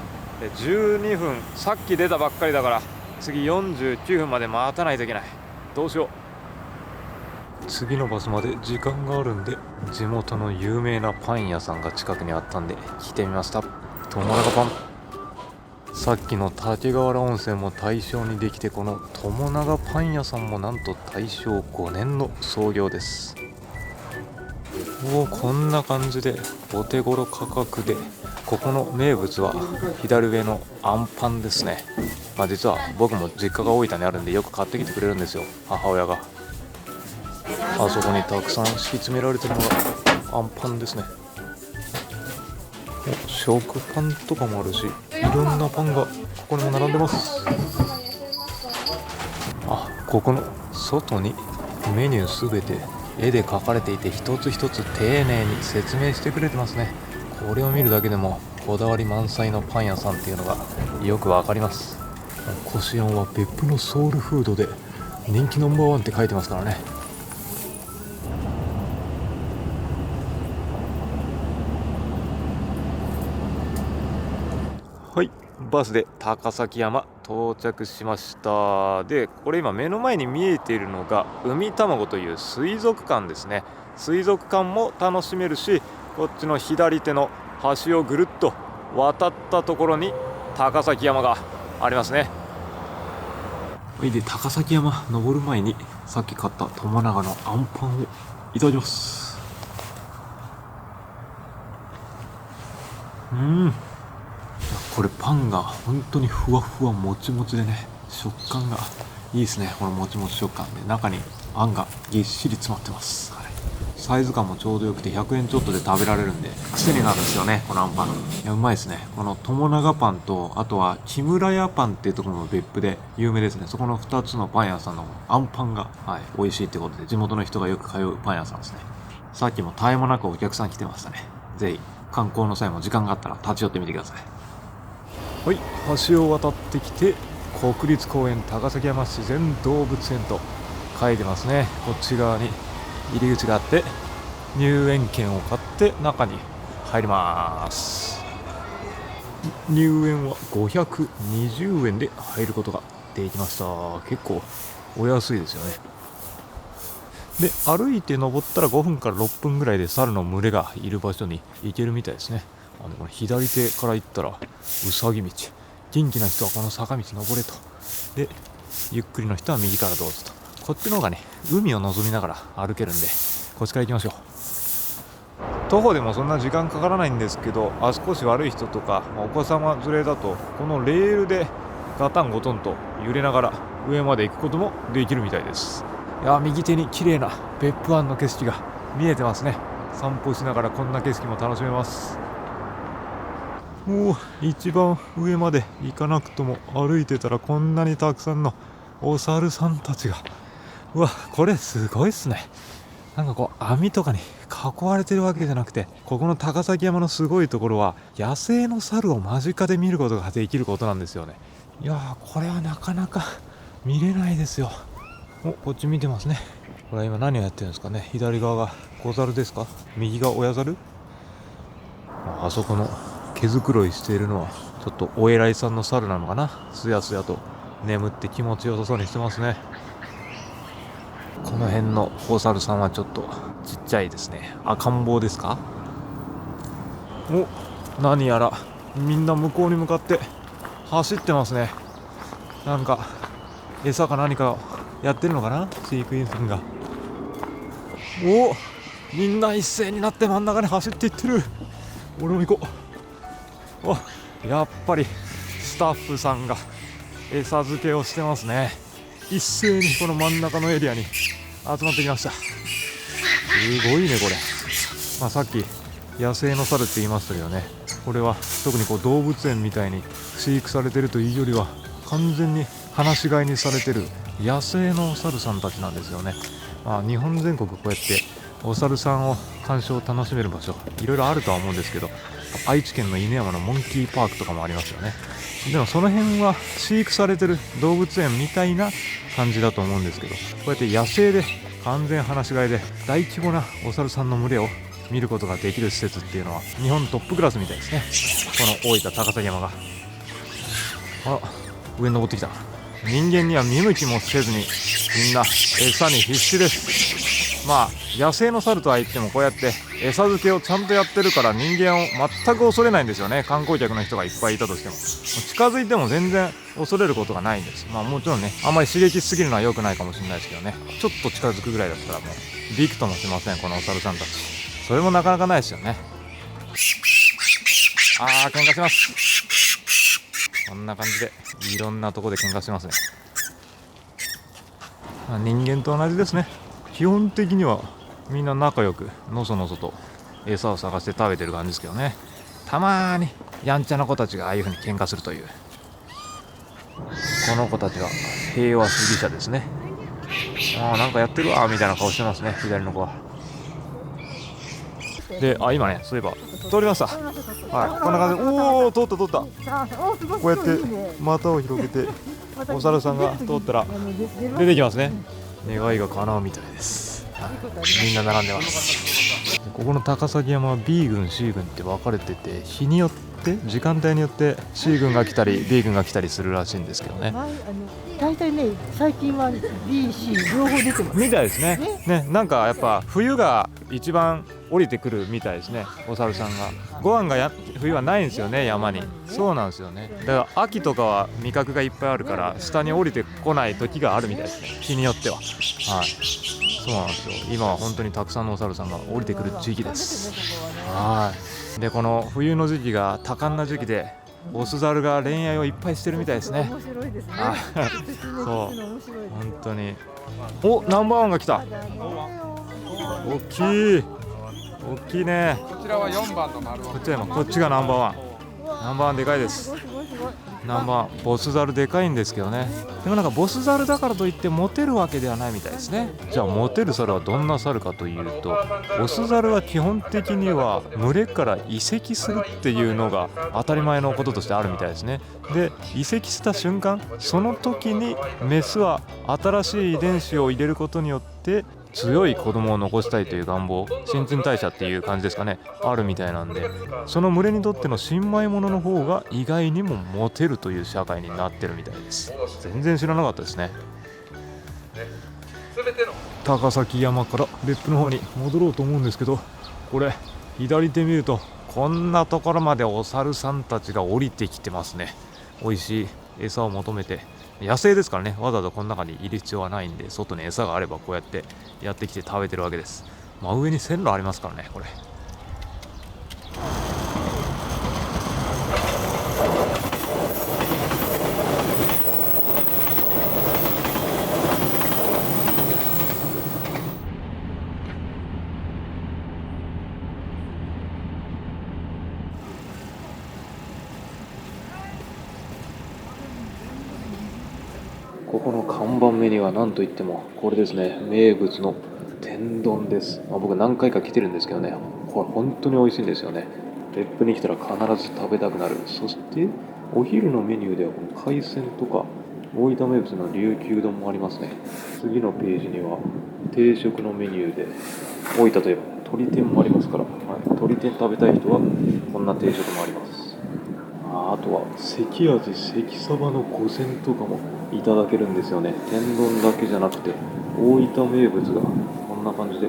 12分、さっき出たばっかりだから次49分まで待たないといけない。どうしよう。次のバスまで時間があるんで、地元の有名なパン屋さんが近くにあったんで来てみました。友永パン。さっきの滝川原温泉も大正にできて、この友永パン屋さんもなんと大正5年の創業です。こんな感じでお手頃価格で、ここの名物は左上のあんパンですね。実は僕も実家が大分にあるんでよく買ってきてくれるんですよ、母親が。あそこにたくさん敷き詰められてるのがあんパンですね。食パンとかもあるし、いろんなパンがここにも並んでます。ここの外にメニューすべて絵で描かれていて、一つ一つ丁寧に説明してくれてますね。これを見るだけでもこだわり満載のパン屋さんっていうのがよくわかります。こしあんは別府のソウルフードで人気ナンバー1って書いてますからね。はい、バスで高崎山到着しました。で、これ今目の前に見えているのが海卵という水族館ですね。水族館も楽しめるし、こっちの左手の橋をぐるっと渡ったところに高崎山がありますね。はい、で高崎山登る前にさっき買った友永のあんパンをいただきます。これパンが本当にふわふわもちもちでね、食感がいいですね。このもちもち食感で中にあんがぎっしり詰まってます。サイズ感もちょうどよくて100円ちょっとで食べられるんで癖になるんですよね、このあんパン。いや、うまいですね。この友永パンと、あとは木村屋パンっていうところも別府で有名ですね。そこの2つのパン屋さんのあんパンが、美味しいってことで地元の人がよく通うパン屋さんですね。さっきも絶え間なくお客さん来てましたね。ぜひ観光の際も時間があったら立ち寄ってみてください。はい、橋を渡ってきて国立公園高崎山自然動物園と書いてますね。こっち側に入り口があって入園券を買って中に入ります。入園は520円で入ることができました。結構お安いですよね。で、歩いて登ったら5分から6分ぐらいで猿の群れがいる場所に行けるみたいですね。この左手から行ったらうさぎ道、元気な人はこの坂道登れと、でゆっくりの人は右からどうぞと。こっちの方がね、海を望みながら歩けるんでこっちから行きましょう。徒歩でもそんな時間かからないんですけど、足腰悪い人とか、お子様連れだとこのレールでガタンゴトンと揺れながら上まで行くこともできるみたいです。いや、右手に綺麗な別府湾の景色が見えてますね。散歩しながらこんな景色も楽しめます。一番上まで行かなくとも歩いてたらこんなにたくさんのお猿さんたちが、うわ、これすごいっすね。なんかこう網とかに囲われてるわけじゃなくて、ここの高崎山のすごいところは野生の猿を間近で見ることができることなんですよね。いやー、これはなかなか見れないですよ。こっち見てますね。これは今何をやってるんですかね。左側が小猿ですか、右が親猿。あそこの毛づくろいしているのはちょっとお偉いさんの猿なのかな。すやすやと眠って気持ちよさそうにしてますね。この辺のお猿さんはちょっとちっちゃいですね。赤ん坊ですか。何やらみんな向こうに向かって走ってますね。なんか餌か何かやってるのかな、飼育員さんが。みんな一斉になって真ん中に走っていってる。俺も行こう。やっぱりスタッフさんが餌付けをしてますね。一斉にこの真ん中のエリアに集まってきました。すごいねこれ。さっき野生の猿って言いましたけどね、これは特にこう動物園みたいに飼育されてるというよりは完全に放し飼いにされてる野生のお猿さんたちなんですよね。日本全国こうやってお猿さんを鑑賞楽しめる場所いろいろあるとは思うんですけど、愛知県の犬山のモンキーパークとかもありますよね。でもその辺は飼育されてる動物園みたいな感じだと思うんですけど、こうやって野生で完全放し飼いで大規模なお猿さんの群れを見ることができる施設っていうのは日本トップクラスみたいですね。この大分高崎山が上に登ってきた。人間には見向きもせずにみんな餌に必死です。野生の猿とは言ってもこうやって餌付けをちゃんとやってるから人間を全く恐れないんですよね。観光客の人がいっぱいいたとしても近づいても全然恐れることがないんです。もちろんね、あんまり刺激しすぎるのは良くないかもしれないですけどね、ちょっと近づくぐらいだったらもうびくともしません、このお猿さんたち。それもなかなかないですよね。喧嘩します。こんな感じでいろんなとこで喧嘩してますね。人間と同じですね。基本的にはみんな仲良くのそのそと餌を探して食べてる感じですけどね。たまにやんちゃな子たちがああいう風に喧嘩するという。この子たちは平和主義者ですね。なんかやってるわみたいな顔してますね、左の子は。で、今ね、そういえば通りました。こんな感じで、通った。こうやって股を広げてお猿さんが通ったら出てきますね。願いが叶うみたいです。みんな並んでます。ここの高崎山は B 群 C 群って分かれてて、日によって時間帯によって C 群が来たり B 群が来たりするらしいんですけどね。大体ね、最近は B、C 両方出てますみたいですね。ね、なんかやっぱ冬が一番降りてくるみたいですね、お猿さんが。ご飯が冬はないんですよね、山に。そうなんですよね。だから秋とかは味覚がいっぱいあるから下に降りてこない時があるみたいですね、日によっては。はい、そうなんですよ。今は本当にたくさんのお猿さんが降りてくる時期です。はい。でこの冬の時期が多感な時期で、オスザルが恋愛をいっぱいしてるみたいですね。面白いですね。そう、本当に。お、ナンバーワンが来た。大きい、大きいね。こちらは4番の丸尾。こっちがナンバーワン。ナンバーワンでかいです。ナンバーワン、ボスザルでかいんですけどね。でもなんかボスザルだからといってモテるわけではないみたいですね。じゃあモテる猿はどんな猿かというと、オスザルは基本的には群れから移籍するっていうのが当たり前のこととしてあるみたいですね。で移籍した瞬間、その時にメスは新しい遺伝子を入れることによって強い子供を残したいという願望、新陳代謝っていう感じですかね、あるみたいなんで、その群れにとっての新米者の方が意外にもモテるという社会になってるみたいです。全然知らなかったですね。高崎山から別府の方に戻ろうと思うんですけど、これ左手見るとこんなところまでお猿さんたちが降りてきてますね。美味しい餌を求めて。野生ですからね、わざわざこの中にいる必要はないんで、外に餌があればこうやってやってきて食べてるわけです。真上に線路ありますからね、これ。ここの看板メニューは何といってもこれですね、名物の天丼です。僕何回か来てるんですけどね、これ本当に美味しいんですよね。別府に来たら必ず食べたくなる。そしてお昼のメニューではこの海鮮とか大分名物の琉球丼もありますね。次のページには定食のメニューで、大分といえば鶏天もありますから、鶏天食べたい人はこんな定食もあります。あとは関味関サバの御膳とかもいただけるんですよね。天丼だけじゃなくて大分名物がこんな感じで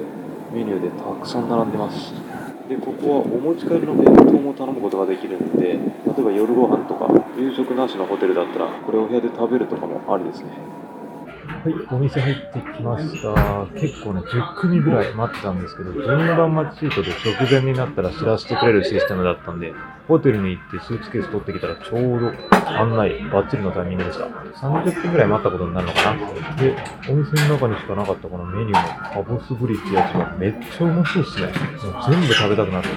メニューでたくさん並んでます。でここはお持ち帰りの弁当も頼むことができるんで、例えば夜ご飯とか夕食なしのホテルだったらこれをお部屋で食べるとかもありですね。はい、お店入ってきました。結構ね、10組ぐらい待ってたんですけど、順番待ちシートで直前になったら知らせてくれるシステムだったんで、ホテルに行ってスーツケース取ってきたらちょうど案内バッチリのタイミングでした。30分ぐらい待ったことになるのかな。で、お店の中にしかなかったこのメニューのカボスブリってやつがめっちゃうまそうですね。もう全部食べたくなる。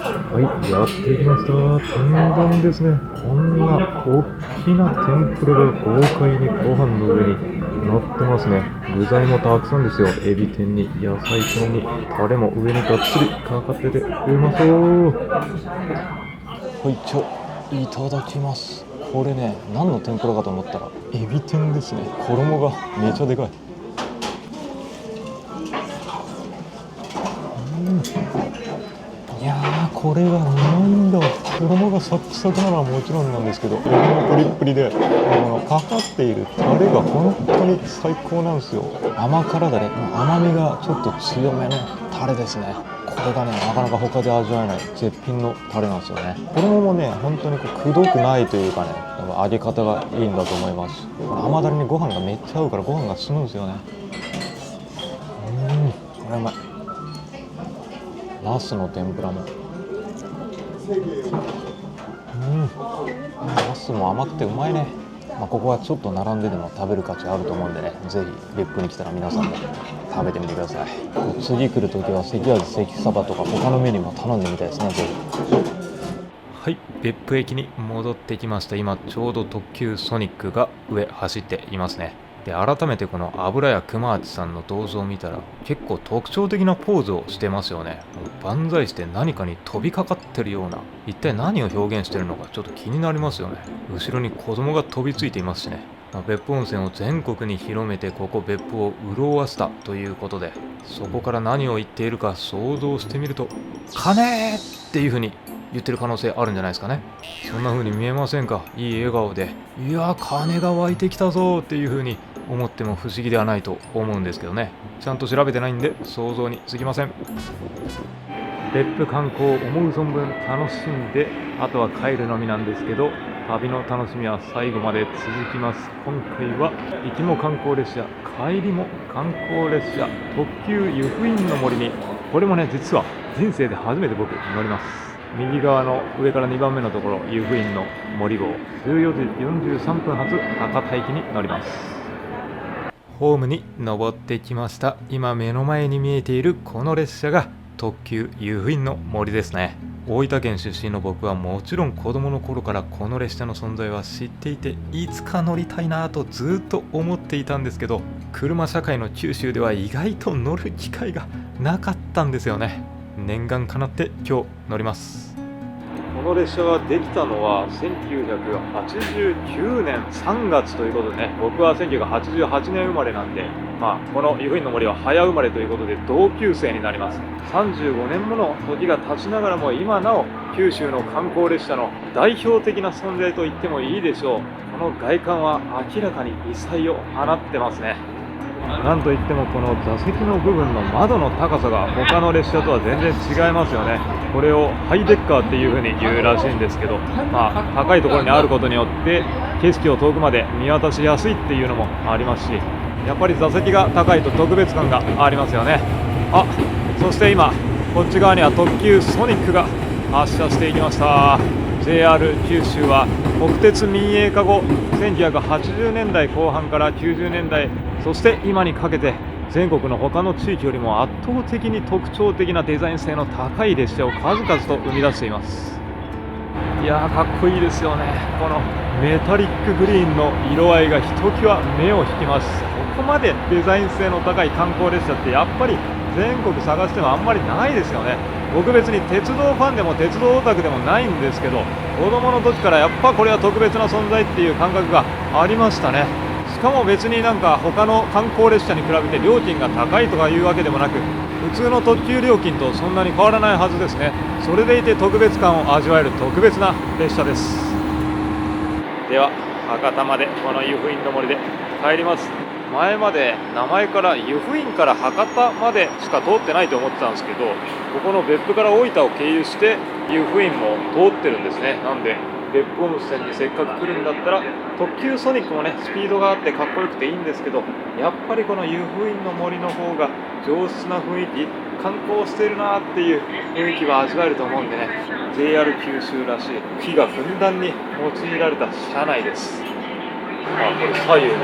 はい、やってきました。天丼ですね。こんな大きな天ぷらが豪快にご飯の上に乗ってますね。具材もたくさんですよ。エビ天に野菜天にタレも上にがっつりかかっててうまそう。はい、いただきます。これね、何の天ぷらかと思ったらエビ天ですね。衣がめちゃでかい。いやー、これがうまいんだ。衣がサクサクなのはもちろんなんですけど、衣もプリップリで、かかっているタレが本当に最高なんですよ。甘辛だれ、甘みがちょっと強めのタレですね。これがね、なかなか他で味わえない絶品のタレなんですよね。衣もね、本当にくどくないというかね、揚げ方がいいんだと思います。この甘だれにご飯がめっちゃ合うからご飯が進むんですよね。これうまい。ナスの天ぷらもナスも甘くてうまいね。ここはちょっと並んででも食べる価値あると思うんでね、ぜひ別府に来たら皆さんも食べてみてください。次来るときは関味関サバとか他のメニューも頼んでみたいですね、ぜひ。はい、別府駅に戻ってきました。今ちょうど特急ソニックが上走っていますね。で改めてこの油屋熊八さんの銅像を見たら結構特徴的なポーズをしてますよね。万歳して何かに飛びかかってるような、一体何を表現してるのかちょっと気になりますよね。後ろに子供が飛びついていますしね。別府温泉を全国に広めてここ別府を潤わせたということで、そこから何を言っているか想像してみると、金っていう風に言ってる可能性あるんじゃないですかね。そんな風に見えませんか。いい笑顔で、いや金が湧いてきたぞっていう風に思っても不思議ではないと思うんですけどね。ちゃんと調べてないんで想像につきません。別府観光を思う存分楽しんで、あとは帰るのみなんですけど、旅の楽しみは最後まで続きます。今回は行きも観光列車、帰りも観光列車、特急湯布院の森に、これもね実は人生で初めて僕乗ります。右側の上から2番目のところ、湯布院の森号、14時43分発博多駅に乗ります。ホームに登ってきました。今目の前に見えているこの列車が特急湯布院の森ですね。大分県出身の僕はもちろん子供の頃からこの列車の存在は知っていて、いつか乗りたいなとずっと思っていたんですけど、車社会の九州では意外と乗る機会がなかったんですよね。念願かなって今日乗ります。この列車ができたのは1989年3月ということでね、僕は1988年生まれなんで、この湯布院の森は早生まれということで同級生になります。35年もの時が経ちながらも今なお九州の観光列車の代表的な存在と言ってもいいでしょう。この外観は明らかに異彩を放ってますね。なんといってもこの座席の部分の窓の高さが他の列車とは全然違いますよね。これをハイデッカーっていう風に言うらしいんですけど、高いところにあることによって景色を遠くまで見渡しやすいっていうのもありますし、やっぱり座席が高いと特別感がありますよね。そして今こっち側には特急ソニックが発車していきました。 JR 九州は国鉄民営化後、1980年代後半から90年代、そして今にかけて全国の他の地域よりも圧倒的に特徴的なデザイン性の高い列車を数々と生み出しています。いやーかっこいいですよね。このメタリックグリーンの色合いがひときわ目を引きます。ここまでデザイン性の高い観光列車ってやっぱり全国探してもあんまりないですよね。僕別に鉄道ファンでも鉄道オタクでもないんですけど、子供の時からやっぱこれは特別な存在っていう感覚がありましたね。しかも別になんか他の観光列車に比べて料金が高いとかいうわけでもなく、普通の特急料金とそんなに変わらないはずですね。それでいて特別感を味わえる特別な列車です。では博多までこの湯布院の森で帰ります。前まで名前から湯布院から博多までしか通ってないと思ってたんですけど、ここの別府から大分を経由して湯布院も通ってるんですね。なんで別府温泉にせっかく来るんだったら特急ソニックもねスピードがあってかっこよくていいんですけど、やっぱりこの湯布院の森の方が上質な雰囲気、観光してるなっていう雰囲気が味わえると思うんでね、 JR 九州らしい木がふんだんに用いられた車内です。これ左右に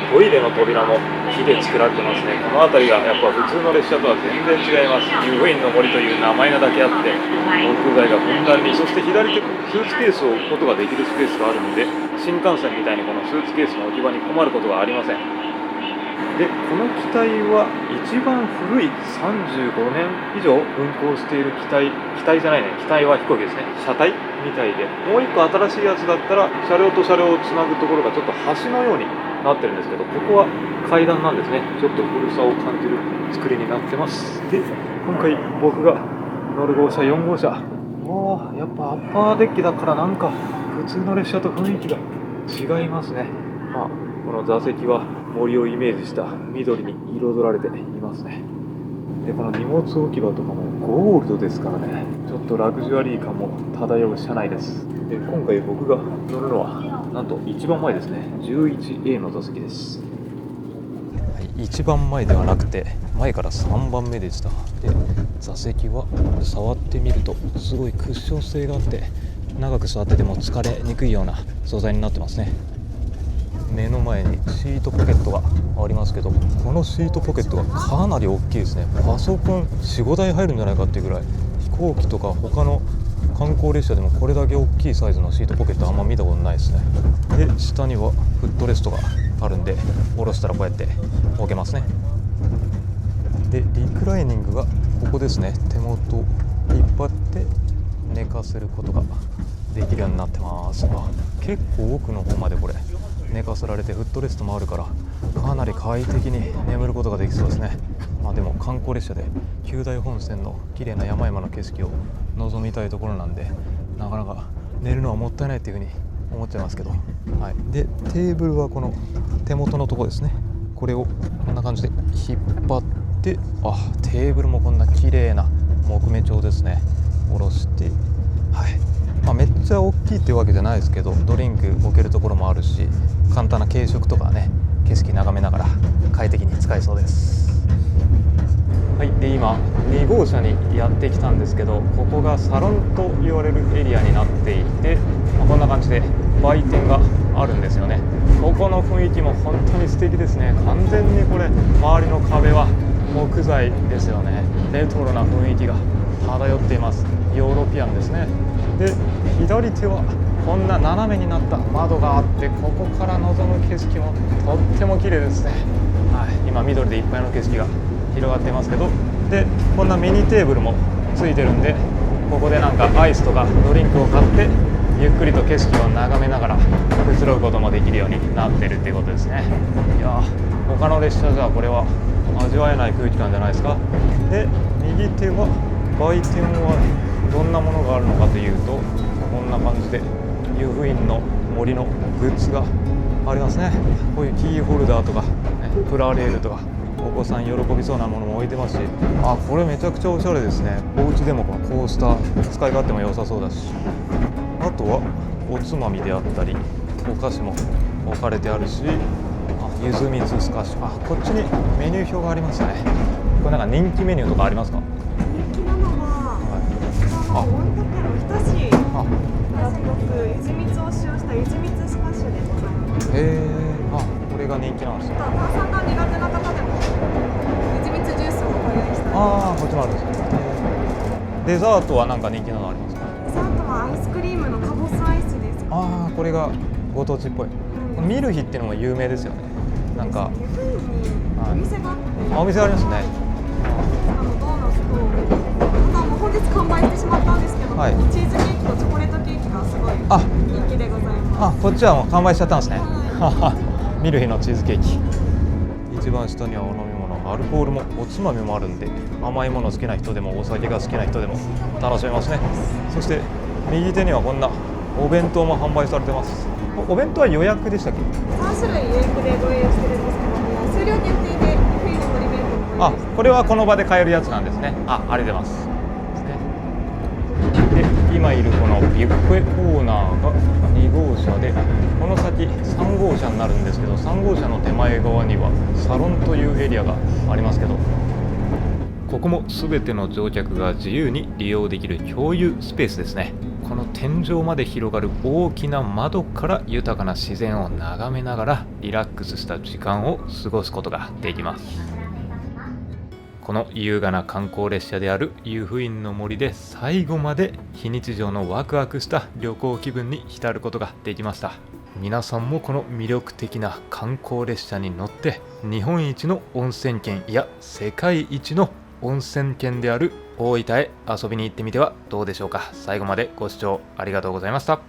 トイレの扉も木で作られてますね。この辺りがやっぱ普通の列車とは全然違います。湯布院の森という名前なだけあって木材がふんだんに、そして左手スーツケースを置くことができるスペースがあるので、新幹線みたいにこのスーツケースの置き場に困ることがありません。でこの機体は一番古い35年以上運行している機体じゃないね、機体は飛行機ですね、車体みたいで、もう一個新しいやつだったら車両と車両をつなぐところがちょっと橋のようになってるんですけど、ここは階段なんですね。ちょっと古さを感じる作りになってます。で今回僕が乗る号車4号車、やっぱアッパーデッキだからなんか普通の列車と雰囲気が違いますね。この座席は森をイメージした緑に彩られていますね。でこの荷物置き場とかもゴールドですからね、ちょっとラグジュアリー感も漂う車内です。で今回僕が乗るのはなんと一番前ですね、11A の座席です。一番前ではなくて前から3番目でした。で座席は触ってみるとすごいクッション性があって、長く座ってても疲れにくいような素材になってますね。目の前にシートポケットがありますけど、このシートポケットがかなり大きいですね。パソコン 4,5 台入るんじゃないかっていうぐらい、飛行機とか他の観光列車でもこれだけ大きいサイズのシートポケットあんま見たことないですね。で下にはフットレストがあるんで、下ろしたらこうやって置けますね。でリクライニングがここですね。手元を引っ張って寝かせることができるようになってます。結構奥の方までこれ寝かせられてフットレストもあるからかなり快適に眠ることができそうですね。でも観光列車で九大本線の綺麗な山々の景色を望みたいところなんで、なかなか寝るのはもったいないっていうふうに思っちゃいますけど、でテーブルはこの手元のところですね。これをこんな感じで引っ張って、テーブルもこんな綺麗な木目調ですね。下ろして、めっちゃ大きいっていうわけじゃないですけど、ドリンク置けるところもあるし、簡単な軽食とかね、景色眺めながら快適に使えそうです。で今2号車にやってきたんですけど、ここがサロンと言われるエリアになっていて、こんな感じで売店があるんですよね。ここの雰囲気も本当に素敵ですね。完全にこれ周りの壁は木材ですよね。レトロな雰囲気が漂っています。ヨーロピアンですね。で左手はこんな斜めになった窓があって、ここから望む景色もとっても綺麗ですね。今緑でいっぱいの景色が広がっていますけど、でこんなミニテーブルもついてるんで、ここでなんかアイスとかドリンクを買ってゆっくりと景色を眺めながらくつろぐこともできるようになってるっていうことですね。いや他の列車じゃこれは味わえない空気感じゃないですか。で右手は売店はどんなものがあるのかというと、こんな感じで湯布院の森のグッズがありますね。こういうキーホルダーとか、プラレールとかお子さん喜びそうなものも置いてますし、これめちゃくちゃおしゃれですね。お家でもこのコースター使い勝手も良さそうだし、あとはおつまみであったりお菓子も置かれてあるし、ゆずみつスカッシュ、こっちにメニュー表がありますね。これなんか人気メニューとかありますか？人気なのは、大分県の日田市が僕ゆずみつを使用したゆずみつスカッシュでございます。これが人気なんですよ。炭酸が苦手な方でもゆずみつジュースをご用意してあります。こっちもあるんですよ。デザートは何か人気なのありますか？デザートはアイスクリームのカボスアイスです。これがご当地っぽい。ミルヒっていうのも有名ですよね。なんか湯布院にお店があって、お店ありますね。ドーナツと、もう本日完売してしまったんですけど、チーズケーキとチョコレートケーキがすごい人気でございます。こっちはもう完売しちゃったんですね。ミルヒのチーズケーキ。一番下にはお飲み物、アルコールもおつまみもあるんで、甘いもの好きな人でもお酒が好きな人でも楽しめますね。そして右手にはこんなお弁当も販売されてます。お弁当は予約でしたっけ？3種類予約でご用意してるんですけど、数量限定で冬の鶏弁当をご用意して。これはこの場で買えるやつなんですね。ありがとうございます。で今いるこのビュッフェコーナーが2号車で、この先3号車になるんですけど、3号車の手前側にはサロンというエリアがありますけど、ここも全ての乗客が自由に利用できる共有スペースですね。この天井まで広がる大きな窓から豊かな自然を眺めながらリラックスした時間を過ごすことができます。この優雅な観光列車である湯布院の森で最後まで非日常のワクワクした旅行気分に浸ることができました。皆さんもこの魅力的な観光列車に乗って日本一の温泉県、いや世界一の温泉県である大分へ遊びに行ってみてはどうでしょうか。最後までご視聴ありがとうございました。